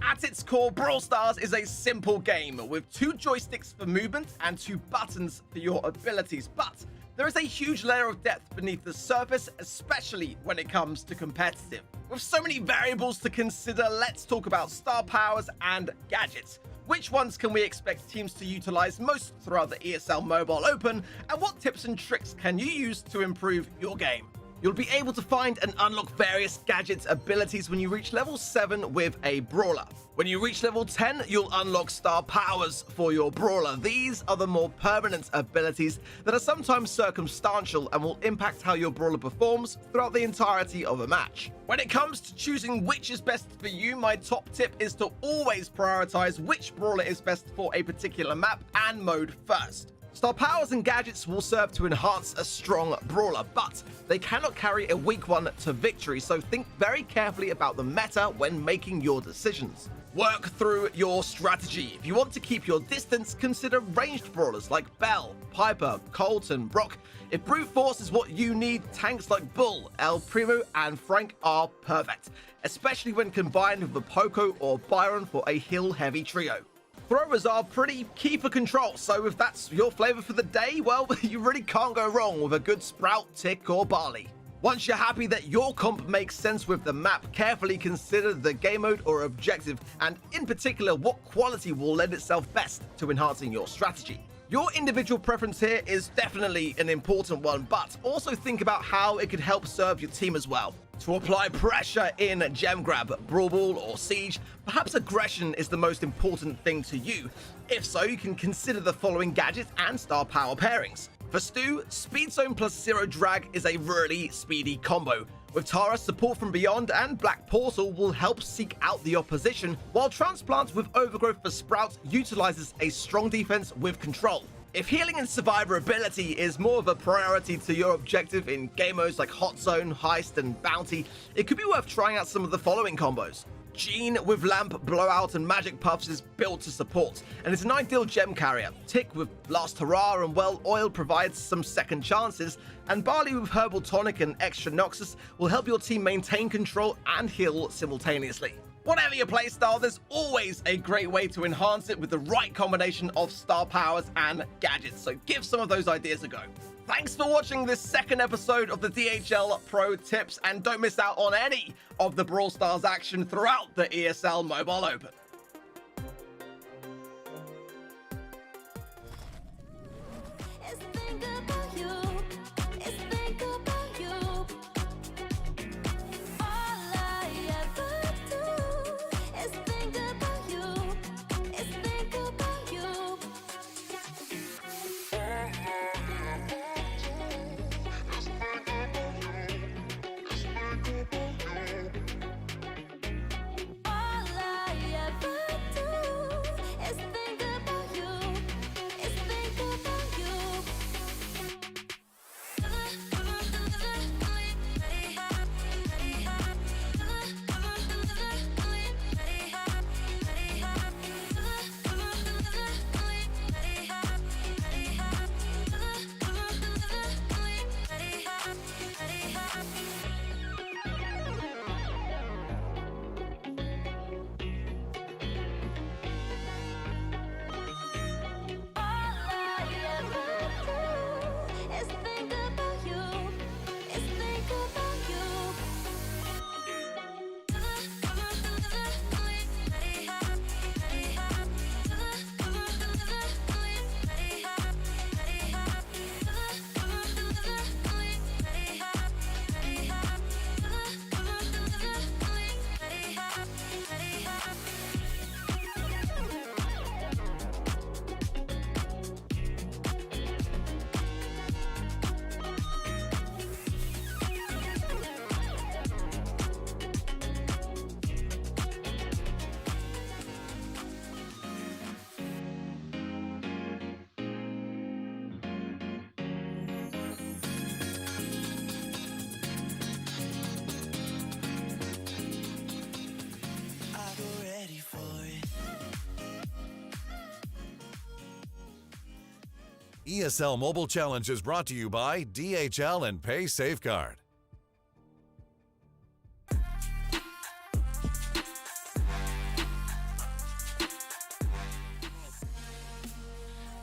At its core, Brawl Stars is a simple game with 2 joysticks for movement and 2 buttons for your abilities. But there is a huge layer of depth beneath the surface, especially when it comes to competitive. With so many variables to consider, let's talk about star powers and gadgets. Which ones can we expect teams to utilize most throughout the ESL Mobile Open, and what tips and tricks can you use to improve your game? You'll be able to find and unlock various gadgets abilities when you reach level 7 with a brawler. When you reach level 10, you'll unlock star powers for your brawler. These are the more permanent abilities that are sometimes circumstantial and will impact how your brawler performs throughout the entirety of a match. When it comes to choosing which is best for you, my top tip is to always prioritize which brawler is best for a particular map and mode first. Star powers and gadgets will serve to enhance a strong brawler, but they cannot carry a weak one to victory, so think very carefully about the meta when making your decisions. Work through your strategy. If you want to keep your distance, consider ranged brawlers like Bell, Piper, Colt, and Brock. If brute force is what you need, tanks like Bull, El Primo, and Frank are perfect, especially when combined with the Poco or Byron for a heal-heavy trio. Throwers are pretty key for control, so if that's your flavor for the day, well, you really can't go wrong with a good Sprout, Tick, or Barley. Once you're happy that your comp makes sense with the map, carefully consider the game mode or objective, and in particular, what quality will lend itself best to enhancing your strategy. Your individual preference here is definitely an important one, but also think about how it could help serve your team as well. To apply pressure in Gem Grab, Brawl Ball, or Siege, perhaps aggression is the most important thing to you. If so, you can consider the following gadgets and star power pairings. For Stu, Speed Zone plus Zero Drag is a really speedy combo. With Tara, support from Beyond and Black Portal will help seek out the opposition, while Transplant with Overgrowth for Sprout utilizes a strong defense with control. If healing and survivability is more of a priority to your objective in game modes like Hot Zone, Heist, and Bounty, it could be worth trying out some of the following combos. Jean with Lamp, Blowout, and Magic Puffs is built to support, and is an ideal gem carrier. Tick with Last Hurrah and Well Oil provides some second chances, and Barley with Herbal Tonic and Extra Noxus will help your team maintain control and heal simultaneously. Whatever your playstyle, there's always a great way to enhance it with the right combination of star powers and gadgets, so give some of those ideas a go. Thanks for watching this second episode of the DHL Pro Tips, and don't miss out on any of the Brawl Stars action throughout the ESL Mobile Open. ESL Mobile Challenge is brought to you by DHL and Pay Safeguard.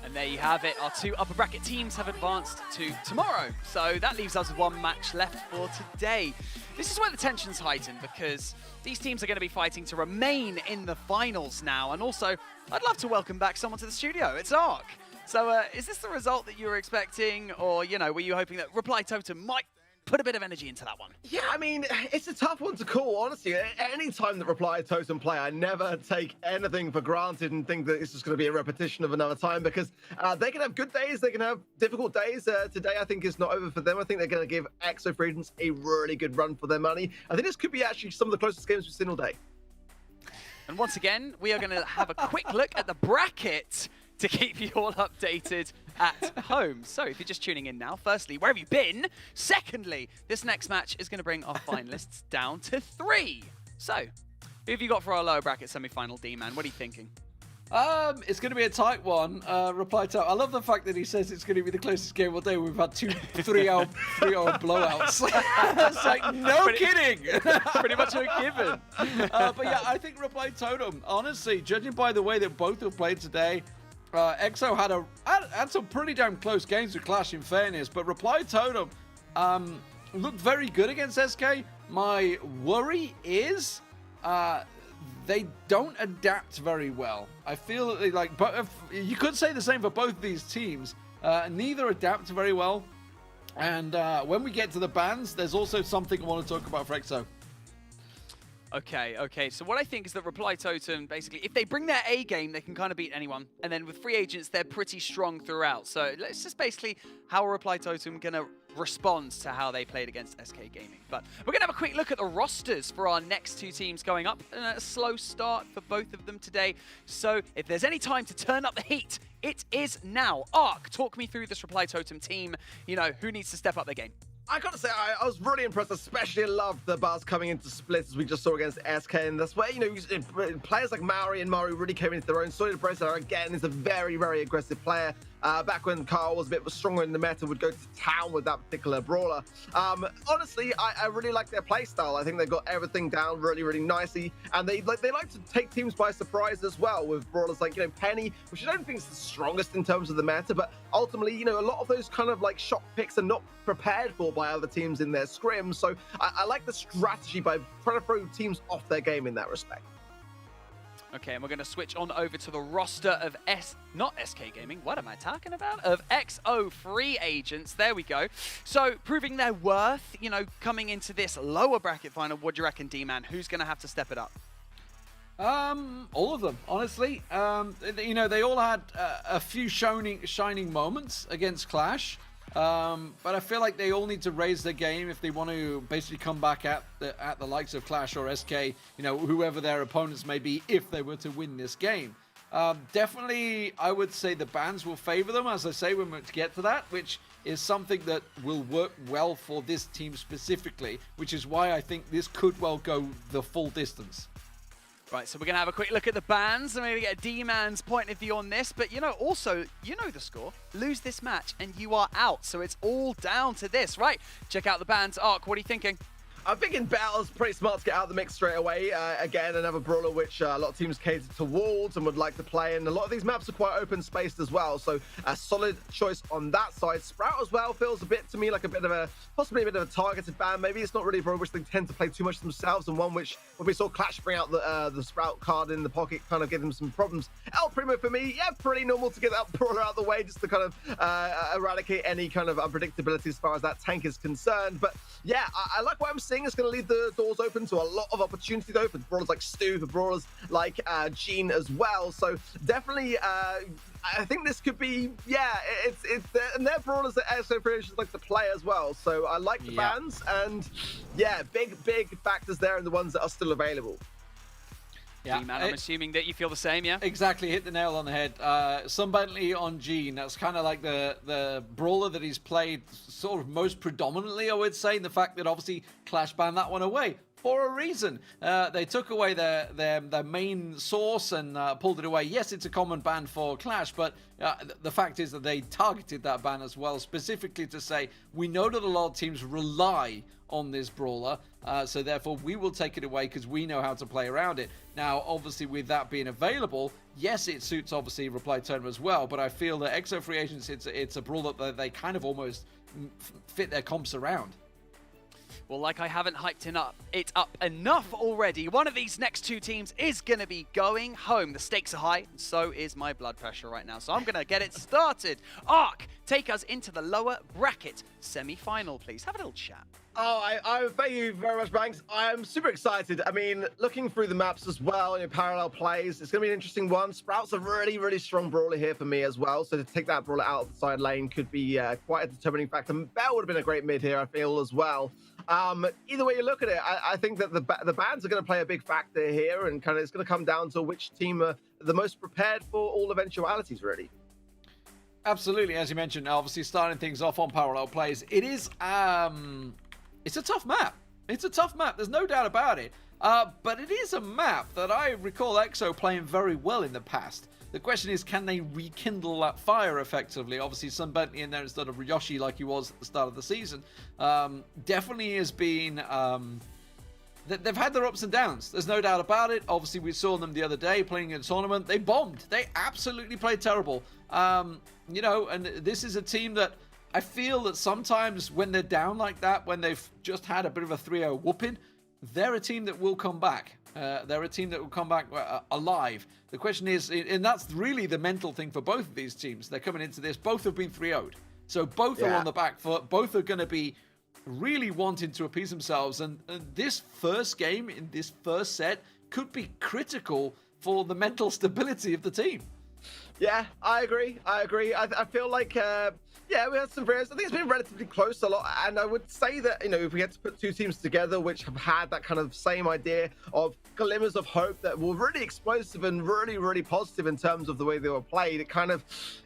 And there you have it. Our two upper bracket teams have advanced to tomorrow. So that leaves us with one match left for today. This is where the tension's heightened because these teams are going to be fighting to remain in the finals now. And also, I'd love to welcome back someone to the studio. It's Ark. So is this the result that you were expecting? Or, you know, were you hoping that Reply Totem might put a bit of energy into that one? Yeah, I mean, it's a tough one to call, honestly. Any time that Reply Totem play, I never take anything for granted and think that it's just going to be a repetition of another time because they can have good days, they can have difficult days. Today, I think, is not over for them. I think they're going to give EXO Free Agents a really good run for their money. I think this could be actually some of the closest games we've seen all day. And once again, we are going to have a quick look at the bracket to keep you all updated at home. So if you're just tuning in now, firstly, where have you been? Secondly, this next match is going to bring our finalists down to 3. So who have you got for our lower bracket semi-final, D-Man? What are you thinking? It's going to be a tight one. Reply to. I love the fact that he says it's going to be the closest game all day. We've had 2 3-hour blowouts. It's like, no kidding. Pretty much a given. But yeah, I think Reply Totem, honestly, judging by the way that both have played today, EXO had some pretty damn close games with Clash, in fairness, but Reply Totem looked very good against SK. My worry is they don't adapt very well. I feel that you could say the same for both of these teams. Neither adapt very well. And when we get to the bans, there's also something I want to talk about for EXO. Okay. So what I think is that Reply Totem, basically, if they bring their A game, they can kind of beat anyone. And then with free agents, they're pretty strong throughout. So let's just basically how Reply Totem going to respond to how they played against SK Gaming. But we're going to have a quick look at the rosters for our next 2 teams going up. A slow start for both of them today. So if there's any time to turn up the heat, it is now. Ark, talk me through this Reply Totem team. You know, who needs to step up their game? I gotta say, I was really impressed, especially loved the buzz coming into splits as we just saw against SK, and that's where, you know, players like Maori and Mari really came into their own. Solid Bracer, again, is a very, very aggressive player. Back when Carl was a bit stronger in the meta, would go to town with that particular brawler. Honestly, I really like their play style. I think they've got everything down really, really nicely, and they like to take teams by surprise as well with brawlers like, you know, Penny, which I don't think is the strongest in terms of the meta, but ultimately, you know, a lot of those kind of like shot picks are not prepared for by other teams in their scrims. So I like the strategy by trying to throw teams off their game in that respect. Okay, and we're going to switch on over to the roster of not SK Gaming, what am I talking about? Of EXO Free Agents, there we go. So, proving their worth, you know, coming into this lower bracket final, what do you reckon, D-Man? Who's going to have to step it up? All of them, honestly. You know, they all had a few shining moments against Clash. But I feel like they all need to raise their game if they want to basically come back at the likes of Clash or SK, you know, whoever their opponents may be, if they were to win this game. Definitely, I would say the bans will favor them, as I say, when we get to that, which is something that will work well for this team specifically, which is why I think this could well go the full distance. Right, so we're going to have a quick look at the bans. I'm going to get a D-Man's point of view on this. But, you know, also, you know the score. Lose this match and you are out. So it's all down to this. Right, check out the bans. Ark, what are you thinking? I'm thinking Battle's pretty smart to get out of the mix straight away. Again, another brawler which a lot of teams cater towards and would like to play. And a lot of these maps are quite open-spaced as well. So a solid choice on that side. Sprout as well feels a bit to me like possibly a bit of a targeted ban. Maybe it's not really a brawler which they tend to play too much themselves, and one which, when we saw Clash bring out the Sprout card in the pocket, kind of give them some problems. El Primo for me, yeah, pretty normal to get that brawler out of the way, just to kind of eradicate any kind of unpredictability as far as that tank is concerned. But yeah, I like what I'm seeing. It's going to leave the doors open to a lot of opportunity though for brawlers like Stu, for brawlers like Gene as well. So definitely, I think this could be, yeah, and their brawlers that ESL Free Agents like to play as well. So I like the bans, and yeah, big factors there in the ones that are still available. Yeah, man, I'm assuming that you feel the same, yeah? Exactly, hit the nail on the head. Sunbentley on Gene, that's kind of like the brawler that he's played sort of most predominantly, I would say, in the fact that obviously Clash banned that one away. for a reason. They took away their main source and pulled it away. Yes, it's a common ban for Clash, but the fact is that they targeted that ban as well, specifically to say, we know that a lot of teams rely on this brawler, so therefore we will take it away because we know how to play around it. Now, obviously, with that being available, yes, it suits, obviously, Reply Tournament as well, but I feel that EXO Free Agents, it's a brawler that they kind of almost fit their comps around. Well, like I haven't hyped it up enough already, one of these next two teams is going to be going home. The stakes are high, and so is my blood pressure right now. So I'm going to get it started. Ark, take us into the lower bracket semi-final, please. Have a little chat. Oh, I thank you very much, Banks. I'm super excited. I mean, looking through the maps as well and your parallel plays, it's going to be an interesting one. Sprout's a really, really strong brawler here for me as well. So to take that brawler out of the side lane could be quite a determining factor. Bell would have been a great mid here, I feel, as well. Either way you look at it, I think that the bans are going to play a big factor here, and kind of it's going to come down to which team are the most prepared for all eventualities, really. Absolutely, as you mentioned, obviously starting things off on parallel plays, it is it's a tough map. It's a tough map. There's no doubt about it. But it is a map that I recall EXO playing very well in the past. The question is, can they rekindle that fire effectively? Obviously, Sun Bentley in there instead of Ryoshi like he was at the start of the season. Definitely has been... they've had their ups and downs. There's no doubt about it. Obviously, we saw them the other day playing in a tournament. They bombed. They absolutely played terrible. You know, and this is a team that I feel that sometimes when they're down like that, when they've just had a bit of a 3-0 whooping, they're a team that will come back. They're a team that will come back alive. The question is, and that's really the mental thing for both of these teams. They're coming into this. Both have been 3-0'd. So both are on the back foot. Both are going to be really wanting to appease themselves. And this first game in this first set could be critical for the mental stability of the team. Yeah, I agree. I feel like, yeah, we had some variants. I think it's been relatively close a lot. And I would say that, you know, if we had to put two teams together which have had that kind of same idea of glimmers of hope that were really explosive and really, really positive in terms of the way they were played,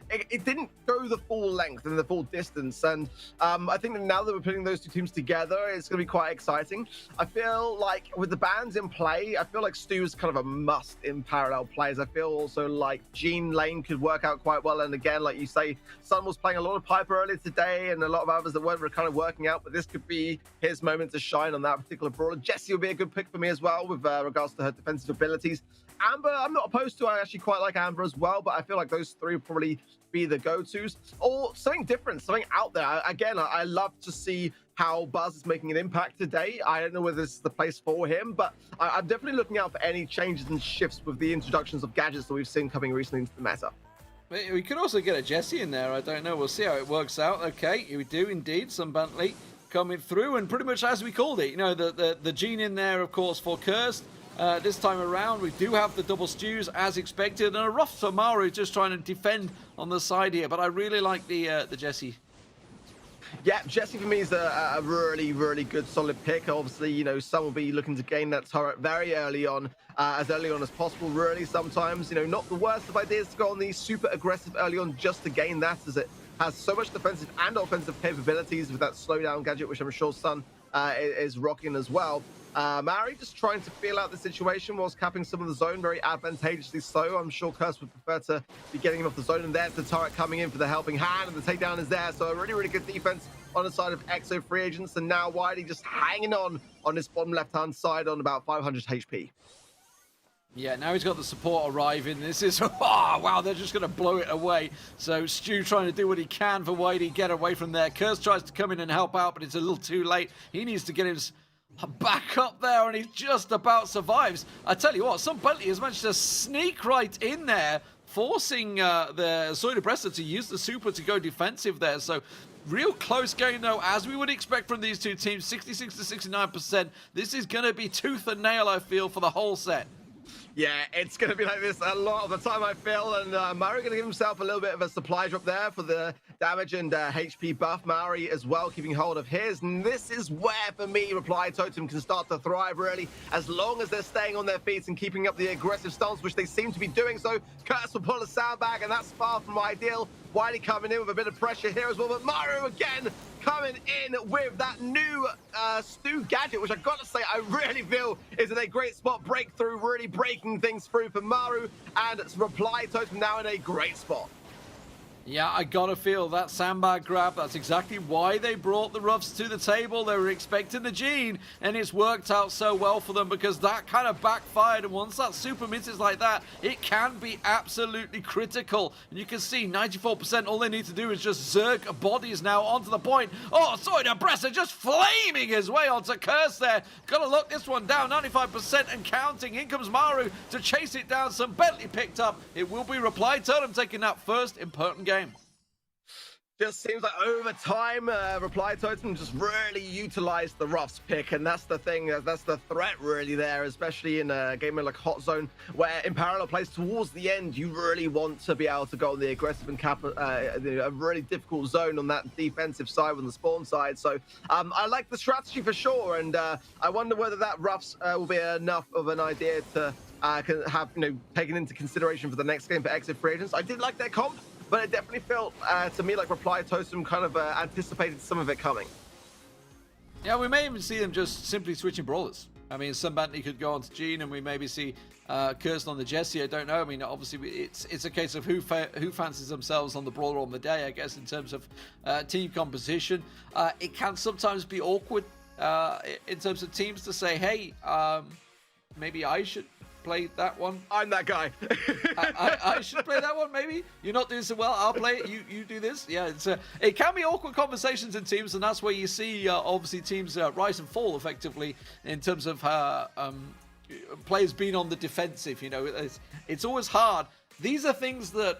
it didn't go the full length and the full distance. And I think that now that we're putting those two teams together, it's going to be quite exciting. I feel like with the bans in play, I feel like Stu's kind of a must in parallel plays. I feel also like Gene Lane could work out quite well. And again, like you say, Sun was playing a lot of Piper earlier today and a lot of others that weren't kind of working out, but this could be his moment to shine on that particular brawler. Jessie will be a good pick for me as well with regards to her defensive abilities. Amber, I'm not opposed to. I actually quite like Amber as well, but I feel like those three will probably be the go-tos or something different, something out there. Again, I love to see how Buzz is making an impact today. I don't know whether this is the place for him, but I'm definitely looking out for any changes and shifts with the introductions of gadgets that we've seen coming recently into the meta. We could also get a Jessie in there. I don't know. We'll see how it works out. Okay, we do indeed. Some Bentley coming through, and pretty much as we called it. You know, the Gene in there, of course, for Cursed. This time around, we do have the double stews as expected, and a rough Samaru just trying to defend on the side here. But I really like the Jessie. Yeah, Jessie for me is a really, really good solid pick. Obviously, you know, some will be looking to gain that turret very early on as possible, really. Sometimes, you know, not the worst of ideas to go on these super aggressive early on just to gain that, as it has so much defensive and offensive capabilities with that slowdown gadget, which I'm sure Sun is rocking as well. Mari just trying to feel out the situation whilst capping some of the zone, very advantageously so. I'm sure Curse would prefer to be getting him off the zone, and there's the turret coming in for the helping hand, and the takedown is there. So a really, really good defense on the side of EXO Free Agents, and now Wiley just hanging on his bottom left-hand side on about 500 HP. Yeah, now he's got the support arriving. This is, oh, wow, they're just going to blow it away. So Stu trying to do what he can for Whitey, get away from there. Curse tries to come in and help out, but it's a little too late. He needs to get his back up there, and he just about survives. I tell you what, Sun Bentley has managed to sneak right in there, forcing the Zoida Bressa to use the super to go defensive there. So real close game, though, as we would expect from these two teams, 66 to 69%. This is going to be tooth and nail, I feel, for the whole set. Yeah, it's going to be like this a lot of the time, I feel. And Maori going to give himself a little bit of a supply drop there for the damage and HP buff. Maori as well, keeping hold of his. And this is where, for me, Reply Totem can start to thrive, really, as long as they're staying on their feet and keeping up the aggressive stance, which they seem to be doing so. Curse will pull a sandbag, and that's far from ideal. Wiley coming in with a bit of pressure here as well, but Mario again coming in with that new Stu gadget, which I've got to say I really feel is in a great spot. Breakthrough, really breaking things through for Maru, and Reply Totem now in a great spot. Yeah, I gotta feel that sandbag grab. That's exactly why they brought the Ruffs to the table. They were expecting the Gene, and it's worked out so well for them because that kind of backfired. And once that super misses like that, it can be absolutely critical. And you can see 94%, all they need to do is just zerg bodies now onto the point. Oh, sorry, Nebraska just flaming his way onto Curse there. Gotta lock this one down, 95% and counting. In comes Maru to chase it down. Some Bentley picked up. It will be Reply Totem taking that first important game. Just seems like over time, Reply Totem just really utilized the Ruffs pick, and that's the thing, that's the threat really there, especially in a game like Hot Zone, where in parallel plays towards the end, you really want to be able to go on the aggressive and cap a really difficult zone on that defensive side on the spawn side. So I like the strategy for sure, and I wonder whether that Ruffs will be enough of an idea to can have taken into consideration for the next game for exit free agents. I did like their comp, but it definitely felt to me like Reply Totem kind of anticipated some of it coming. Yeah, we may even see them just simply switching brawlers. I mean, some Bentley could go on to Gene, and we maybe see Kirsten on the Jesse. I don't know. I mean, obviously, it's a case of who fancies themselves on the brawler on the day, I guess, in terms of team composition. It can sometimes be awkward in terms of teams to say, hey, maybe I should play that one. I'm that guy. I should play that one, maybe. You're not doing so well. I'll play it. You do this. Yeah, it can be awkward conversations in teams, and that's where you see, obviously, teams rise and fall effectively in terms of players being on the defensive. It's always hard. These are things that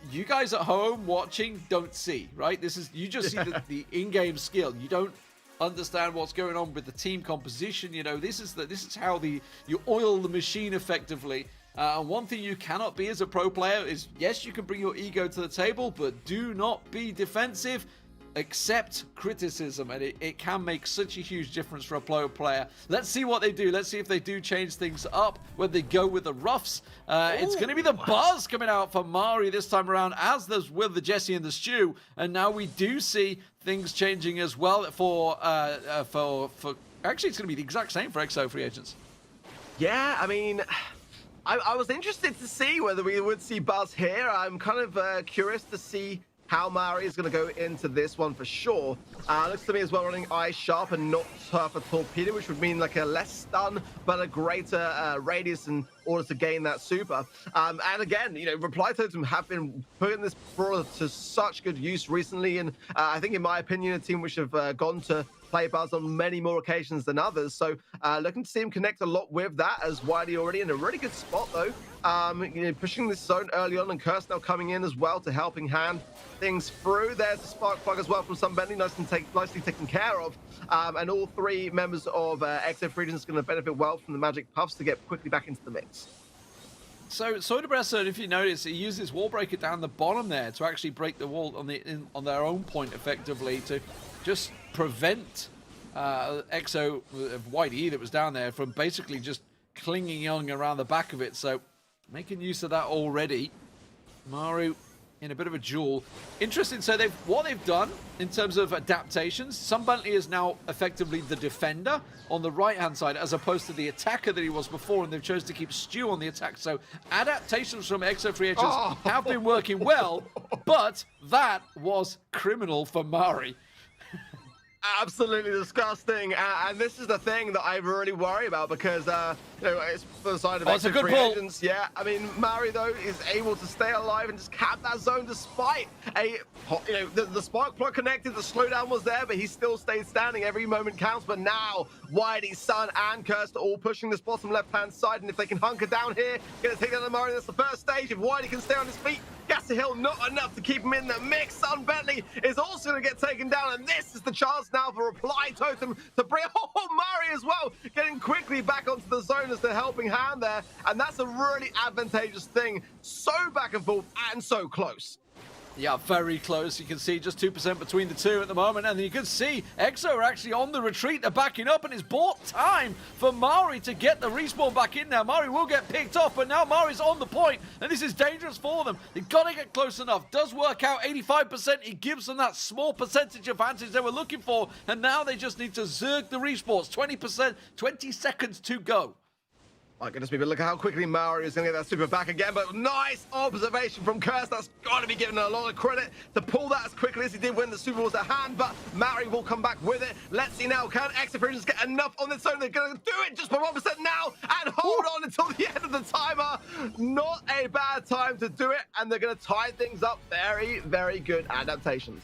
you guys at home watching don't see, right? You just see the in-game skill. You don't understand what's going on with the team composition. This is how you oil the machine effectively. And one thing you cannot be as a pro player is, yes, you can bring your ego to the table, but do not be defensive. Accept criticism, and it can make such a huge difference for a pro player. Let's see what they do. Let's see if they do change things up, whether they go with the Ruffs. It's going to be the Buzz coming out for Mari this time around, as there's with the Jesse and the Stew. And now we do see things changing as well for actually, it's going to be the exact same for EXO free agents. Yeah, I mean, I was interested to see whether we would see Buzz here. I'm kind of curious to see how Mari is going to go into this one for sure. Looks to me as well running Eye Sharp and not Turf a Torpedo, which would mean like a less stun, but a greater radius in order to gain that super. And again, Reply Totem have been putting this brawler to such good use recently, and I think, in my opinion, a team which have gone to play Buzz on many more occasions than others. So looking to see him connect a lot with that, as Wiley already in a really good spot though. Pushing this zone early on, and Curse now coming in as well to helping hand things through. There's a spark plug as well from some Bentley, nicely taken care of. And all three members of XF Regions are going to benefit well from the magic puffs to get quickly back into the mix. So Soderbressa, if you notice, he uses Wall Breaker down the bottom there to actually break the wall on their own point effectively, to just prevent EXO of Whitey that was down there from basically just clinging on around the back of it. So making use of that already. Maru in a bit of a duel. Interesting. So what they've done in terms of adaptations, Sun Bentley is now effectively the defender on the right-hand side as opposed to the attacker that he was before, and they've chosen to keep Stu on the attack. So adaptations from EXO free agents have been working well, but that was criminal for Mari. Absolutely disgusting, and this is the thing that I really worry about, because it's for the side of it's a good free pull. agents. Yeah, I mean, Mari though is able to stay alive and just cap that zone despite the spark plug connected. The slowdown was there, but he still stayed standing. Every moment counts. But now Whitey, Sun, and Kirst all pushing this bottom left-hand side, and if they can hunker down here, gonna take down the Mari. That's the first stage. If Whitey can stay on his feet, Gasser Hill not enough to keep him in the mix. Sun Bentley is also going to get taken down, and this is the chance now for Reply Totem to bring Mari as well, getting quickly back onto the zone as the helping hand there, and that's a really advantageous thing. So back and forth and so close. Yeah, very close. You can see just 2% between the two at the moment. And you can see EXO are actually on the retreat. They're backing up, and it's bought time for Mari to get the respawn back in now. Mari will get picked off, but now Mari's on the point, and this is dangerous for them. They've got to get close enough. Does work out 85%. It gives them that small percentage advantage they were looking for, and now they just need to zerg the respawns. 20%, 20 seconds to go. My goodness me, but look at how quickly Maori is going to get that super back again. But nice observation from Curse. That's got to be given a lot of credit to pull that as quickly as he did when the super was at hand. But Maori will come back with it. Let's see now. Can Exifrations get enough on this own? They're going to do it just for 1% now and hold on until the end of the timer. Not a bad time to do it. And they're going to tie things up. Very, very good adaptations.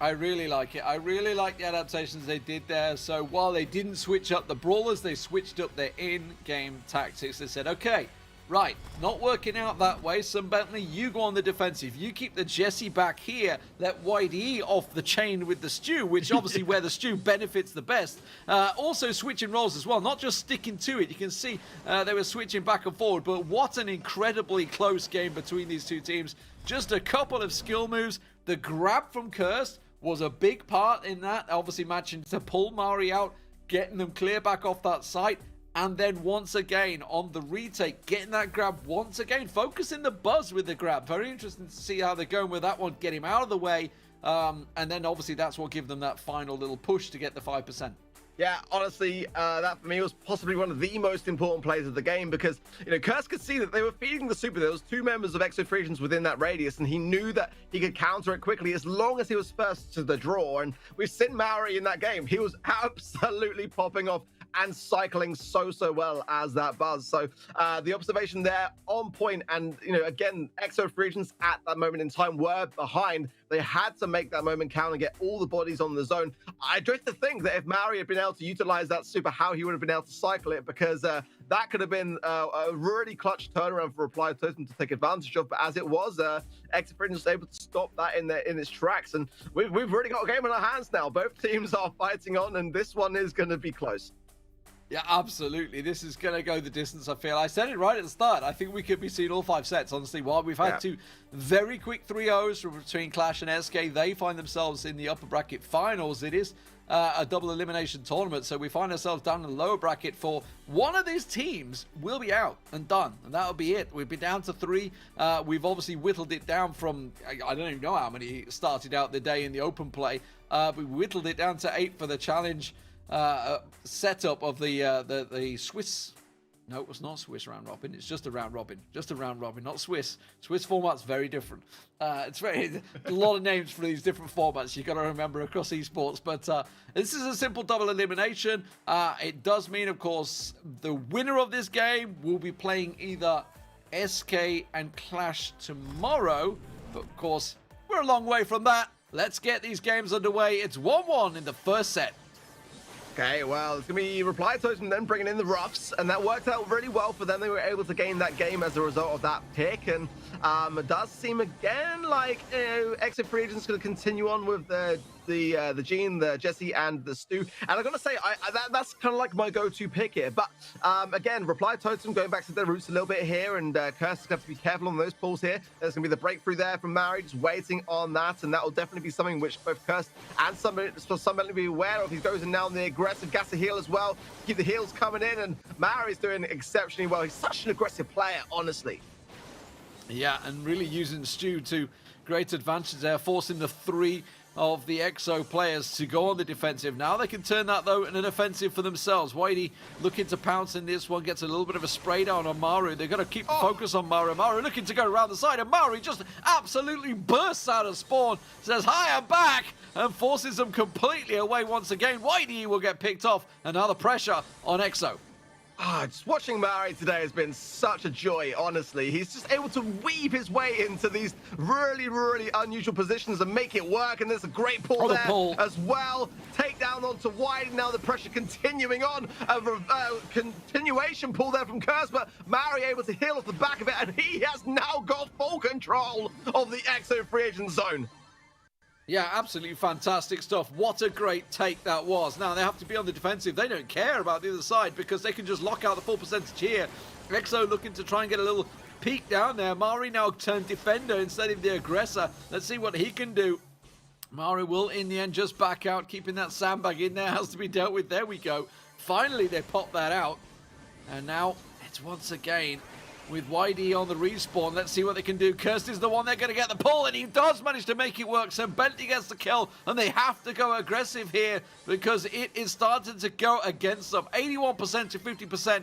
I really like it. I really like the adaptations they did there. So while they didn't switch up the brawlers, they switched up their in-game tactics. They said, okay, right, not working out that way. So Bentley, you go on the defensive. You keep the Jesse back here. Let YDE off the chain with the Stew, which obviously where the Stew benefits the best. Also switching roles as well, not just sticking to it. You can see they were switching back and forward. But what an incredibly close game between these two teams. Just a couple of skill moves. The grab from Cursed was a big part in that, obviously matching to pull Mari out, getting them clear back off that site, and then once again on the retake, getting that grab once again, focusing the buzz with the grab. Very interesting to see how they're going with that one, get him out of the way, and then obviously that's what gives them that final little push to get the 5%. Yeah, honestly, that for me was possibly one of the most important plays of the game because, you know, Curse could see that they were feeding the super. There was two members of Exofresians within that radius, and he knew that he could counter it quickly as long as he was first to the draw. And we've seen Maori in that game. He was absolutely popping off and cycling so well as that buzz. So the observation there on point, and you know, again, Exofresians at that moment in time were behind. They had to make that moment count and get all the bodies on the zone. I dread to think that if Maori had been able to utilize that super, how he would have been able to cycle it, because that could have been a really clutch turnaround for Reply Totem to take advantage of. But as it was, Exofresians was able to stop that in its tracks, and we've really got a game in our hands now. Both teams are fighting on, and this one is going to be close. Yeah, absolutely. This is going to go the distance, I feel. I said it right at the start. I think we could be seeing all 5 sets, honestly. While we've had two very quick 3-0s between Clash and SK, they find themselves in the upper bracket finals. It is a double elimination tournament, so we find ourselves down in the lower bracket for one of these teams will be out and done, and that'll be it. We've been down to 3. We've obviously whittled it down from, I don't even know how many started out the day in the open play. We whittled it down to 8 for the challenge setup of the Swiss. No, it's not Swiss round robin. It's just a round robin. Just a round robin, not Swiss. Swiss format's very different. It's a lot of names for these different formats you got to remember across esports. But this is a simple double elimination. It does mean, of course, the winner of this game will be playing either SK and Clash tomorrow. But of course, we're a long way from that. Let's get these games underway. It's 1-1 in the first set. Okay, well, it's going to be Reply Totem then bringing in the Ruffs, and that worked out really well for them. They were able to gain that game as a result of that pick, and it does seem again like Exofresians going to continue on with the Gene, the Jesse, and the Stu. And I'm going to say, that's kind of like my go-to pick here. But again, Reply Totem going back to their roots a little bit here, and Curse is going to have to be careful on those pulls here. There's going to be the breakthrough there from Mari, just waiting on that, and that will definitely be something which both Curse and somebody to be aware of. He goes in now on the aggressive gas heal as well, keep the heals coming in, and Mari's doing exceptionally well. He's such an aggressive player, honestly. Yeah, and really using Stu to great advantage there, forcing the 3 of the EXO players to go on the defensive. Now they can turn that, though, in an offensive for themselves. Whitey looking to pounce in this one, gets a little bit of a spray down on Maru. They're going to keep the focus on Maru. Maru looking to go around the side, and Maru just absolutely bursts out of spawn, says, "Hi, I'm back," and forces them completely away once again. Whitey will get picked off, and now the pressure on EXO. Just watching Mari today has been such a joy, honestly. He's just able to weave his way into these really unusual positions and make it work, and there's a great pull there as well. Take down onto Wide, now the pressure continuing on. Continuation pull there from Curse, but Mari able to heal off the back of it, and he has now got full control of the EXO free agent zone. Yeah, absolutely fantastic stuff. What a great take that was. Now, they have to be on the defensive. They don't care about the other side because they can just lock out the full percentage here. EXO looking to try and get a little peek down there. Mari now turned defender instead of the aggressor. Let's see what he can do. Mari will, in the end, just back out, keeping that sandbag in there. Has to be dealt with. There we go. Finally, they pop that out. And now it's once again with YD on the respawn. Let's see what they can do. Kirsty's the one they're going to get the pull, and he does manage to make it work. So Bentley gets the kill, and they have to go aggressive here because it is starting to go against them. 81% to 50%.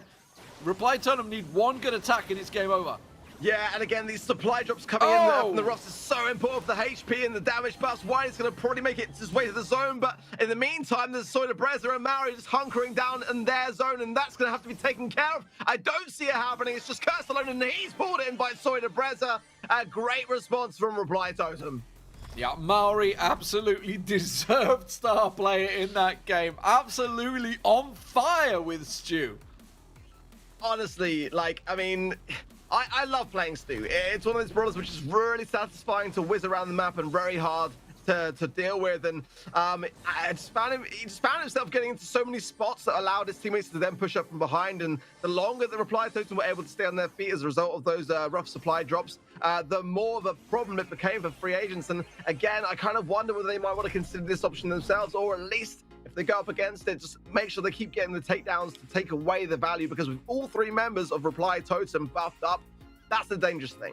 Reply Totem need one good attack, and it's game over. Yeah, and again, these supply drops coming in there from the Ross is so important for the HP and the damage buffs. Whitey's going to probably make it his way to the zone, but in the meantime, there's Soida Breza and Maori just hunkering down in their zone, and that's going to have to be taken care of. I don't see it happening. It's just Curse alone, and he's pulled in by Soida Breza. A great response from Reply Totem. Yeah, Maori absolutely deserved star player in that game. Absolutely on fire with Stu. Honestly, like, I mean, I love playing Stu. It's one of those brawlers which is really satisfying to whiz around the map and very hard to deal with. And he just found himself getting into so many spots that allowed his teammates to then push up from behind. And the longer the Reply Totem were able to stay on their feet as a result of those rough supply drops, the more of a problem it became for free agents. And again, I kind of wonder whether they might want to consider this option themselves, or at least if they go up against it, just make sure they keep getting the takedowns to take away the value, because with all three members of Reply Totem buffed up, that's the dangerous thing.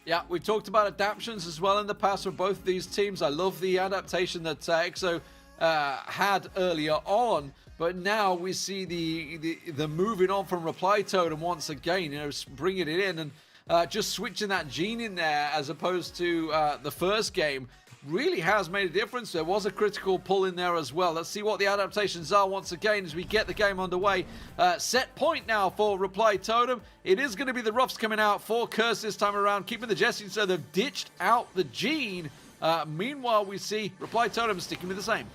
Yeah, we talked about adaptations as well in the past for both these teams. I love the adaptation that EXO had earlier on, but now we see the moving on from Reply Totem once again, you know, bringing it in and just switching that gene in there as opposed to the first game. Really has made a difference. There was a critical pull in there as well. Let's see what the adaptations are once again as we get the game underway. Set point now for Reply Totem. It is going to be the roughs coming out for Curse this time around, keeping the Jessie, so they've ditched out the Gene. Meanwhile, we see Reply Totem sticking with the same.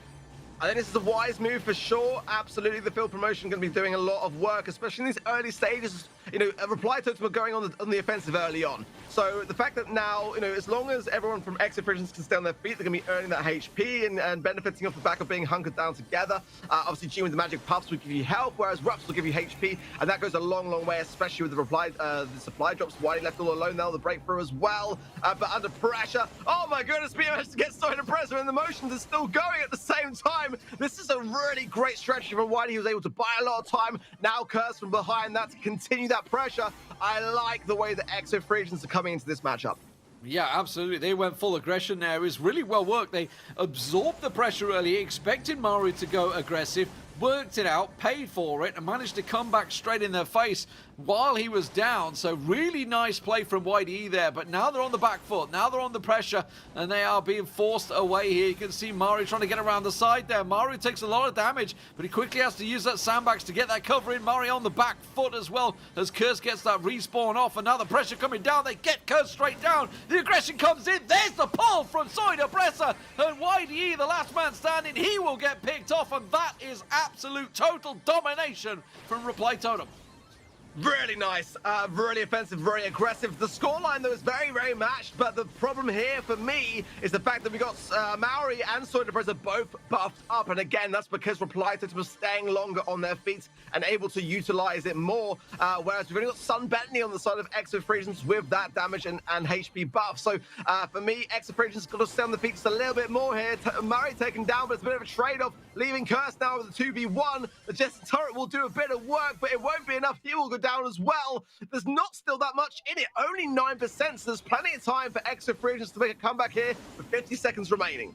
I think this is a wise move for sure. Absolutely, the field promotion going to be doing a lot of work, especially in these early stages. You know, Reply Totem are going on the offensive early on. So the fact that now, you know, as long as everyone from Exit Prisons can stay on their feet, they're going to be earning that HP and benefiting off the back of being hunkered down together. Obviously, G with the magic puffs will give you health, whereas Rups will give you HP, and that goes a long, long way, especially with the supply drops. Whitey left all alone now, the breakthrough as well, but under pressure. Oh my goodness, we managed to get Soida Breza, and the motions are still going at the same time. This is a really great strategy from Whitey. He was able to buy a lot of time. Now Curse from behind that to continue that pressure. I like the way the Exo Free Agents are coming into this matchup. Yeah, absolutely. They went full aggression there. It was really well worked. They absorbed the pressure early, expected Maori to go aggressive, worked it out, paid for it, and managed to come back straight in their face while he was down. So really nice play from YDE there, but now they're on the back foot. Now they're on the pressure, and they are being forced away here. You can see Mari trying to get around the side there. Mari takes a lot of damage, but he quickly has to use that sandbags to get that cover in. Mari on the back foot as well as Curse gets that respawn off, and now the pressure coming down. They get Curse straight down. The aggression comes in. There's the pull from Soida Breza, and YDE, the last man standing, he will get picked off, and that is absolute total domination from Reply Totem. Really nice, really offensive, very aggressive. The scoreline, though, is very, very matched, but the problem here for me is the fact that we got Maori and Soida Breza both buffed up, and again, that's because Reply Totem was staying longer on their feet and able to utilize it more, whereas we've only got Sun Bentley on the side of Exo Free Agents with that damage and HP buff. So for me, Exo Free Agents got to stay on the feet just a little bit more here. Maori taken down, but it's a bit of a trade-off, leaving Curse now with a 2v1. The Jester Turret will do a bit of work, but it won't be enough. He will go down as well. There's not still that much in it, only 9%, so there's plenty of time for Exo Free Agents to make a comeback here with 50 seconds remaining.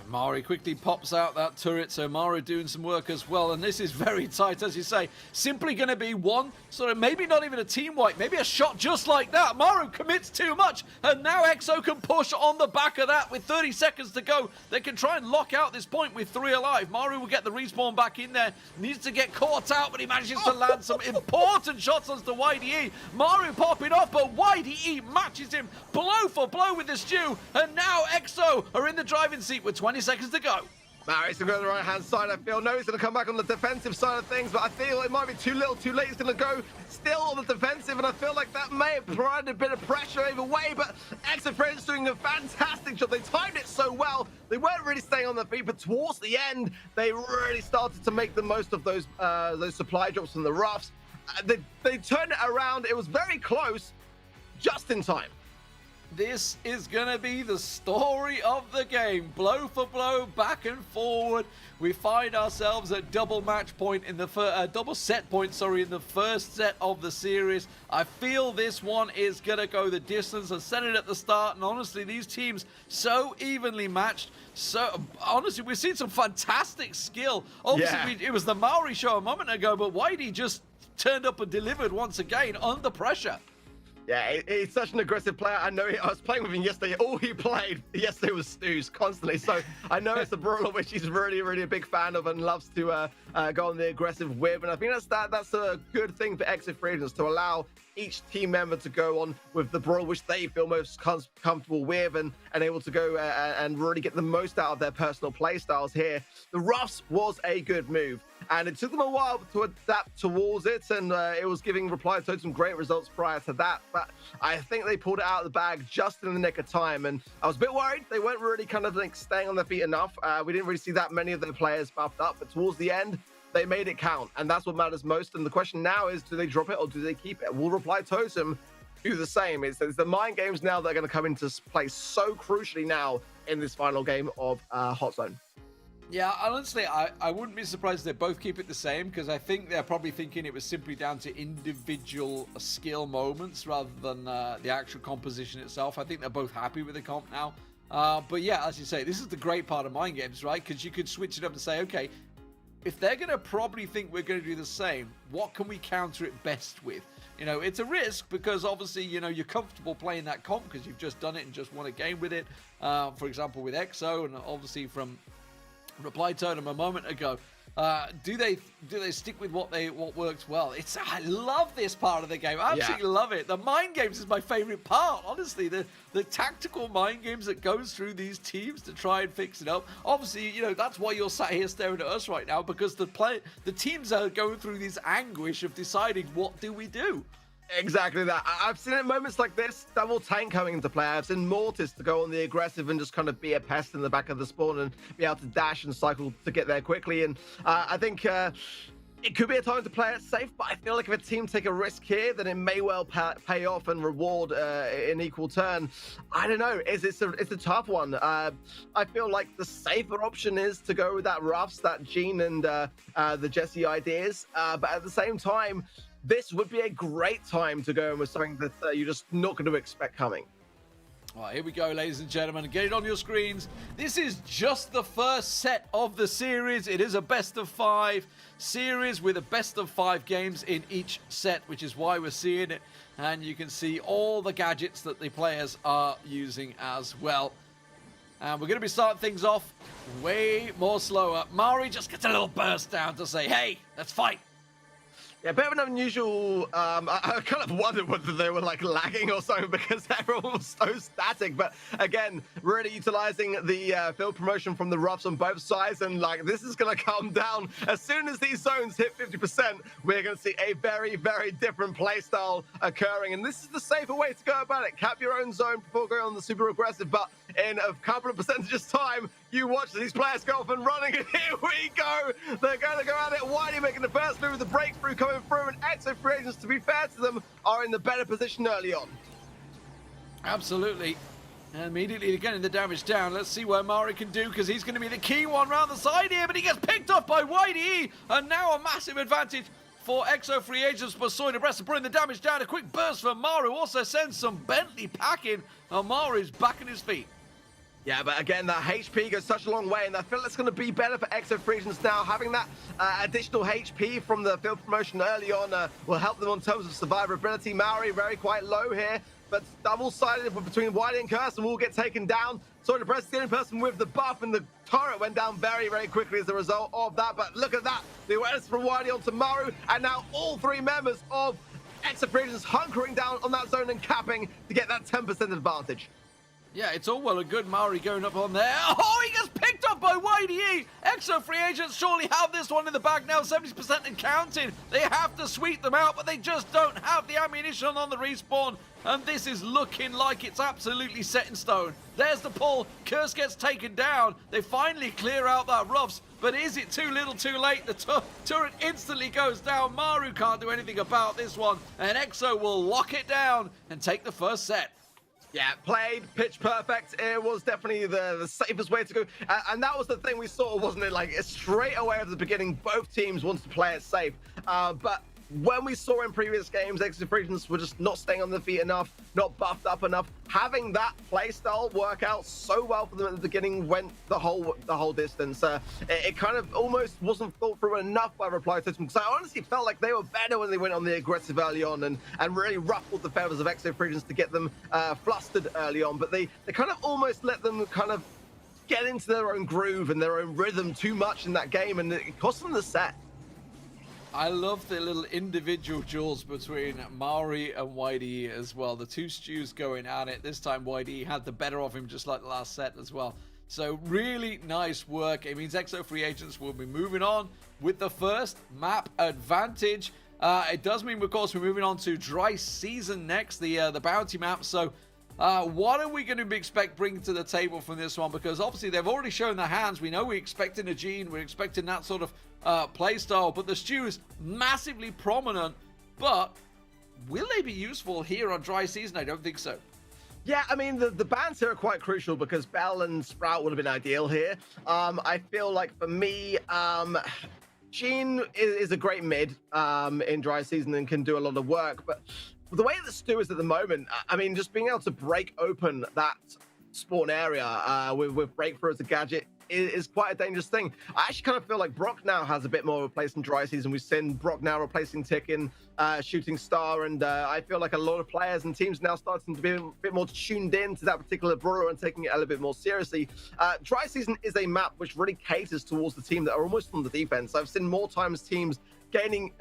Mari quickly pops out that turret, so Mari doing some work as well, and this is very tight, as you say. Simply going to be one, sort of maybe not even a team wipe, maybe a shot just like that. Maru commits too much, and now Exo can push on the back of that with 30 seconds to go. They can try and lock out this point with 3 alive. Maru will get the respawn back in there, needs to get caught out, but he manages to land some important shots onto YDE. Maru popping off, but YDE matches him blow for blow with the Stew, and now Exo are in the driving seat with 20 seconds to go. Marius going to go to the right-hand side, I feel. No, he's going to come back on the defensive side of things, but I feel it might be too little, too late. He's going to go still on the defensive, and I feel like that may have provided a bit of pressure either way, but Exo Free Agents doing a fantastic job. They timed it so well. They weren't really staying on their feet, but towards the end, they really started to make the most of those, those supply drops from the roughs. They turned it around. It was very close, but they managed to get the respawn back in there. And now Exo are in the driving seat with 20 seconds to go. just in time. This is going to be the story of the game. Blow for blow, back and forward. We find ourselves at double match point in the double set point, in the first set of the series. I feel this one is going to go the distance. I said it at the start, and honestly, these teams so evenly matched. So honestly, we've seen some fantastic skill. Obviously, it was the Maori show a moment ago, but Whitey just turned up and delivered once again under pressure. Yeah, he's such an aggressive player. I know I was playing with him yesterday. All he played yesterday was snooze constantly. So I know it's a brawler which he's really, really a big fan of and loves to go on the aggressive with. And I think that's a good thing for Exit Free Agents, to allow each team member to go on with the brawl which they feel most comfortable with, and able to go and really get the most out of their personal play styles here. The Ruffs was a good move, and it took them a while to adapt towards it, and it was giving Reply to some great results prior to that, but I think they pulled it out of the bag just in the nick of time, and I was a bit worried they weren't really kind of like staying on their feet enough. We didn't really see that many of their players buffed up, but towards the end they made it count, and that's what matters most. And the question now is, do they drop it or do they keep it? Will Reply Totem do the same? It's the mind games now that are going to come into play so crucially now in this final game of Hot Zone. Yeah, honestly, I wouldn't be surprised if they both keep it the same, because I think they're probably thinking it was simply down to individual skill moments rather than the actual composition itself. I think they're both happy with the comp now. But yeah, as you say, this is the great part of mind games, right? Because you could switch it up and say, okay, if they're going to probably think we're going to do the same, what can we counter it best with? You know, it's a risk because obviously, you know, you're comfortable playing that comp because you've just done it and just won a game with it. For example, with EXO, and obviously from Reply Totem a moment ago. Do they stick with what works well? I love this part of the game. I absolutely love it. The mind games is my favorite part. Honestly, the tactical mind games that goes through these teams to try and fix it up. Obviously, you know, that's why you're sat here staring at us right now, because the teams are going through this anguish of deciding what do we do. Exactly that. I've seen it in moments like this, double tank coming into play. I've seen Mortis to go on the aggressive and just kind of be a pest in the back of the spawn and be able to dash and cycle to get there quickly. And I think it could be a time to play it safe, but I feel like if a team take a risk here, then it may well pay off and reward in equal turn. I don't know. It's a tough one. I feel like the safer option is to go with that Ruffs, that Gene, and the Jesse ideas. But at the same time, this would be a great time to go in with something that you're just not going to expect coming. All right, here we go, ladies and gentlemen. Get it on your screens. This is just the first set of the series. It is a best-of-5 series with a best-of-5 games in each set, which is why we're seeing it. And you can see all the gadgets that the players are using as well. And we're going to be starting things off way more slower. Mari just gets a little burst down to say, hey, let's fight. Yeah, a bit of an unusual, I kind of wondered whether they were like lagging or something because everyone was so static. But again, really utilizing the field promotion from the Ruffs on both sides. And like, this is going to come down. As soon as these zones hit 50%, we're going to see a very, very different playstyle occurring. And this is the safer way to go about it. Cap your own zone before going on the super aggressive. But in a couple of percentages time, you watch these players go off and running, and here we go. They're going to go at it. Whitey making the first move with the breakthrough coming through, and Exo Free Agents, to be fair to them, are in the better position early on. Absolutely. And immediately getting the damage down. Let's see what Mari can do, because he's going to be the key one round the side here, but he gets picked off by Whitey, and now a massive advantage for Exo Free Agents, but Soy to bring the damage down. A quick burst from Maru also sends some Bentley packing, and Maru's back on his feet. Yeah, but again, that HP goes such a long way, and I feel it's going to be better for Exo Free Agents now. Having that additional HP from the field promotion early on will help them on terms of survivability. Maori very quite low here, but double-sided between Whitey and Kirsten will get taken down. So the the only person with the buff, and the turret went down very, very quickly as a result of that. But look at that, the awareness from Whitey onto Maru, and now all three members of Exo Free Agents hunkering down on that zone and capping to get that 10% advantage. Yeah, it's all well and good. Maori going up on there. Oh, he gets picked up by YDE. Exo Free Agents surely have this one in the bag now, 70% and counting. They have to sweep them out, but they just don't have the ammunition on the respawn. And this is looking like it's absolutely set in stone. There's the pull. Curse gets taken down. They finally clear out that Ruffs, but is it too little too late? The turret instantly goes down. Maru can't do anything about this one, and EXO will lock it down and take the first set. Yeah, played, pitch perfect. It was definitely the safest way to go. And that was the thing we saw, wasn't it? Like, straight away at the beginning, both teams wanted to play it safe. But when we saw in previous games, EXO Free were just not staying on their feet enough, not buffed up enough. Having that playstyle work out so well for them at the beginning went the whole distance. It kind of almost wasn't thought through enough by Reply Totem, because I honestly felt like they were better when they went on the aggressive early on and really ruffled the feathers of EXO Free to get them flustered early on. But they kind of almost let them kind of get into their own groove and their own rhythm too much in that game, and it cost them the set. I love the little individual duels between Maori and YDE as well. The two stews going at it. This time YDE had the better of him, just like the last set as well. So really nice work. It means EXO Free Agents will be moving on with the first map advantage. It does mean, of course, we're moving on to Dry Season next, the bounty map. So what are we going to expect bringing to the table from this one? Because obviously they've already shown their hands. We know we're expecting a Gene. We're expecting that sort of play style. But the stew is massively prominent. But will they be useful here on Dry Season? I don't think so. Yeah, I mean, the bans here are quite crucial because Bell and Sprout would have been ideal here. I feel like for me, Gene is a great mid in Dry Season and can do a lot of work. But the way the stew is at the moment, I mean, just being able to break open that spawn area with Breakthrough as a gadget is quite a dangerous thing. I actually kind of feel like Brock now has a bit more of a place in Dry Season. We've seen Brock now replacing Ticken, Shooting Star, and I feel like a lot of players and teams now starting to be a bit more tuned in to that particular brawler and taking it a little bit more seriously. Dry Season is a map which really caters towards the team that are almost on the defense. I've seen more times teams gaining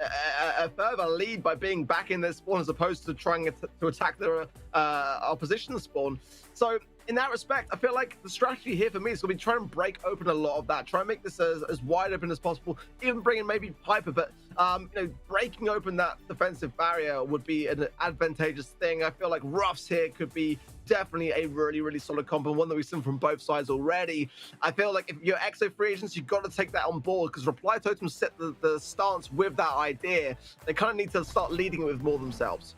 a further lead by being back in their spawn as opposed to trying to attack their opposition spawn. So in that respect, I feel like the strategy here for me is going to be try and break open a lot of that, try and make this as wide open as possible, even bring in maybe Piper, but you know, breaking open that defensive barrier would be an advantageous thing. I feel like Ruffs here could be definitely a really solid comp, and one that we've seen from both sides already. I feel like if you're EXO Free Agents, you've got to take that on board, because Reply Totem set the stance with that idea. They kind of need to start leading it with more themselves.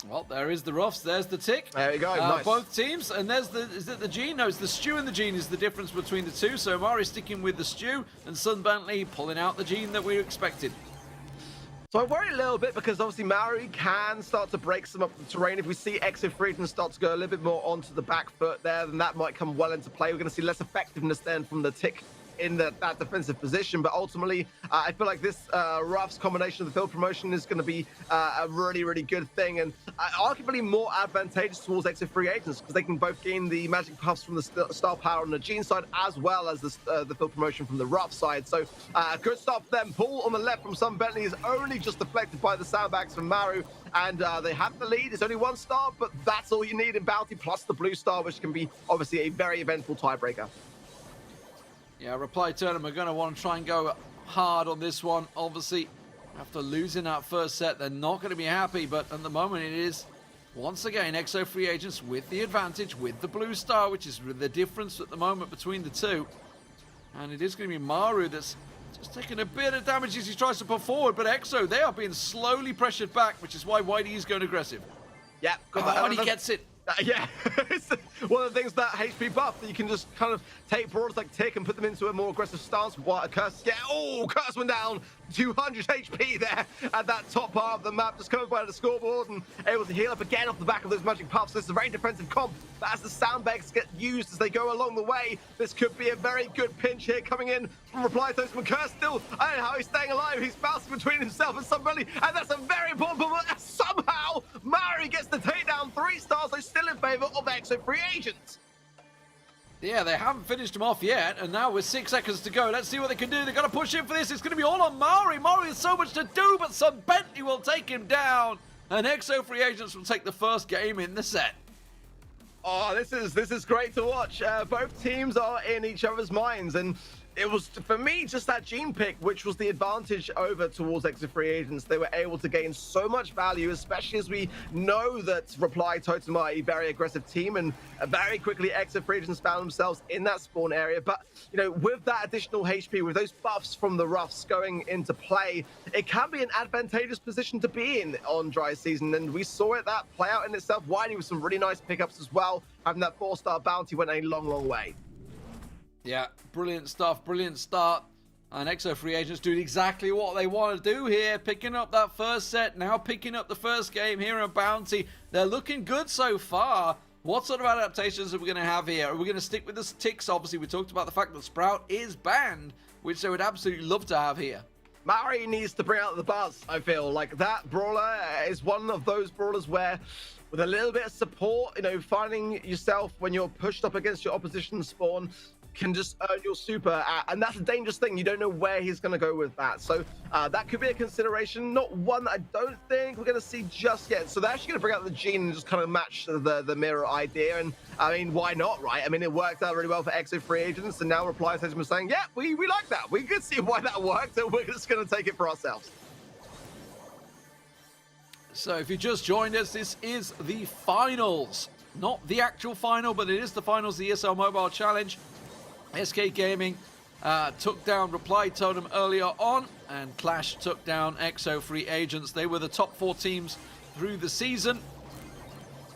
Well, there is the Ruffs. There's the tick. There you go. Nice. Both teams. And there's is it the Gene? No, it's the stew and the Gene is the difference between the two. So Mari sticking with the stew and Sun Bentley pulling out the Gene that we expected. So I worry a little bit because obviously Maori can start to break some up the terrain. If we see EXO Free Agents start to go a little bit more onto the back foot there, then that might come well into play. We're going to see less effectiveness then from the tick in that defensive position, but ultimately I feel like this Ruffs combination of the field promotion is going to be a really good thing, and arguably more advantageous towards EXO Free Agents, because they can both gain the magic puffs from the star power on the Gene side as well as the field promotion from the Ruff side. So good start for them. Pull on the left from Sun Bentley is only just deflected by the sandbags from Maru, and they have the lead. It's only one star, but that's all you need in Bounty, plus the blue star, which can be obviously a very eventful tiebreaker. Yeah, Reply Totem are going to want to try and go hard on this one. Obviously, after losing that first set, they're not going to be happy. But at the moment, it is, once again, EXO Free Agents with the advantage, with the blue star, which is the difference at the moment between the two. And it is going to be Maru that's just taking a bit of damage as he tries to pull forward. But EXO, they are being slowly pressured back, which is why YD is going aggressive. Yeah, and he gets it. Yeah, it's one of the things that HP buff, that you can just kind of take brawlers like Tick and put them into a more aggressive stance. What a Curse! Yeah, oh, Curse went down 200 HP there at that top part of the map, just coming by the scoreboard and able to heal up again off the back of those magic puffs. This is a very defensive comp, but as the sandbags get used as they go along the way, this could be a very good pinch here coming in from Reply Totem. Curse still, I don't know how he's staying alive. He's bouncing between himself and somebody, and that's a very important point. Somehow, Mari gets the takedown. 3 stars, so still in favor of EXO Free Agents. Yeah, they haven't finished him off yet, and now with 6 seconds to go, let's see what they can do. They've got to push in for this. It's going to be all on Mari. Mari has so much to do, but Sun Bentley will take him down, and EXO Free Agents will take the first game in the set. Oh, this is great to watch. Both teams are in each other's minds, and it was, for me, just that gene pick, which was the advantage over towards exit free agents. They were able to gain so much value, especially as we know that Reply Totem are a very aggressive team, and very quickly exit free agents found themselves in that spawn area. But, you know, with that additional HP, with those buffs from the Ruffs going into play, it can be an advantageous position to be in on dry season. And we saw that play out in itself. Whitey with some really nice pickups as well. Having that 4-star bounty went a long, long way. Yeah, brilliant stuff, brilliant start. And Exo free agents doing exactly what they want to do here, picking up that first set, now picking up the first game here in Bounty. They're looking good so far. What sort of adaptations are we going to have here? Are we going to stick with the ticks? Obviously, we talked about the fact that Sprout is banned, which they would absolutely love to have here. Maori needs to bring out the buzz, I feel. Like, that brawler is one of those brawlers where, with a little bit of support, you know, finding yourself when you're pushed up against your opposition spawn, can just earn your super, and that's a dangerous thing. You don't know where he's going to go with that. So that could be a consideration, not one that I don't think we're going to see just yet. So they're actually going to bring out the gene and just kind of match the mirror idea. And I mean, why not, right? I mean, it worked out really well for Exo free agents, and now Reply Totem was saying, yeah, we like that. We could see why that worked, and we're just going to take it for ourselves. So if you just joined us, this is the finals. Not the actual final, but it is the finals, the ESL Mobile Challenge. SK Gaming took down Reply Totem earlier on, and Clash took down Exo free agents. They were the top 4 teams through the season,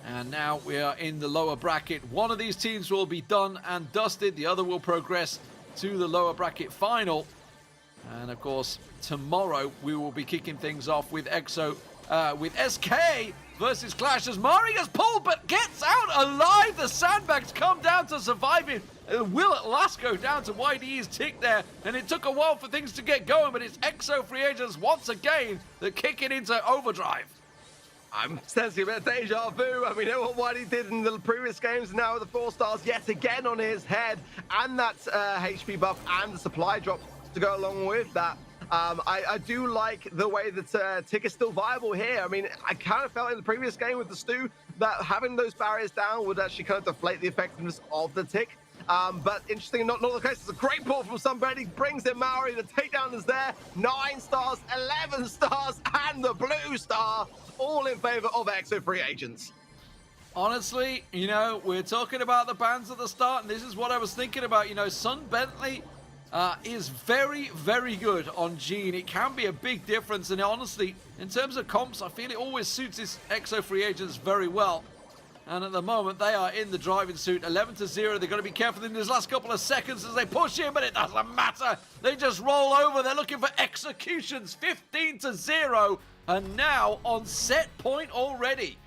and now we are in the lower bracket. One of these teams will be done and dusted, the other will progress to the lower bracket final. And of course, tomorrow we will be kicking things off with with SK versus Clash, as Mari gets pulled but gets out alive. The sandbags come down to survive him. It will at last go down to YDE's tick there, and it took a while for things to get going, but it's Exo free agents once again that kick it into overdrive. I'm sensing a bit of deja vu, and we know what Whitey did in the previous games. Now with the 4 stars yet again on his head, and that HP buff and the supply drop to go along with that. I do like the way that Tick is still viable here. I mean, I kind of felt in the previous game with the Stu that having those barriers down would actually kind of deflate the effectiveness of the Tick. But interesting, not the case. It's a great pull from somebody. Brings in Maori. The takedown is there. 9 stars, 11 stars, and the blue star, all in favor of Exo free agents. Honestly, you know, we're talking about the bans at the start, and this is what I was thinking about. You know, Sun Bentley is very, very good on Gene. It can be a big difference, and honestly, in terms of comps, I feel it always suits his Exo free agents very well. And at the moment, they are in the driving suit, 11-0. They're going to be careful in these last couple of seconds as they push in, but it doesn't matter. They just roll over. They're looking for executions, 15-0, and now on set point already.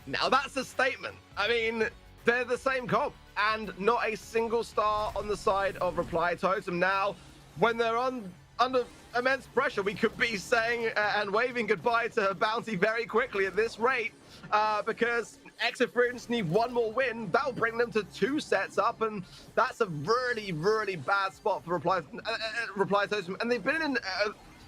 Now that's a statement. I mean, they're the same comp, and not a single star on the side of Reply Totem. Now, when they're under immense pressure, we could be saying and waving goodbye to Bounty very quickly at this rate, because Exit free agents need one more win. That'll bring them to 2 sets up, and that's a really, really bad spot for Reply Totem. And they've been in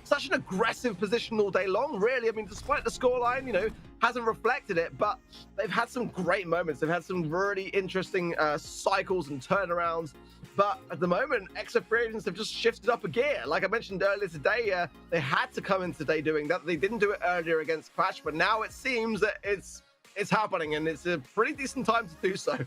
such an aggressive position all day long, really. I mean, despite the scoreline, you know, hasn't reflected it, but they've had some great moments. They've had some really interesting cycles and turnarounds. But at the moment, Exo free agents have just shifted up a gear. Like I mentioned earlier today, they had to come in today doing that. They didn't do it earlier against Clash, but now it seems that it's happening, and it's a pretty decent time to do so.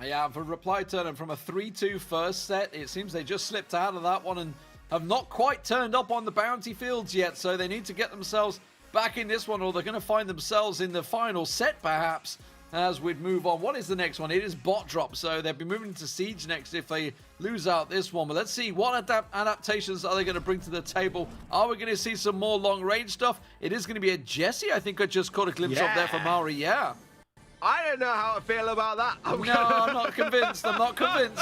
Yeah, for Reply Totem from a 3-2 first set, it seems they just slipped out of that one and have not quite turned up on the bounty fields yet, so they need to get themselves back in this one, or they're going to find themselves in the final set perhaps as we'd move on. What is the next one? It is bot drop, so they'll be moving to Siege next if they lose out this one. But let's see, what adaptations are they going to bring to the table? Are we going to see some more long-range stuff? It is going to be a Jesse. I think I just caught a glimpse of there for Maori. Yeah. I don't know how I feel about that. I'm not convinced. I'm not convinced.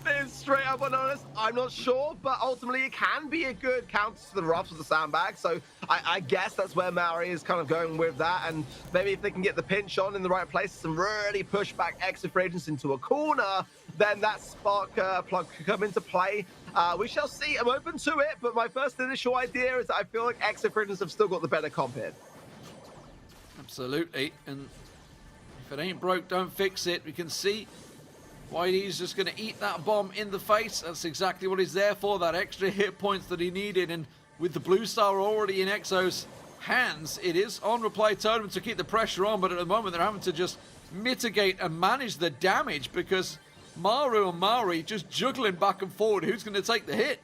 Being straight up and honest, I'm not sure, but ultimately it can be a good counter to the Ruffs with the sandbag. So I guess that's where Maori is kind of going with that. And maybe if they can get the pinch on in the right places and really push back Exit free agents into a corner, then that spark plug could come into play. We shall see. I'm open to it, but my first initial idea is that I feel like Exit free agents have still got the better comp here. Absolutely. And if it ain't broke, don't fix it. We can see Whitey's just going to eat that bomb in the face. That's exactly what he's there for, that extra hit points that he needed. And with the blue star already in Exo's hands, it is on Reply Totem to keep the pressure on, but at the moment they're having to just mitigate and manage the damage because Maru and Mari just juggling back and forward. Who's going to take the hit?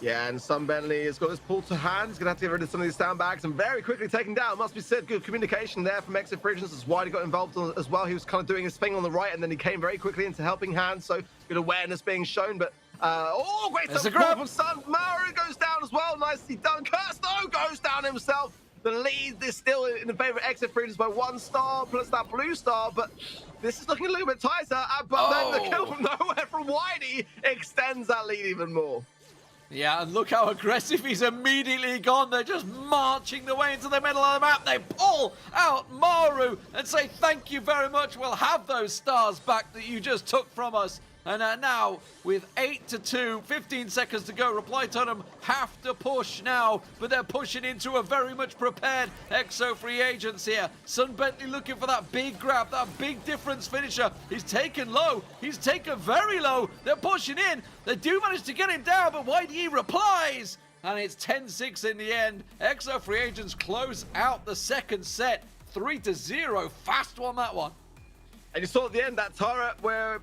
Yeah, and Sun Bentley has got this pull to hand. He's going to have to get rid of some of these sandbags and very quickly taken down. Must be said, good communication there from Exo Frigents as Whitey got involved as well. He was kind of doing his thing on the right, and then he came very quickly into helping hand, so good awareness being shown, but great support from Sun. Maru goes down as well, nicely done. Kirsto goes down himself. The lead is still in the favor of Exo Frigents by 1 star plus that blue star, but this is looking a little bit tighter, but then the kill from nowhere from Whitey extends that lead even more. Yeah, and look how aggressive he's immediately gone. They're just marching their way into the middle of the map. They pull out Maru and say, thank you very much. We'll have those stars back that you just took from us. And now, with 8-2, 15 seconds to go, Reply Totem have to push now, but they're pushing into a very much prepared Exo free agents here. Sun Bentley looking for that big grab, that big difference finisher. He's taken low. He's taken very low. They're pushing in. They do manage to get him down, but YDE replies. And it's 10-6 in the end. Exo free agents close out the second set. 3-0. Fast one, that one. And you saw at the end that turret where,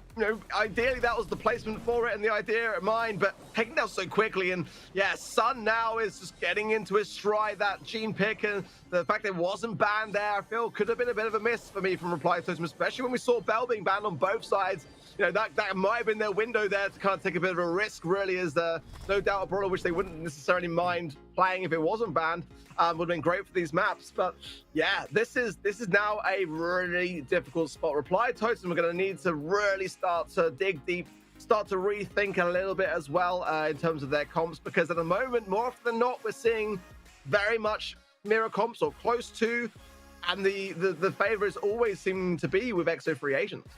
ideally that was the placement for it and the idea of mine, but taken down so quickly. And yeah, Sun now is just getting into his stride. That Gene pick and the fact that it wasn't banned there, I feel could have been a bit of a miss for me from Reply Totem, especially when we saw Bell being banned on both sides. That might have been their window there to kind of take a bit of a risk, really, as no doubt a brawler which they wouldn't necessarily mind playing if it wasn't banned. Would have been great for these maps, but yeah, this is now a really difficult spot. Reply Totem are going to need to really start to dig deep, start to rethink a little bit as well in terms of their comps, because at the moment, more often than not, we're seeing very much mirror comps or close to, and the favor is always seeming to be with Exo free agents.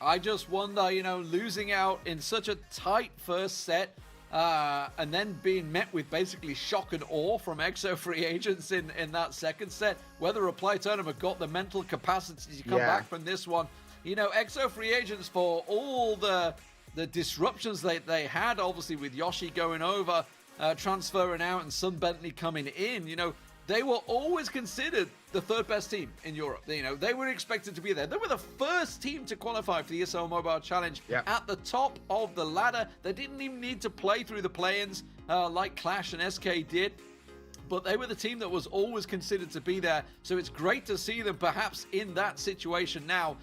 I just wonder, losing out in such a tight first set, and then being met with basically shock and awe from Exo free agents in that second set, whether Reply Totem have got the mental capacity to come back from this one. Exo free agents, for all the disruptions they had, obviously with Yoshi going over, transferring out, and Sun Bentley coming in, they were always considered the third best team in Europe. They were expected to be there. They were the first team to qualify for the ESL Mobile Challenge at the top of the ladder. They didn't even need to play through the play-ins like Clash and SK did. But they were the team that was always considered to be there. So it's great to see them perhaps in that situation now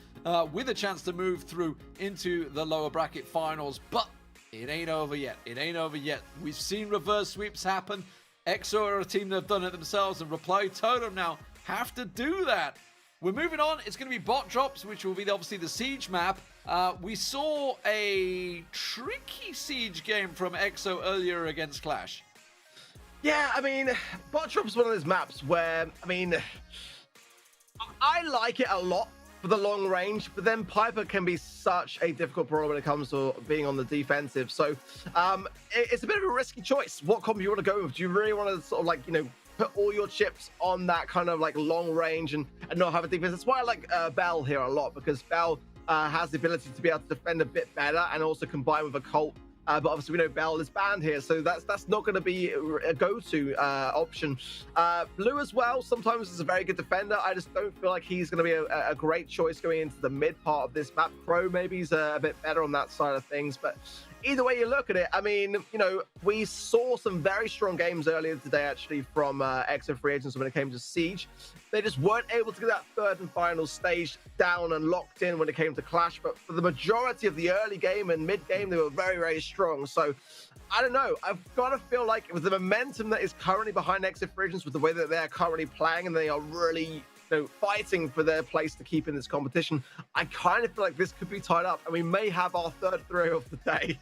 with a chance to move through into the lower bracket finals. But it ain't over yet. It ain't over yet. We've seen reverse sweeps happen. Exo are a team that have done it themselves, and Reply Totem now have to do that. We're moving on. It's going to be bot drops, which will be obviously the Siege map. We saw a tricky Siege game from Exo earlier against Clash. Yeah, bot drop is one of those maps where, I like it a lot for the long range, but then Piper can be such a difficult brawler when it comes to being on the defensive. So it's a bit of a risky choice. What combo you want to go with? Do you really want to sort of put all your chips on that kind of long range and not have a defense? That's why I like Bell here a lot, because Bell has the ability to be able to defend a bit better and also combine with a Colt. But obviously we know Bell is banned here, so that's not going to be a go-to option. Blue as well, sometimes is a very good defender. I just don't feel like he's going to be a great choice going into the mid part of this map. Crow maybe is a bit better on that side of things, but either way you look at it, we saw some very strong games earlier today, actually, from Exo free agents when it came to Siege. They just weren't able to get that third and final stage down and locked in when it came to Clash, but for the majority of the early game and mid game, they were very, very strong. So I don't know. I've got to feel like with the momentum that is currently behind Exo free agents, with the way that they're currently playing, and they are really fighting for their place to keep in this competition, I kind of feel like this could be tied up, and we may have our third throw of the day.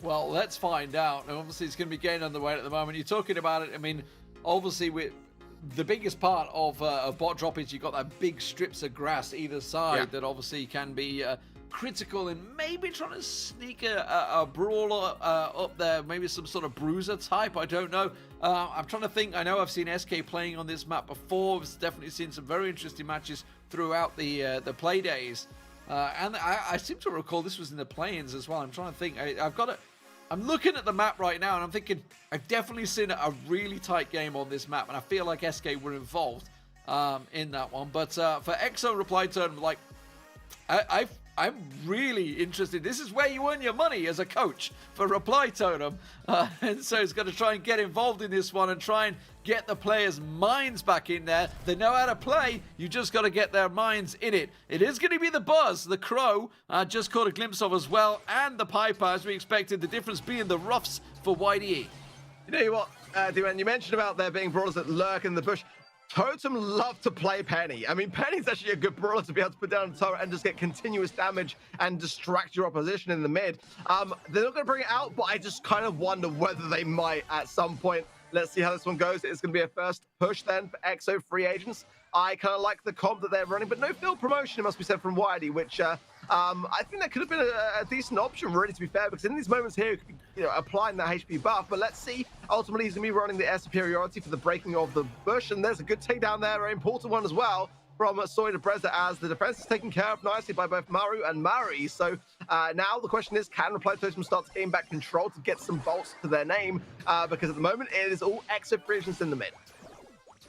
Well, let's find out. And obviously, it's going to be getting underway at the moment. You're talking about it. Obviously, the biggest part of bot drop is you've got that big strips of grass either side that obviously can be critical in maybe trying to sneak a brawler up there, maybe some sort of bruiser type, I don't know. I'm trying to think. I know I've seen SK playing on this map before. I've definitely seen some very interesting matches throughout the play days. And I seem to recall this was in the play-ins as well. I'm trying to think. I'm looking at the map right now, and I'm thinking I've definitely seen a really tight game on this map, and I feel like SK were involved in that one. But for EXO Reply Totem, like, I'm really interested. This is where you earn your money as a coach for Reply Totem. And so he's going to try and get involved in this one and try and get the players' minds back in there. They know how to play. You just got to get their minds in it. It is going to be the Buzz, the Crow, just caught a glimpse of as well, and the Piper, as we expected, the difference being the Ruffs for YDE. You know what, Duan, you mentioned about there being brawlers that lurk in the bush. Totem love to play Penny. I mean, Penny's actually a good brawler to be able to put down a turret and just get continuous damage and distract your opposition in the mid. They're not going to bring it out, but I just kind of wonder whether they might at some point. Let's see how this one goes. It's going to be a first push then for EXO free agents. I kind of like the comp that they're running, but no field promotion, it must be said, from Whitey, which I think that could have been a decent option, really, to be fair, because in these moments here, you could be, applying that HP buff. But let's see. Ultimately, he's going to be running the air superiority for the breaking of the bush, and there's a good takedown there, an important one as well, from Soy to Breza, as the defense is taken care of nicely by both Maru and Mari. So now the question is, can Reply Totem start to gain back control to get some bolts to their name? Because at the moment, it is all EXO free agents in the mid.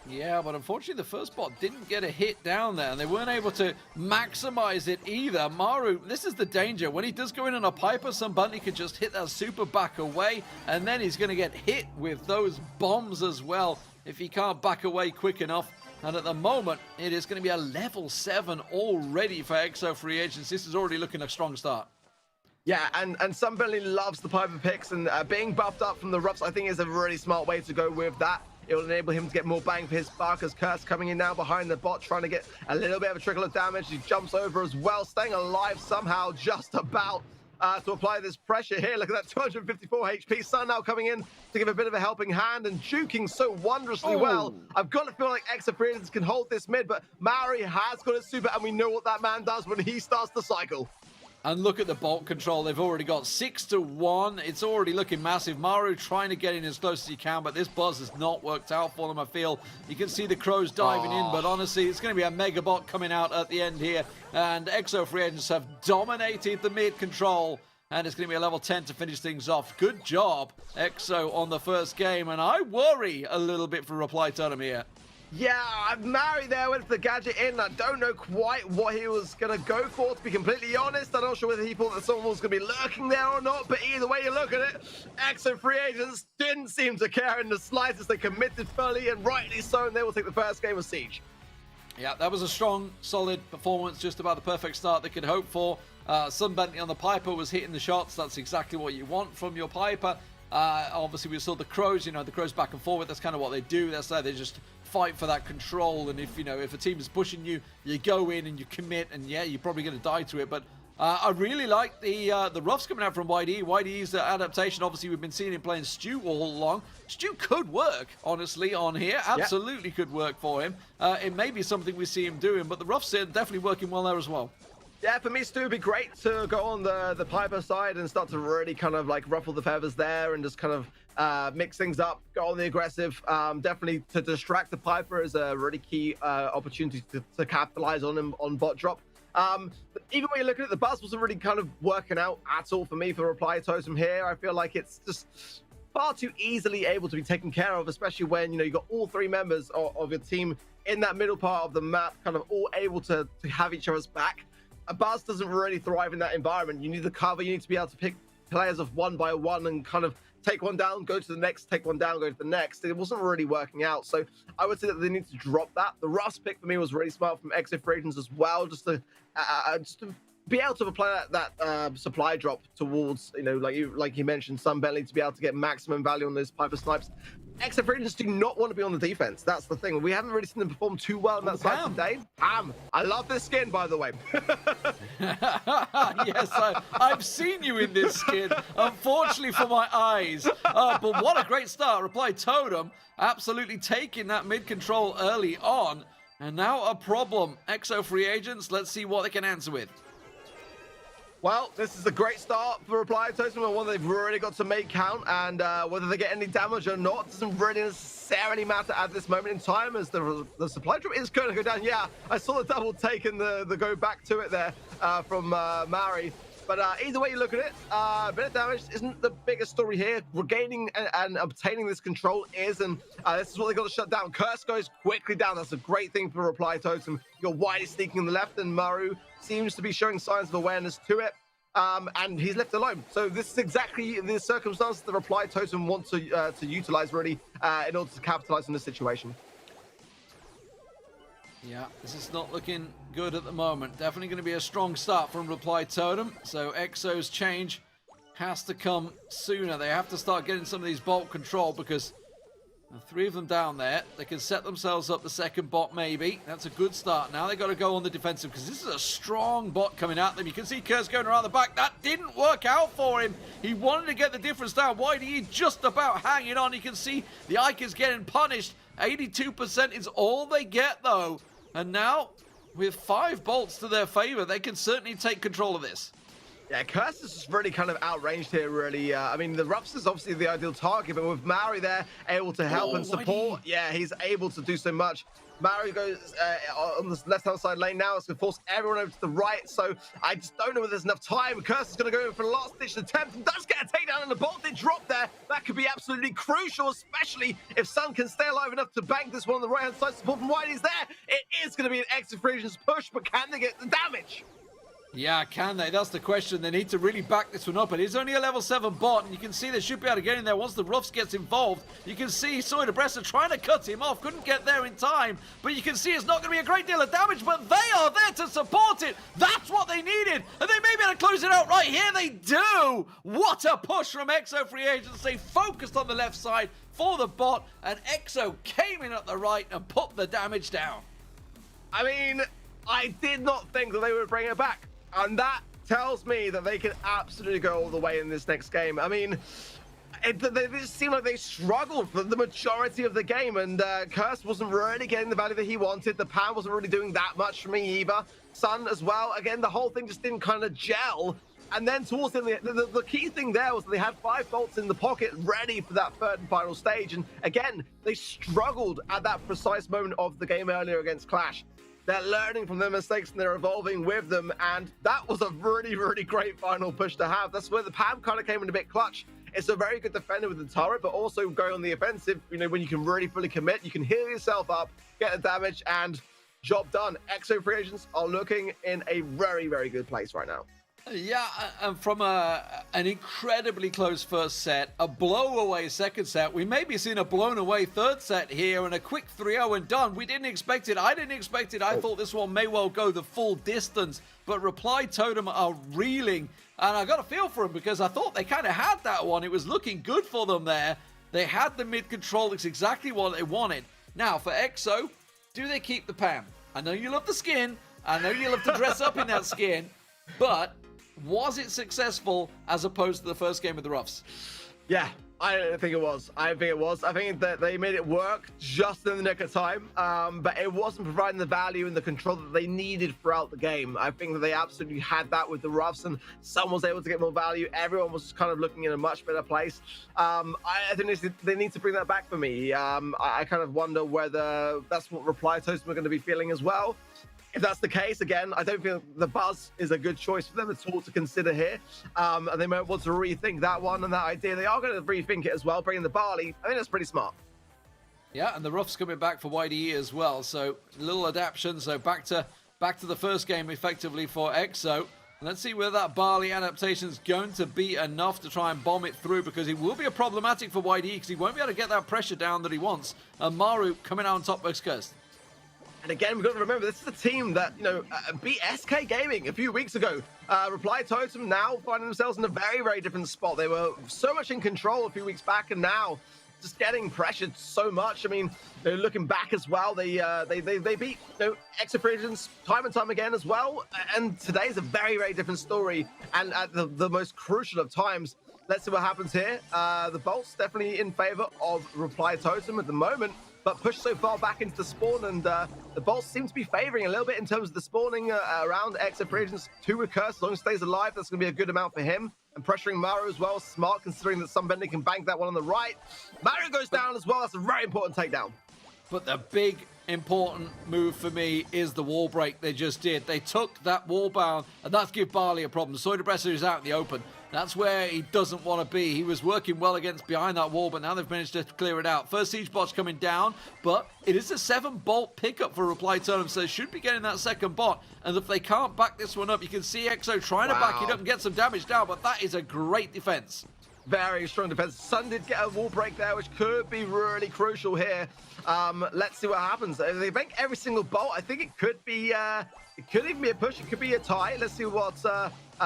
Yeah, but unfortunately the first bot didn't get a hit down there, and they weren't able to maximize it either. Maru, this is the danger. When he does go in on a Piper, somebody could just hit that super back away, and then he's going to get hit with those bombs as well if he can't back away quick enough. And at the moment, it is going to be a level 7 already for EXO free agents. This is already looking a strong start. Yeah, and Sunbelly loves the Piper picks, and being buffed up from the Ruffs, I think, is a really smart way to go with that. It will enable him to get more bang for his buck, as Curse coming in now behind the bot, trying to get a little bit of a trickle of damage. He jumps over as well, staying alive somehow, just about to apply this pressure here. Look at that, 254 HP. Sun now coming in to give a bit of a helping hand and juking so wondrously well. I've got to feel like EXO free agents can hold this mid, but Mari has got it super, and we know what that man does when he starts the cycle. And look at the bolt control. They've already got 6-1. It's already looking massive. Maru trying to get in as close as he can, but this Buzz has not worked out for them, I feel. You can see the Crows diving in, but honestly, it's going to be a mega bot coming out at the end here. And EXO free agents have dominated the mid control, and it's going to be a level 10 to finish things off. Good job, EXO, on the first game, and I worry a little bit for Reply Totem here. Yeah, Mari there went for the gadget in. I don't know quite what he was going to go for, to be completely honest. I'm not sure whether he thought that someone was going to be lurking there or not, but either way you look at it, EXO free agents didn't seem to care in the slightest. They committed fully, and rightly so, and they will take the first game of Siege. Yeah, that was a strong, solid performance, just about the perfect start they could hope for. Sun Bentley on the Piper was hitting the shots. That's exactly what you want from your Piper. Obviously, we saw the Crows, the Crows back and forward. That's kind of what they do. That's how they just fight for that control. And if a team is pushing you, you go in and you commit, and yeah, you're probably going to die to it. But I really like the Ruffs coming out from YDE. YDE's adaptation, obviously, we've been seeing him playing Stu all along. Stu could work, honestly, on here. Absolutely could work for him. It may be something we see him doing, but the Ruffs are definitely working well there as well. Yeah, for me, Stu, it'd be great to go on the Piper side and start to really kind of like ruffle the feathers there and just kind of mix things up, go on the aggressive. Definitely to distract the Piper is a really key opportunity to capitalize on him on bot drop. But even when you're looking at the Buzz, wasn't really kind of working out at all for me for Reply Totem here. I feel like it's just far too easily able to be taken care of, especially when, you've got all three members of your team in that middle part of the map, kind of all able to have each other's back. A Buzz doesn't really thrive in that environment. You need the cover. You need to be able to pick players off one by one and kind of take one down, go to the next, take one down, go to the next. It wasn't really working out. So I would say that they need to drop that. The Russ pick for me was really smart from EXO free agents as well, just to be able to apply that supply drop towards, like you mentioned, Sunbelly, to be able to get maximum value on those Piper snipes. EXO free agents do not want to be on the defense. That's the thing. We haven't really seen them perform too well on that side today. I love this skin, by the way. Yes, I've seen you in this skin, unfortunately for my eyes. But what a great start. Reply Totem absolutely taking that mid control early on. And now a problem. EXO free agents, let's see what they can answer with. Well, this is a great start for Reply Totem, and one they've really got to make count, and whether they get any damage or not doesn't really necessarily matter at this moment in time, as the supply drop is going to go down. Yeah, I saw the double take and the go back to it there from Mari. But either way you look at it, a bit of damage isn't the biggest story here. Regaining and obtaining this control is, and this is what they got to shut down. Curse goes quickly down. That's a great thing for Reply Totem. Your White is sneaking on the left, and Maru seems to be showing signs of awareness to it. And he's left alone. So this is exactly the circumstances the Reply Totem want to utilize, really, in order to capitalize on this situation. Yeah, this is not looking good at the moment. Definitely going to be a strong start from Reply Totem. So Exo's change has to come sooner. They have to start getting some of these bolt control, because the 3 of them down there, they can set themselves up the second bot maybe. That's a good start. Now they got to go on the defensive, because this is a strong bot coming at them. You can see Kurz going around the back. That didn't work out for him. He wanted to get the difference down. YDE just about hanging on. You can see the Ike is getting punished. 82% is all they get though. And now, with 5 bolts to their favor, they can certainly take control of this. Yeah, Curse is just really kind of outranged here, really. I mean, the Ruffs is obviously the ideal target, but with Maori there, able to help and support, yeah, he's able to do so much. Maori goes on the left-hand side lane now. It's going to force everyone over to the right, so I just don't know if there's enough time. Curse is going to go in for the last-ditch attempt and does get a takedown, and the bolt did drop there. That could be absolutely crucial, especially if Sun can stay alive enough to bank this one on the right-hand side. Support from Whitey's there. It is going to be an extra Frisians push, but can they get the damage? Yeah, can they? That's the question. They need to really back this one up. It is only a level 7 bot, and you can see they should be able to get in there once the Ruffs gets involved. You can see Soy Debressa trying to cut him off. Couldn't get there in time, but you can see it's not going to be a great deal of damage, but they are there to support it. That's what they needed, and they may be able to close it out right here. They do. What a push from Exo Free Agents. They focused on the left side for the bot, and Exo came in at the right and put the damage down. I mean, I did not think that they would bring it back. And that tells me that they can absolutely go all the way in this next game. I mean, they just seem like they struggled for the majority of the game, and Curse wasn't really getting the value that he wanted. The Pan wasn't really doing that much for me either. Sun as well. Again, the whole thing just didn't kind of gel. And then towards the key thing there was that they had 5 bolts in the pocket ready for that third and final stage. And again, they struggled at that precise moment of the game earlier against Clash. They're learning from their mistakes and they're evolving with them. And that was a really, really great final push to have. That's where the Pam kind of came in a bit clutch. It's a very good defender with the turret, but also going on the offensive, you know, when you can really fully commit, you can heal yourself up, get the damage, and job done. Exo Free Agents are looking in a very, very good place right now. Yeah, and from an incredibly close first set, a blow-away second set, we may be seeing a blown-away third set here, and a quick 3-0 and done. We didn't expect it. I didn't expect it. I thought this one may well go the full distance, but Reply Totem are reeling, and I got a feel for them because I thought they kind of had that one. It was looking good for them there. They had the mid-control. It's exactly what they wanted. Now, for Exo, do they keep the Pam? I know you love the skin. I know you love to dress up in that skin, but was it successful as opposed to the first game with the Ruffs? Yeah, I think it was. I think that they made it work just in the nick of time, but it wasn't providing the value and the control that they needed throughout the game. I think that they absolutely had that with the Ruffs, and someone was able to get more value. Everyone was kind of looking in a much better place. I think they need to bring that back for me. I kind of wonder whether that's what Reply Totem are going to be feeling as well. If that's the case, again, I don't feel the Buzz is a good choice for them at all to consider here. And they might want to rethink that one and that idea. They are going to rethink it as well, bringing the Barley. I think that's pretty smart. Yeah, and the Ruffs coming back for YDE as well. So little adaptation. So back to the first game effectively for Exo. Let's see whether that Barley adaptation is going to be enough to try and bomb it through, because it will be a problematic for YDE because he won't be able to get that pressure down that he wants. And Maru coming out on top West Coast. And again, we've got to remember, this is a team that, you know, beat SK Gaming a few weeks ago. Reply Totem now finding themselves in a very, very different spot. They were so much in control a few weeks back, and now just getting pressured so much. I mean, they're looking back as well. They beat, you know, Exo Free Agents time and time again as well. And today's a very, very different story. And at the most crucial of times, let's see what happens here. The Bolt's definitely in favor of Reply Totem at the moment. but pushed so far back into the spawn, and the bolts seem to be favoring a little bit in terms of the spawning around EXO Free Agents. 2 with Curse, as long as he stays alive, that's going to be a good amount for him. And pressuring Maru as well, smart considering that Sunbender can bank that one on the right. Maru goes down as well, that's a very important takedown. But the big important move for me is the wall break they just did. They took that wall bound, and that's give Barley a problem. Soyderbresser is out in the open. That's where he doesn't want to be. He was working well against behind that wall, but now they've managed to clear it out. First siege bot's coming down, but it is a 7-bolt pickup for Reply Totem, so they should be getting that second bot. And if they can't back this one up, you can see EXO trying to back it up and get some damage down, but that is a great defense. Very strong defense. Sun did get a wall break there, which could be really crucial here. Let's see what happens. If they make every single bolt, I think it could be, it could even be a push. It could be a tie. Let's see what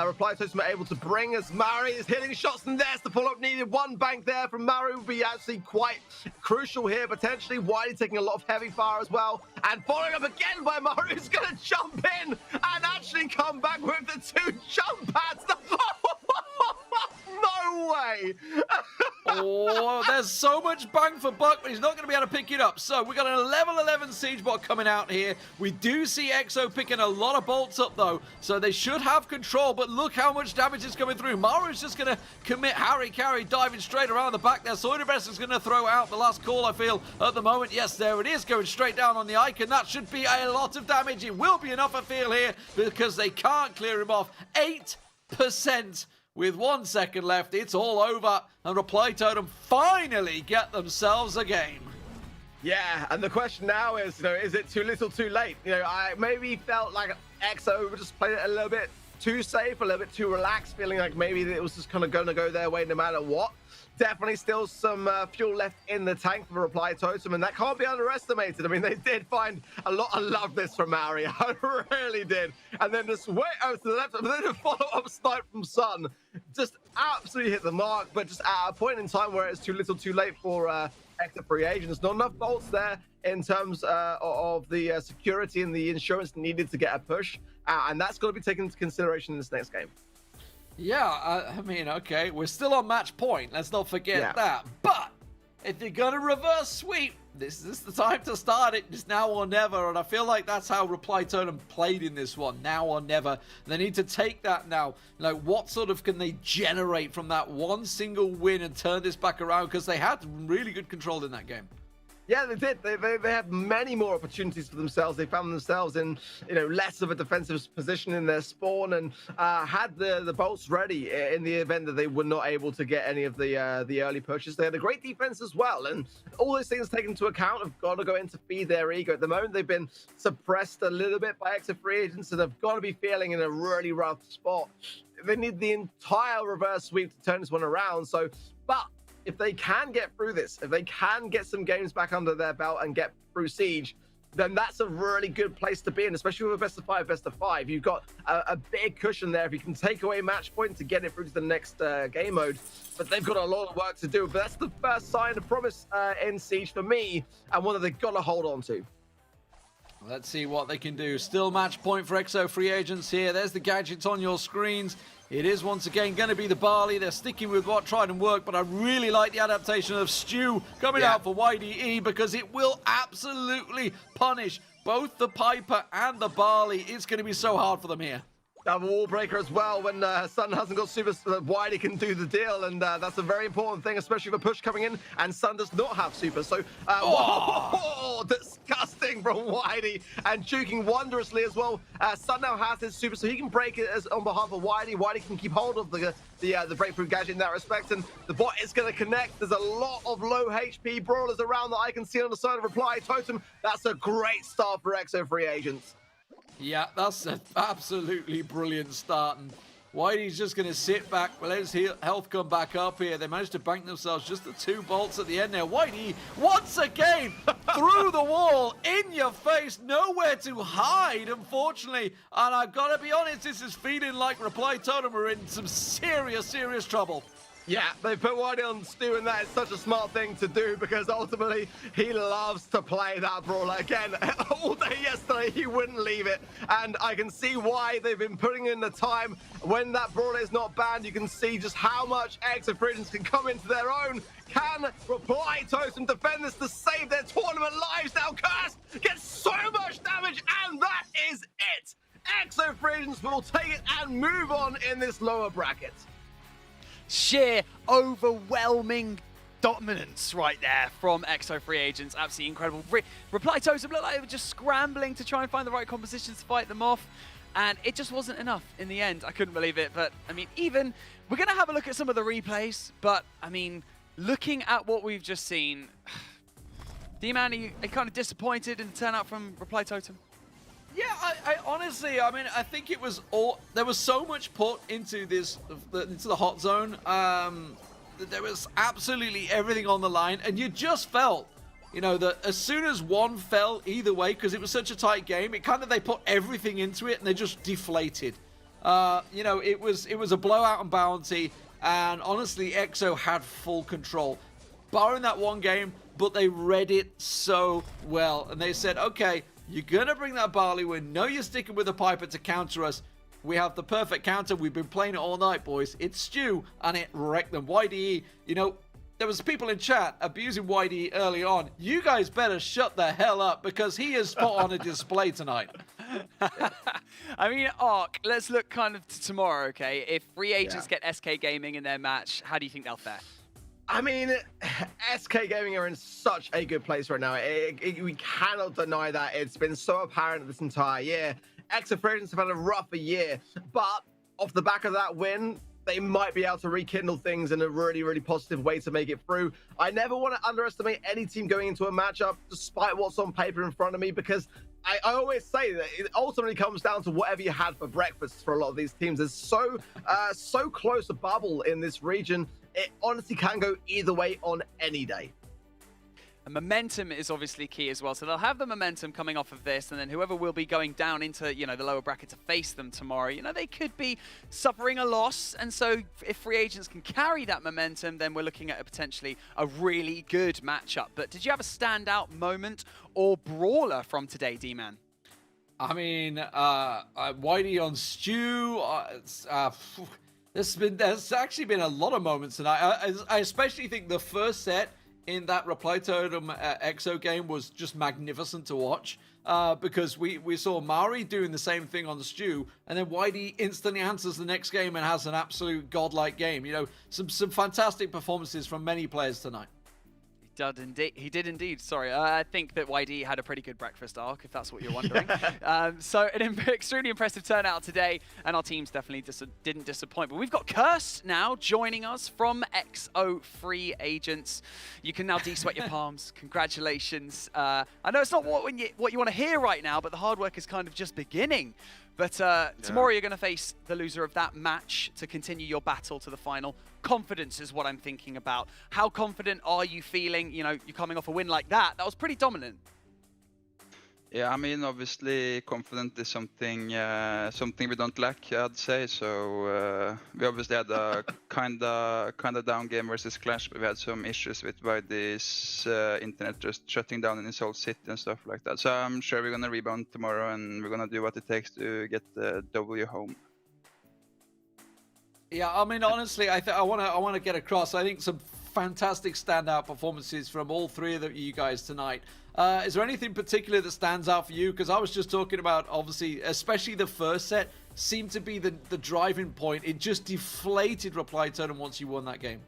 Reply Totem are able to bring as Mari is hitting shots, and there's the pull-up needed. One bank there from Maru would be actually quite crucial here, potentially. Wiley taking a lot of heavy fire as well. And following up again by Maru, who's going to jump in and actually come back with the 2 jump pads. No way! Oh, there's so much bang for buck, but he's not going to be able to pick it up. So we've got a level 11 siege bot coming out here. We do see EXO picking a lot of bolts up, though, so they should have control, but look how much damage is coming through. Maru's just going to commit Harry Carry, diving straight around the back there. Soyderbresser is going to throw out the last call, I feel, at the moment. Yes, there it is, going straight down on the icon. That should be a lot of damage. It will be enough, I feel, here, because they can't clear him off. 8%. With 1 second left, it's all over, and Reply Totem finally get themselves a game. Yeah, and the question now is, is it too little too late? I maybe felt like EXO just played it a little bit too safe, a little bit too relaxed, feeling like maybe it was just kind of going to go their way no matter what. Definitely still some fuel left in the tank for Reply Totem, and that can't be underestimated. I mean, they did find a lot of love this from Mari. I really did. And then just way over to the left, and then a follow-up snipe from Sun. Just absolutely hit the mark, but just at a point in time where it's too little too late for EXO Free Agents. Not enough bolts there in terms of the security and the insurance needed to get a push. And that's got to be taken into consideration in this next game. Yeah, I mean, okay, we're still on match point. Let's not forget that. But if you're going to reverse sweep, this is the time to start it. It's now or never. And I feel like that's how Reply Totem played in this one. Now or never. They need to take that now. What sort of can they generate from that one single win and turn this back around? Because they had really good control in that game. Yeah, they did. They had many more opportunities for themselves. They found themselves in, less of a defensive position in their spawn, and had the bolts ready in the event that they were not able to get any of the early pushes. They had a great defense as well, and all those things taken into account have got to go in to feed their ego. At the moment, they've been suppressed a little bit by EXO Free Agents, and they've got to be feeling in a really rough spot. They need the entire reverse sweep to turn this one around. But if they can get through this, if they can get some games back under their belt and get through Siege, then that's a really good place to be in, especially with a best of five. You've got a big cushion there if you can take away match point to get it through to the next game mode. But they've got a lot of work to do. But that's the first sign of promise in Siege for me, and one that they've got to hold on to. Let's see what they can do. Still match point for EXO Free Agents here. There's the gadgets on your screens. It is once again going to be the Barley. They're sticking with what tried and worked, but I really like the adaptation of Stew coming out for YDE, because it will absolutely punish both the Piper and the Barley. It's going to be so hard for them here. Have a wall breaker as well when Sun hasn't got super, Whitey can do the deal, and that's a very important thing, especially with push coming in, and Sun does not have super. So, disgusting from Whitey, and juking wondrously as well. Sun now has his super, so he can break it on behalf of Whitey. Whitey can keep hold of the breakthrough gadget in that respect, and the bot is going to connect. There's a lot of low HP brawlers around that I can see on the side of Reply Totem. That's a great start for EXO Free Agents. Yeah, that's an absolutely brilliant start. And Whitey's just going to sit back, let his health come back up here. They managed to bank themselves just the 2 bolts at the end there. Whitey, once again, through the wall, in your face, nowhere to hide, unfortunately. And I've got to be honest, this is feeling like Reply Totem are in some serious, serious trouble. Yeah, they put Whitey on Stu, and that is such a smart thing to do because ultimately he loves to play that brawler. Again, all day yesterday he wouldn't leave it, and I can see why they've been putting in the time. When that brawler is not banned, you can see just how much EXO Frisians can come into their own. Can Reply Totem defend this to save their tournament lives? Now Curse gets so much damage, and that is it. EXO Frisians will take it and move on in this lower bracket. Sheer overwhelming dominance right there from EXO free agents. Absolutely incredible. Reply Totem looked like they were just scrambling to try and find the right compositions to fight them off, and it just wasn't enough in the end. I couldn't believe it, but I mean, even we're going to have a look at some of the replays, but I mean, looking at what we've just seen, D-Man, are you kind of disappointed in the turnout from Reply Totem? Yeah, I honestly, I mean, I think it was all, there was so much put into this, into the hot zone. There was absolutely everything on the line, and you just felt, you know, that as soon as one fell either way, because it was such a tight game, it kind of, they put everything into it and they just deflated. You know, it was a blowout on Bounty, and honestly, EXO had full control. Barring that one game, but they read it so well, and they said, okay, you're going to bring that barley. We know you're sticking with the Piper to counter us. We have the perfect counter. We've been playing it all night, boys. It's Stu, and it wrecked them. YDE, you know, there was people in chat abusing YDE early on. You guys better shut the hell up because he is put on a display tonight. I mean, Ark, let's look kind of to tomorrow, okay? If free agents get SK Gaming in their match, how do you think they'll fare? I mean, SK Gaming are in such a good place right now. We cannot deny that. It's been so apparent this entire year. EXO Frisians have had a rougher year, but off the back of that win, they might be able to rekindle things in a really, really positive way to make it through. I never want to underestimate any team going into a matchup, despite what's on paper in front of me, because I always say that it ultimately comes down to whatever you had for breakfast for a lot of these teams. There's so close a bubble in this region. It honestly can go either way on any day. And momentum is obviously key as well. So they'll have the momentum coming off of this, and then whoever will be going down into, you know, the lower bracket to face them tomorrow, you know, they could be suffering a loss. And so if free agents can carry that momentum, then we're looking at potentially a really good matchup. But did you have a standout moment or brawler from today, D-Man? I mean, Whitey on Stu, there's actually been a lot of moments tonight. I especially think the first set in that Reply Totem EXO game was just magnificent to watch because we saw Mari doing the same thing on the Stew, and then Whitey instantly answers the next game and has an absolute godlike game. You know, some fantastic performances from many players tonight. He did indeed. Sorry, I think that YD had a pretty good breakfast, Arc, if that's what you're wondering. So an extremely impressive turnout today, and our teams definitely didn't disappoint. But we've got Curse now joining us from EXO Free Agents. You can now de-sweat your palms. Congratulations. I know it's not what you want to hear right now, but the hard work is kind of just beginning. But tomorrow you're going to face the loser of that match to continue your battle to the final. Confidence is what I'm thinking about. How confident are you feeling? You know, you're coming off a win like that. That was pretty dominant. Yeah, I mean, obviously, confident is something we don't lack, I'd say. So we obviously had a kind of down game versus Clash, but we had some issues with why this internet just shutting down in his whole city and stuff like that. So I'm sure we're gonna rebound tomorrow, and we're gonna do what it takes to get the W home. Yeah, I mean, honestly, I want to get across. I think some fantastic standout performances from all three of you guys tonight. Is there anything particular that stands out for you? Because I was just talking about, obviously, especially the first set seemed to be the driving point. It just deflated Reply Totem once you won that game.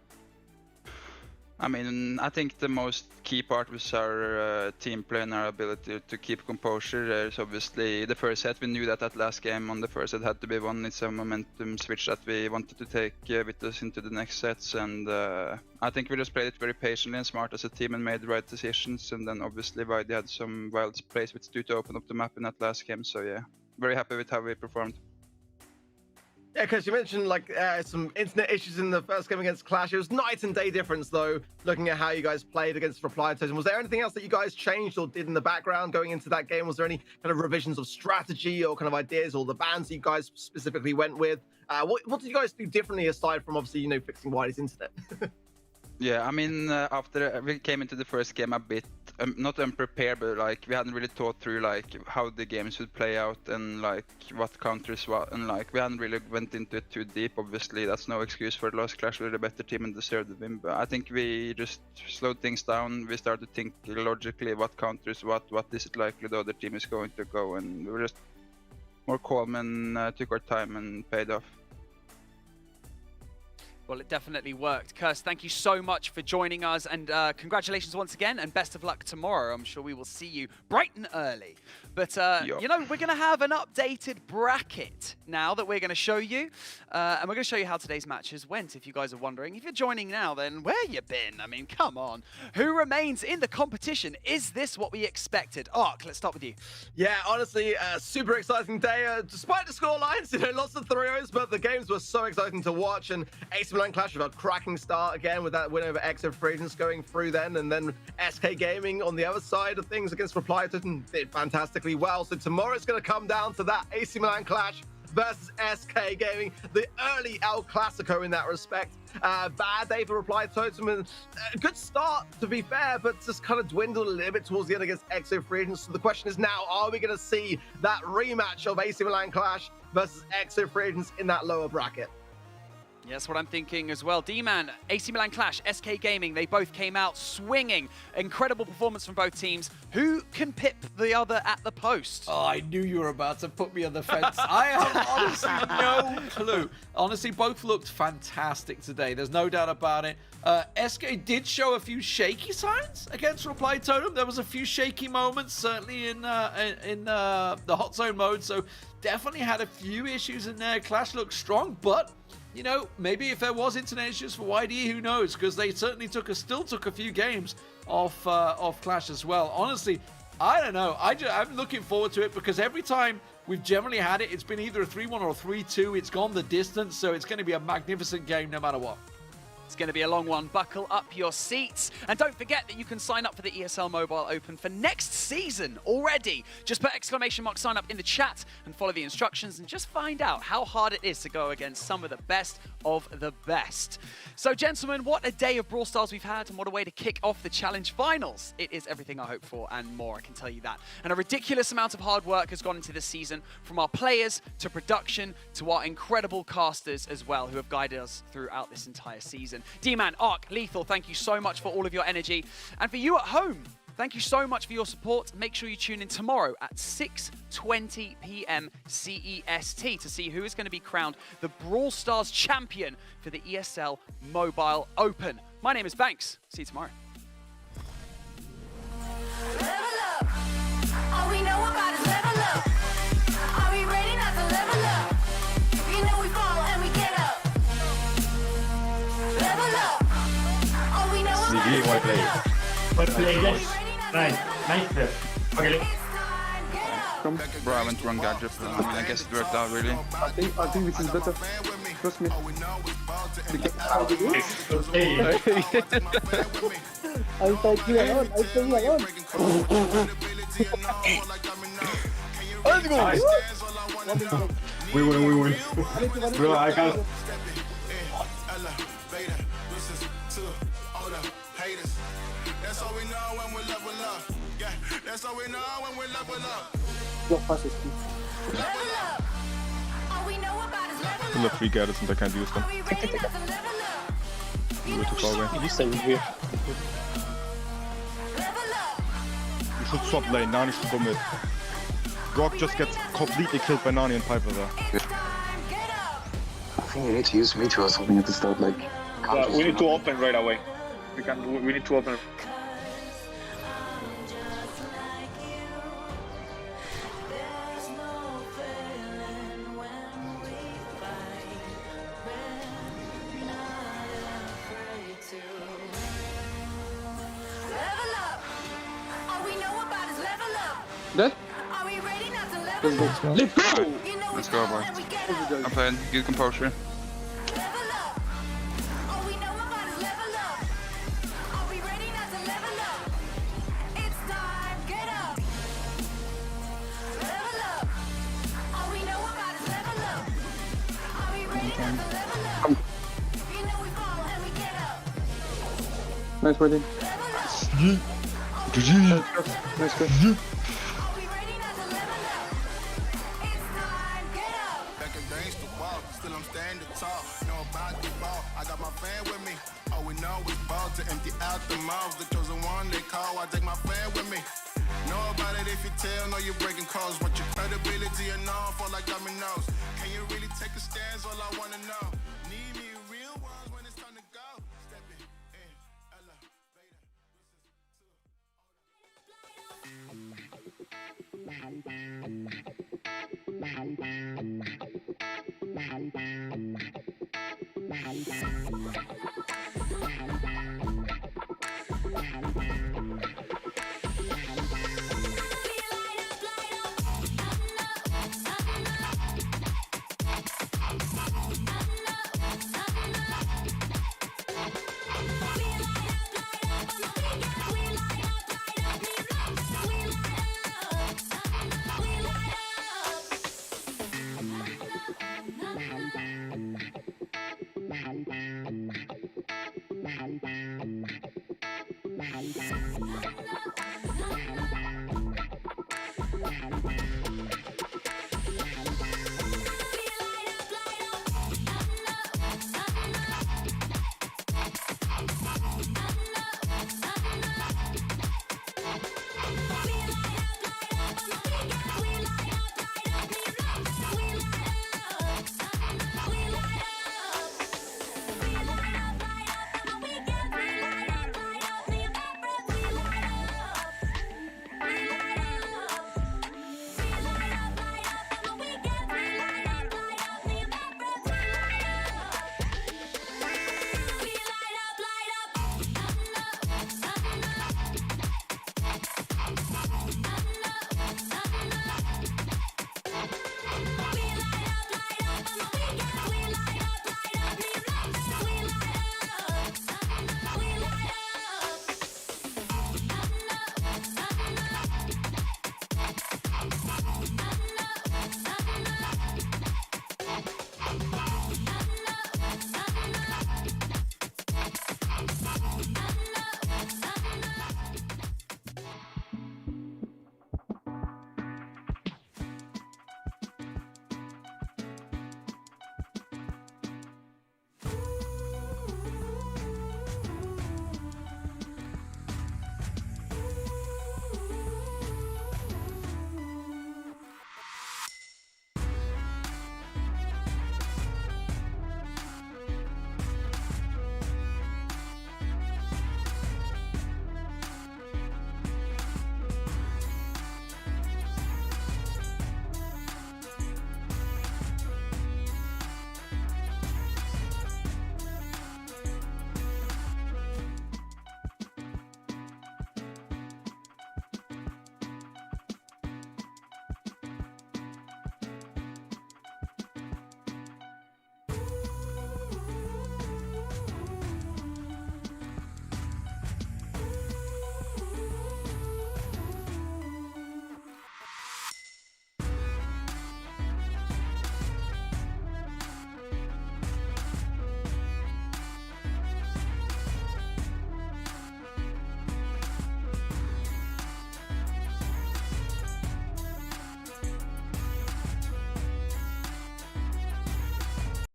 I mean, I think the most key part was our team play and our ability to keep composure. There's obviously the first set, we knew that last game on the first set had to be won. It's a momentum switch that we wanted to take with us into the next sets, and I think we just played it very patiently and smart as a team and made the right decisions. And then obviously YD had some wild plays with Stu to open up the map in that last game, so yeah, very happy with how we performed. Yeah, because you mentioned like some internet issues in the first game against Clash. It was night and day difference, though, looking at how you guys played against Reply Totem. Was there anything else that you guys changed or did in the background going into that game? Was there any kind of revisions of strategy or kind of ideas or the bans you guys specifically went with? What did you guys do differently aside from obviously, fixing Wiley's internet? Yeah, I mean, after we came into the first game a bit, not unprepared, but like we hadn't really thought through like how the games would play out and like what counters what, and like we hadn't really went into it too deep. Obviously, that's no excuse for the last Clash. We're the better team and deserved the win. But I think we just slowed things down. We started to think logically what counters what is it likely the other team is going to go, and we were just more calm and took our time and paid off. Well, it definitely worked. Curse, thank you so much for joining us, and congratulations once again, and best of luck tomorrow. I'm sure we will see you bright and early. But, we're going to have an updated bracket now that we're going to show you, and we're going to show you how today's matches went, if you guys are wondering. If you're joining now, then where you been? I mean, come on. Who remains in the competition? Is this what we expected? Ark, let's start with you. Yeah, honestly, super exciting day. Despite the score lines, lots of 3-0s, but the games were so exciting to watch, and AC Milan Clash with a cracking start again with that win over EXO Free Agents going through then, and then SK Gaming on the other side of things against Reply Totem did fantastically well. So tomorrow it's going to come down to that AC Milan Clash versus SK Gaming, the early El Clasico in that respect. Bad day for Reply Totem, and a good start to be fair, but just kind of dwindled a little bit towards the end against EXO Free Agents. So the question is now, are we going to see that rematch of AC Milan Clash versus EXO Free Agents in that lower bracket? Yeah, that's what I'm thinking as well. D-Man, AC Milan Clash, SK Gaming, they both came out swinging. Incredible performance from both teams. Who can pip the other at the post? Oh, I knew you were about to put me on the fence. I have honestly no clue. Honestly, both looked fantastic today. There's no doubt about it. SK did show a few shaky signs against Reply Totem. There was a few shaky moments, certainly in the hot zone mode. So definitely had a few issues in there. Clash looked strong, but maybe if there was internet issues for YD, who knows? Because they certainly still took a few games off Clash as well. Honestly, I don't know. I'm looking forward to it because every time we've generally had it, it's been either a 3-1 or a 3-2. It's gone the distance, so it's going to be a magnificent game no matter what. It's going to be a long one. Buckle up your seats. And don't forget that you can sign up for the ESL Mobile Open for next season already. Just put ! sign up in the chat and follow the instructions and just find out how hard it is to go against some of the best of the best. So, gentlemen, what a day of Brawl Stars we've had, and what a way to kick off the Challenge Finals. It is everything I hoped for and more, I can tell you that. And a ridiculous amount of hard work has gone into this season, from our players to production to our incredible casters as well, who have guided us throughout this entire season. D-Man, Ark, Lethal, thank you so much for all of your energy. And for you at home, thank you so much for your support. Make sure you tune in tomorrow at 6:20 p.m. CEST to see who is going to be crowned the Brawl Stars champion for the ESL Mobile Open. My name is Banks. See you tomorrow. Level up. All we know about is level up. Are we ready not to level up? You know we fall and we get up. Level up. All we know about is level up. Okay. Bro, I went wrong gadget, but I guess it worked out really. I think this is better. Trust me. I thought you alone. I thought you alone. Let's go. We win. Bro, I can't. That's all we know when we level up. Yeah, that's all we know when we level up. Your pass is key. Level up. All we know about is level up. Full of free gadgets and I can't use them. Are we ready not to level up? You were too far away. You said we. Level up. You should swap lane. Nani should go mid. Rock just gets completely killed by Nani and Piper there. It's time. Get up. I think you need to use Meteor or something at the start, like. We need to open right away. We need to open. Level up. All we know about is level up. That? Are we ready not to level up? Let's go. You know Let's go, boys. I'm playing. Good composure. Nice wording. Nice go. Still I'm standing tall, know about the ball. I got my fan with me. All we know is ball to empty out the mouths. The chosen one they call. I take my fan with me. Know about it if you tell. Know you're breaking calls. What your credibility and all fall like dominoes. Can you really take a stance? All I wanna know. Need me real ones when it's time to go. Step in,